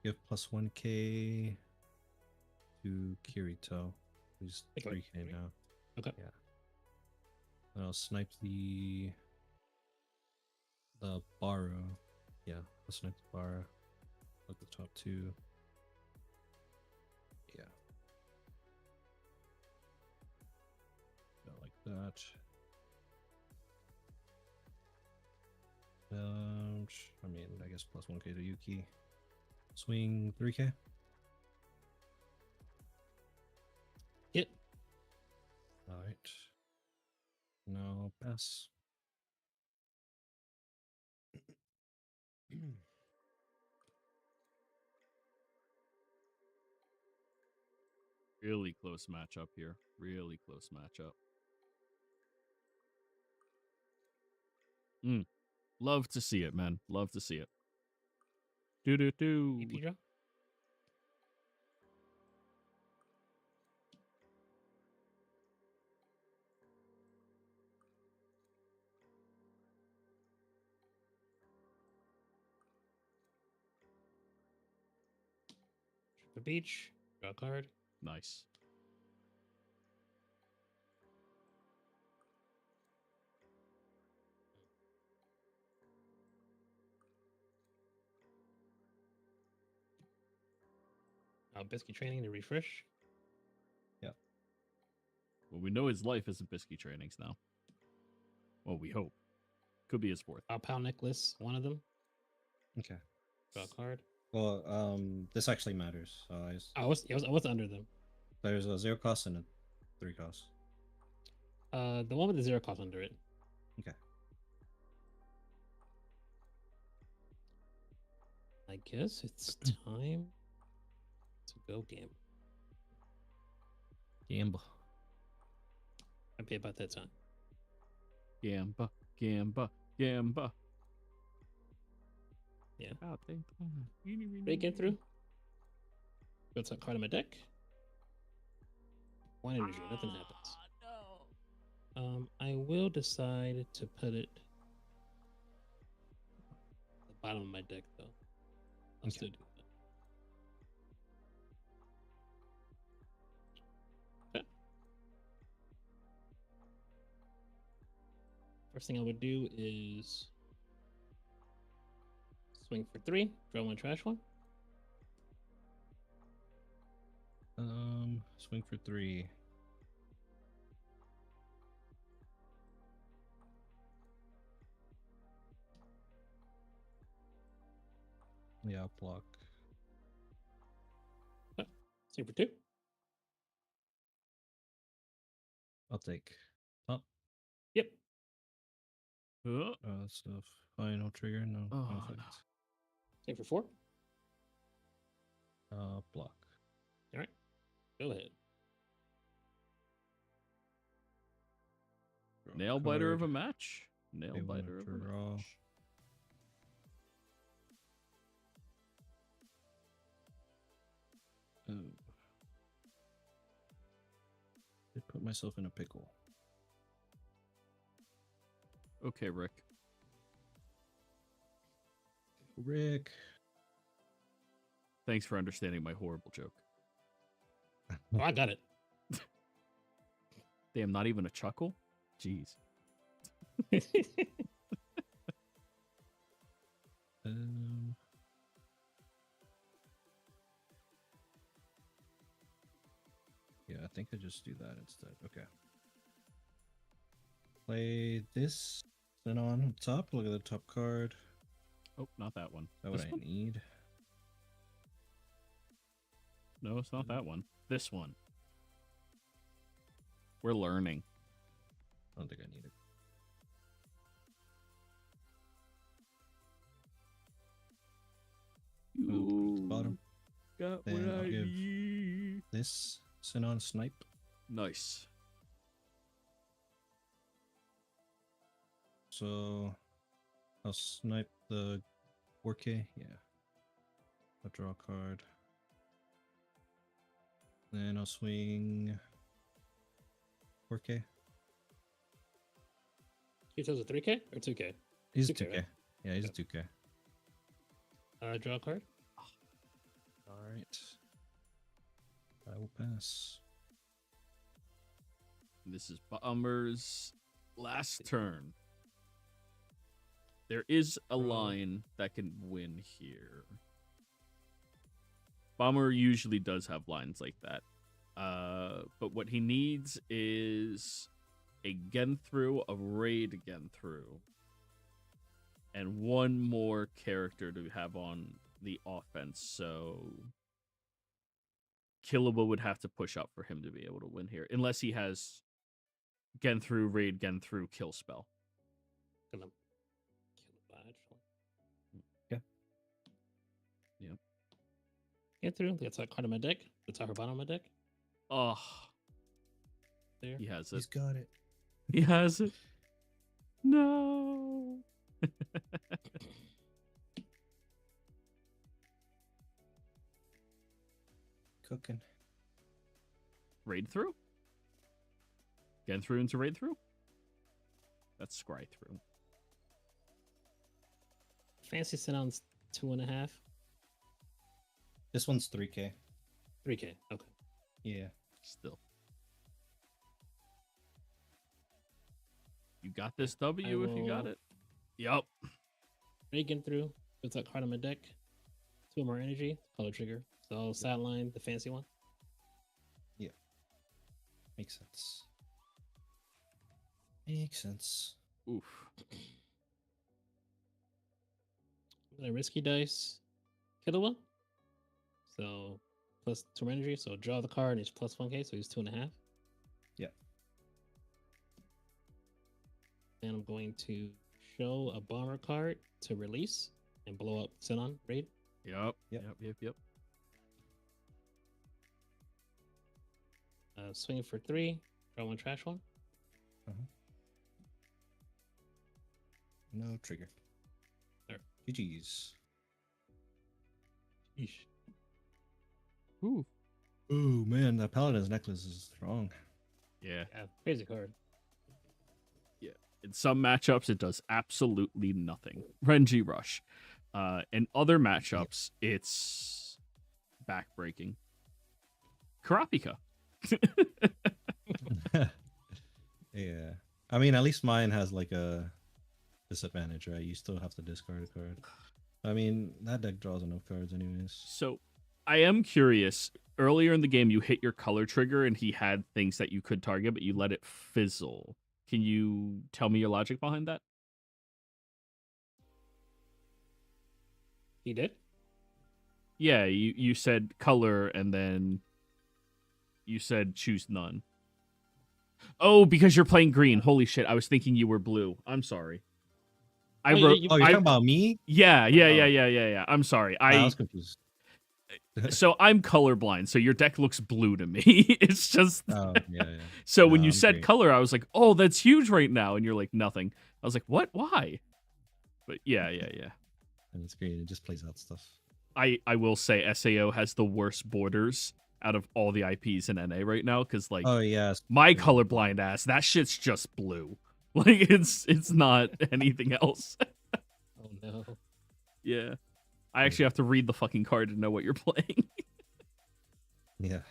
Give plus 1K to Kirito, who's Okay. 3K now. Okay. Yeah. And I'll snipe the Bara. Yeah, I'll snipe the Bara. Look at the top 2. Yeah. Go like that. I mean, I guess plus 1K to Yuki. Swing 3K. Hit. All right. Now pass. Really close matchup here. Really close matchup. Love to see it, man. Love to see it. Do do do. EP draw. Trip the beach. Draw a card. Nice. Biscuit training to refresh. Well, we know his life isn't Bisky trainings now. Well, we hope. Could be his fourth. Pow necklace. One of them. Okay. Draw a card. Well, this actually matters. I was under them. There's a 0 cost and a 3 cost. The one with the 0 cost under it. Okay. I guess it's time to go gamble. Gamble. I'd be about that time. Gamba, gamba, gamba. Yeah. About that time. Breaking through. Got that card in my deck. One energy. Nothing happens. No. I will decide to put it at the bottom of my deck, though. I'll still do that. Okay. First thing I would do is swing for 3, draw 1, trash 1. Swing for 3. Yeah, I'll block. Swing for 2. I'll take. Top. Yep. That's the final trigger. No. Oh, no no. effect. Swing for 4. Block. All right. Go ahead. Draw Nail biter of a card. match. Nail Pay one biter of a draw. match. Oh. Did put myself in a pickle. Okay, Rick. Rick. Thanks for understanding my horrible joke. Oh, I got it. Damn, not even a chuckle? Jeez. Yeah, I think I just do that instead. Okay. Play this. Then on top. Look at the top card. Oh, not that one. Is that This what I one? need? No, it's not that one. This one. We're learning. I don't think I need it. Move to the bottom. Got Then what I'll I give- need. This. Sinon snipe. Nice. So I'll snipe the 4K. Yeah. I'll draw a card. Then I'll swing 4K. You chose a 3K or 2K? He's 2K, 2K. right? Yeah, he's a Okay. 2K. Draw a card. All right. I will pass. This is Bomber's last turn. There is a line that can win here. Bomber usually does have lines like that. But what he needs is a gen through, a raid gen through, and one more character to have on the offense. So Killable would have to push up for him to be able to win here, unless he has gen through, raid, gen through, kill spell. Gonna kill the badge. Yeah. Yep. Get through. That's that card in my deck. The top or bottom of my deck. Oh, There. he has He's it. got it. He has it. No. cooking. Raid through? Get through into raid through? That's scry through. Fancy sit-down's 2.5. This one's 3K. 3K. Okay. Yeah. Still. You got this W if you got it. Yup. Raking through. Puts that card on my deck. 2 more energy. Color trigger. So sideline, the fancy one. Makes sense. Makes sense. Oof. A risky dice. Killua. So plus 2 energy. So draw the card and it's plus 1K. So he's 2.5. Yeah. And I'm going to show a bomber card to release and blow up Sinon raid. Yep. Yep. Yep. Swing for 3. Draw 1 trash one. No trigger. There. GG's. Yeesh. Ooh. Ooh, man, that Paladin's necklace is strong. Yeah. Yeah, crazy card. In some matchups, it does absolutely nothing. Renji Rush. In other matchups, it's backbreaking. Kurapika. Yeah. I mean, at least mine has like a disadvantage, right? You still have to discard a card. I mean, that deck draws enough cards anyways. So I am curious. Earlier in the game, you hit your color trigger and he had things that you could target, but you let it fizzle. Can you tell me your logic behind that? He did? Yeah, you said color and then you said choose none. Oh, because you're playing green. Holy shit, I was thinking you were blue. I'm sorry. I Oh, wrote. Oh, you're talking about me? Yeah. I'm sorry. I was confused. So I'm colorblind, so your deck looks blue to me. It's just Oh, yeah. so No, when you I'm said green. color, I was like, "Oh, that's huge right now," and you're like, "Nothing." I was like, "What? Why?" But yeah. And it's green. It just plays out stuff. I will say SAO has the worst borders out of all the IPs in NA right now because like Oh, yeah. my colorblind ass, that shit's just blue. Like it's not anything else. Oh no. Yeah. I actually have to read the fucking card to know what you're playing. Yeah.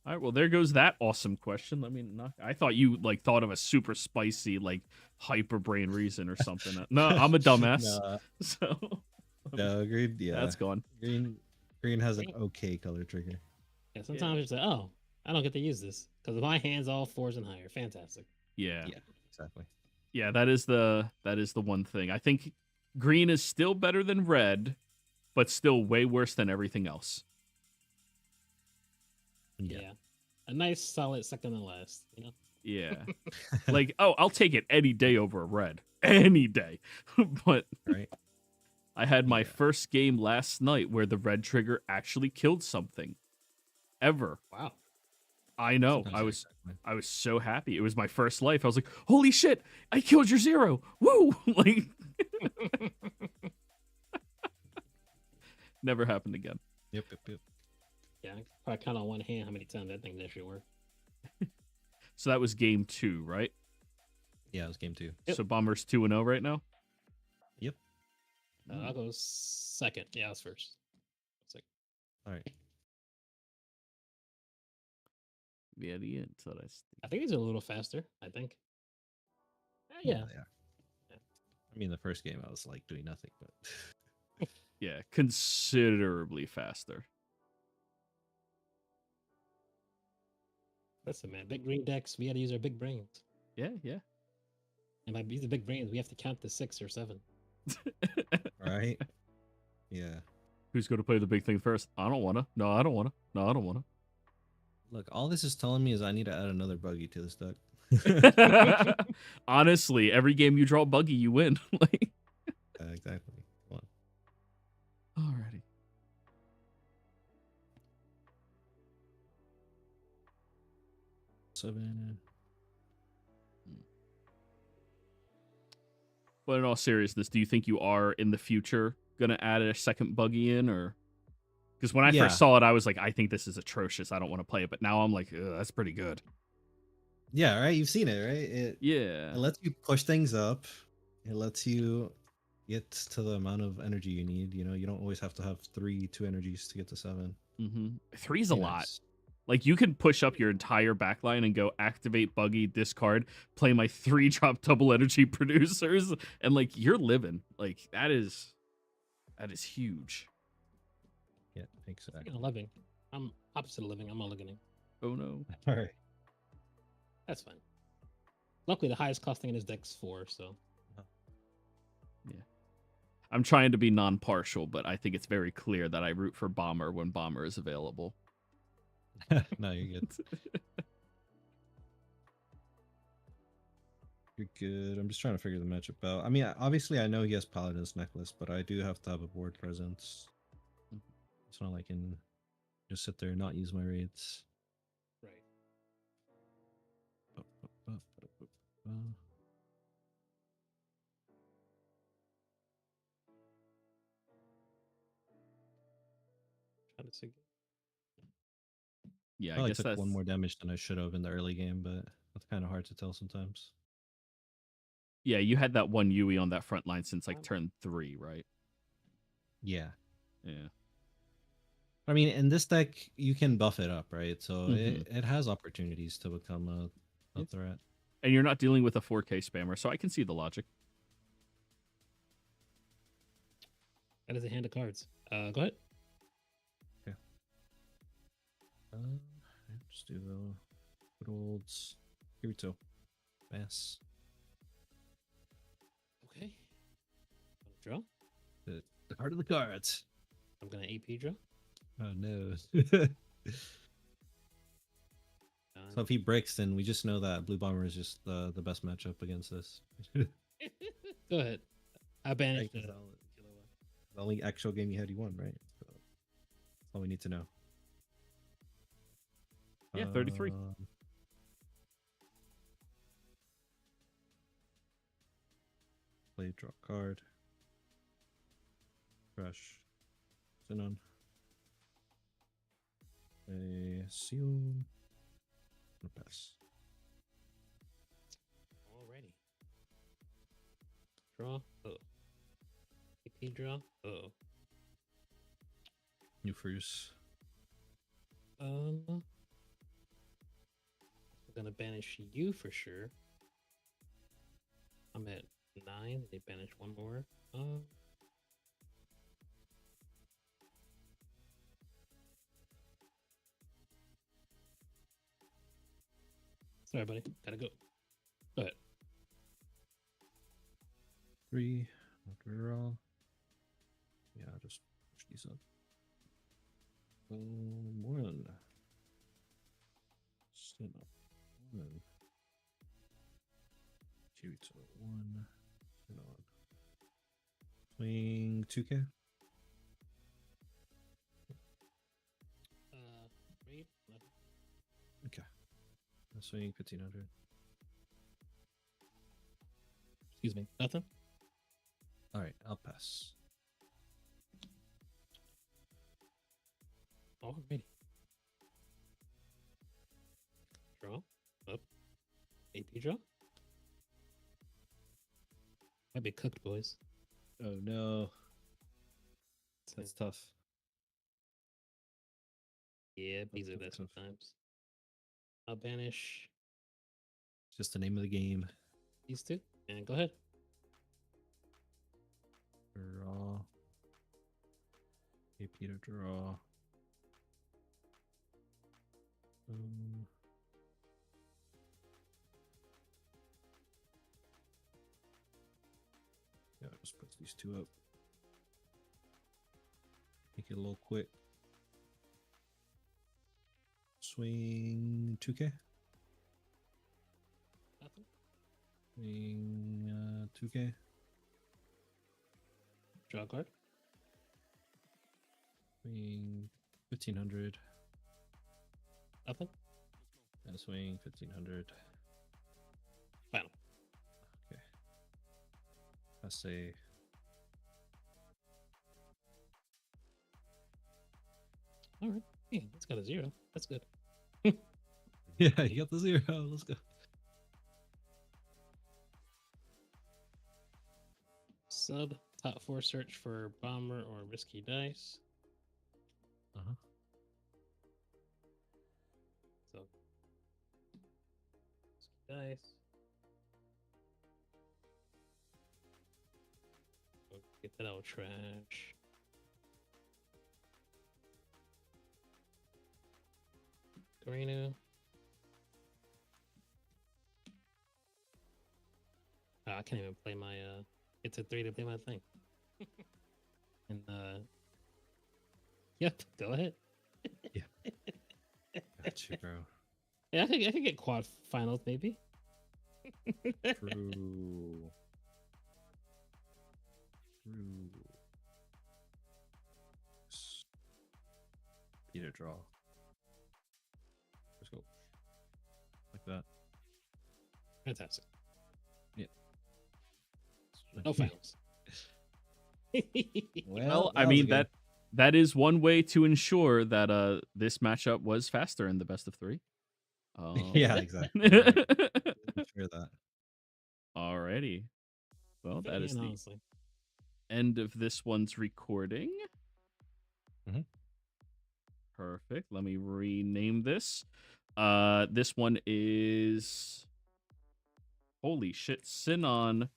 All right, well, there goes that awesome question. Let me knock. I thought you like thought of a super spicy like hyper brain reason or something. No, I'm a dumbass. No, So no, green. Yeah. that's gone. Green has an okay color trigger. Yeah, sometimes you say, oh, I don't get to use this because my hand's all 4s and higher. Fantastic. Yeah. Yeah, exactly. Yeah, that is the one thing. I think green is still better than red, but still way worse than everything else. Yeah. A nice solid second and last, you know? Yeah. Like, oh, I'll take it any day over a red. Any day. But Right. I had my Yeah. first game last night where the red trigger actually killed something. Ever. Wow. I know. Sometimes I was so happy. It was my first life. I was like, holy shit, I killed your zero. Woo! Like never happened again. Yep. Yeah, I probably count on one hand how many times that thing actually worked. So that was game 2, right? Yeah, it was game 2. Yep. So Bombers 2-0 right now? Yep. I'll go second. Yeah, I was first. Second. All right. Yeah, the end. So that's I think these are a little faster, I think. Yeah. They are. I mean, the first game I was like doing nothing, but yeah, considerably faster. Listen, man, big green decks, we got to use our big brains. Yeah. And by using big brains, we have to count to 6 or 7. right. Yeah. Who's going to play the big thing first? I don't want to. No, I don't want to. No, I don't want Look, all this is telling me is I need to add another buggy to this deck. to. Honestly, every game you draw buggy, you win. Like, Exactly. Come on. alrighty. Seven. But in all seriousness, do you think you are in the future gonna add a second buggy in, or Because when I Yeah. first saw it, I was like, I think this is atrocious. I don't want to play it. But now I'm like, that's pretty good. Yeah, right. You've seen it, right? It Yeah. lets you push things up. It lets you get to the amount of energy you need. You know, you don't always have to have 2 energies to get to 7. Mm-hmm. 3's a Be lot. nice. Like, you can push up your entire backline and go activate buggy, discard, play my 3-drop double energy producers, and like you're living. Like that is huge. Yeah, exactly. Speaking of living, I'm opposite of living. I'm mulliganing. Oh no. All right. That's fine. Luckily, the highest costing in his deck's 4, so I'm trying to be non-partial, but I think it's very clear that I root for Bomber when Bomber is available. No, you're good. You're good. I'm just trying to figure the matchup out. I mean, obviously, I know he has Paladin's Necklace, but I do have to have a board presence. It's not like I can just sit there and not use my raids. right. Trying to see. Yeah, I Probably guess took that's one more damage than I should have in the early game, but that's kind of hard to tell sometimes. Yeah, you had that one Yui on that front line since like turn 3, right? Yeah. Yeah. I mean, in this deck, you can buff it up, right? So Mhm. it has opportunities to become a threat. And you're not dealing with a 4K spammer, so I can see the logic. That is a hand of cards. Go ahead. Just do the good old Kirito. Bass. Okay. Draw. The heart of the cards. I'm gonna AP draw. Oh no. So if he breaks, then we just know that Blue Bomber is just the best matchup against this. Go ahead. I banished Right, it. 'cause the only actual game you had, you won, right? So that's all we need to know. Yeah, 33. Play, draw card. Crush. Xenon. A seal. Pass. Alrighty. Draw. Oh. AP draw. Oh. New Fruce. I'm gonna banish you for sure. I'm at 9. They banish one more. Sorry, buddy. Gotta go. Go ahead. 3. Draw. Yeah, I'll just push these up. 1. Sit up. 1. Kirito 1. Sit on. Swing 2K. Raid. Nothing. Okay. I'll swing 1500. Excuse me. Nothing. All right, I'll pass. Alrighty. Draw. Up. AP draw. Might be cooked, boys. Oh no. That's tough. Yeah, these are tough, that tough. sometimes. I'll banish It's just the name of the game. these two. And go ahead. Draw. AP to draw. Yeah, I'll just put these 2 up. Make it a little quick. Swing 2K. Nothing. Swing 2K. Draw a card. Swing 1500. Nothing. And swing 1500. Final. Okay. I say All right. Yeah, it's got a 0. That's good. Yeah, you got the 0. Let's go. Sub top 4 search for bomber or risky dice. Uh-huh. So risky dice. Get that out of trash. Garena. Oh, I can't even play my it's a 3 to play my thing. And yep, go ahead. Got you, bro. Yeah, I could get quad finals maybe. True. Peter draw. Let's go. Like that. Fantastic. Yeah. No finals. Well, I that was mean good. that is one way to ensure that this matchup was faster in the best of 3. Yeah, exactly. Right. Sure that. Alrighty. Well, that is Man, the honestly. end of this one's recording. Mhm. Perfect. Let me rename this. This one is holy shit, Sinon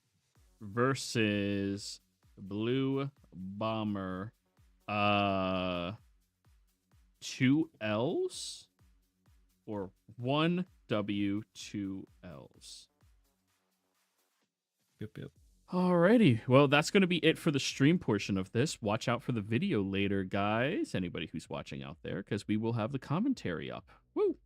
versus Blue Bomber. 2 L's or 1 W, 2 L's. Yep. Alrighty. Well, that's going to be it for the stream portion of this. Watch out for the video later, guys. Anybody who's watching out there, because we will have the commentary up. Woo!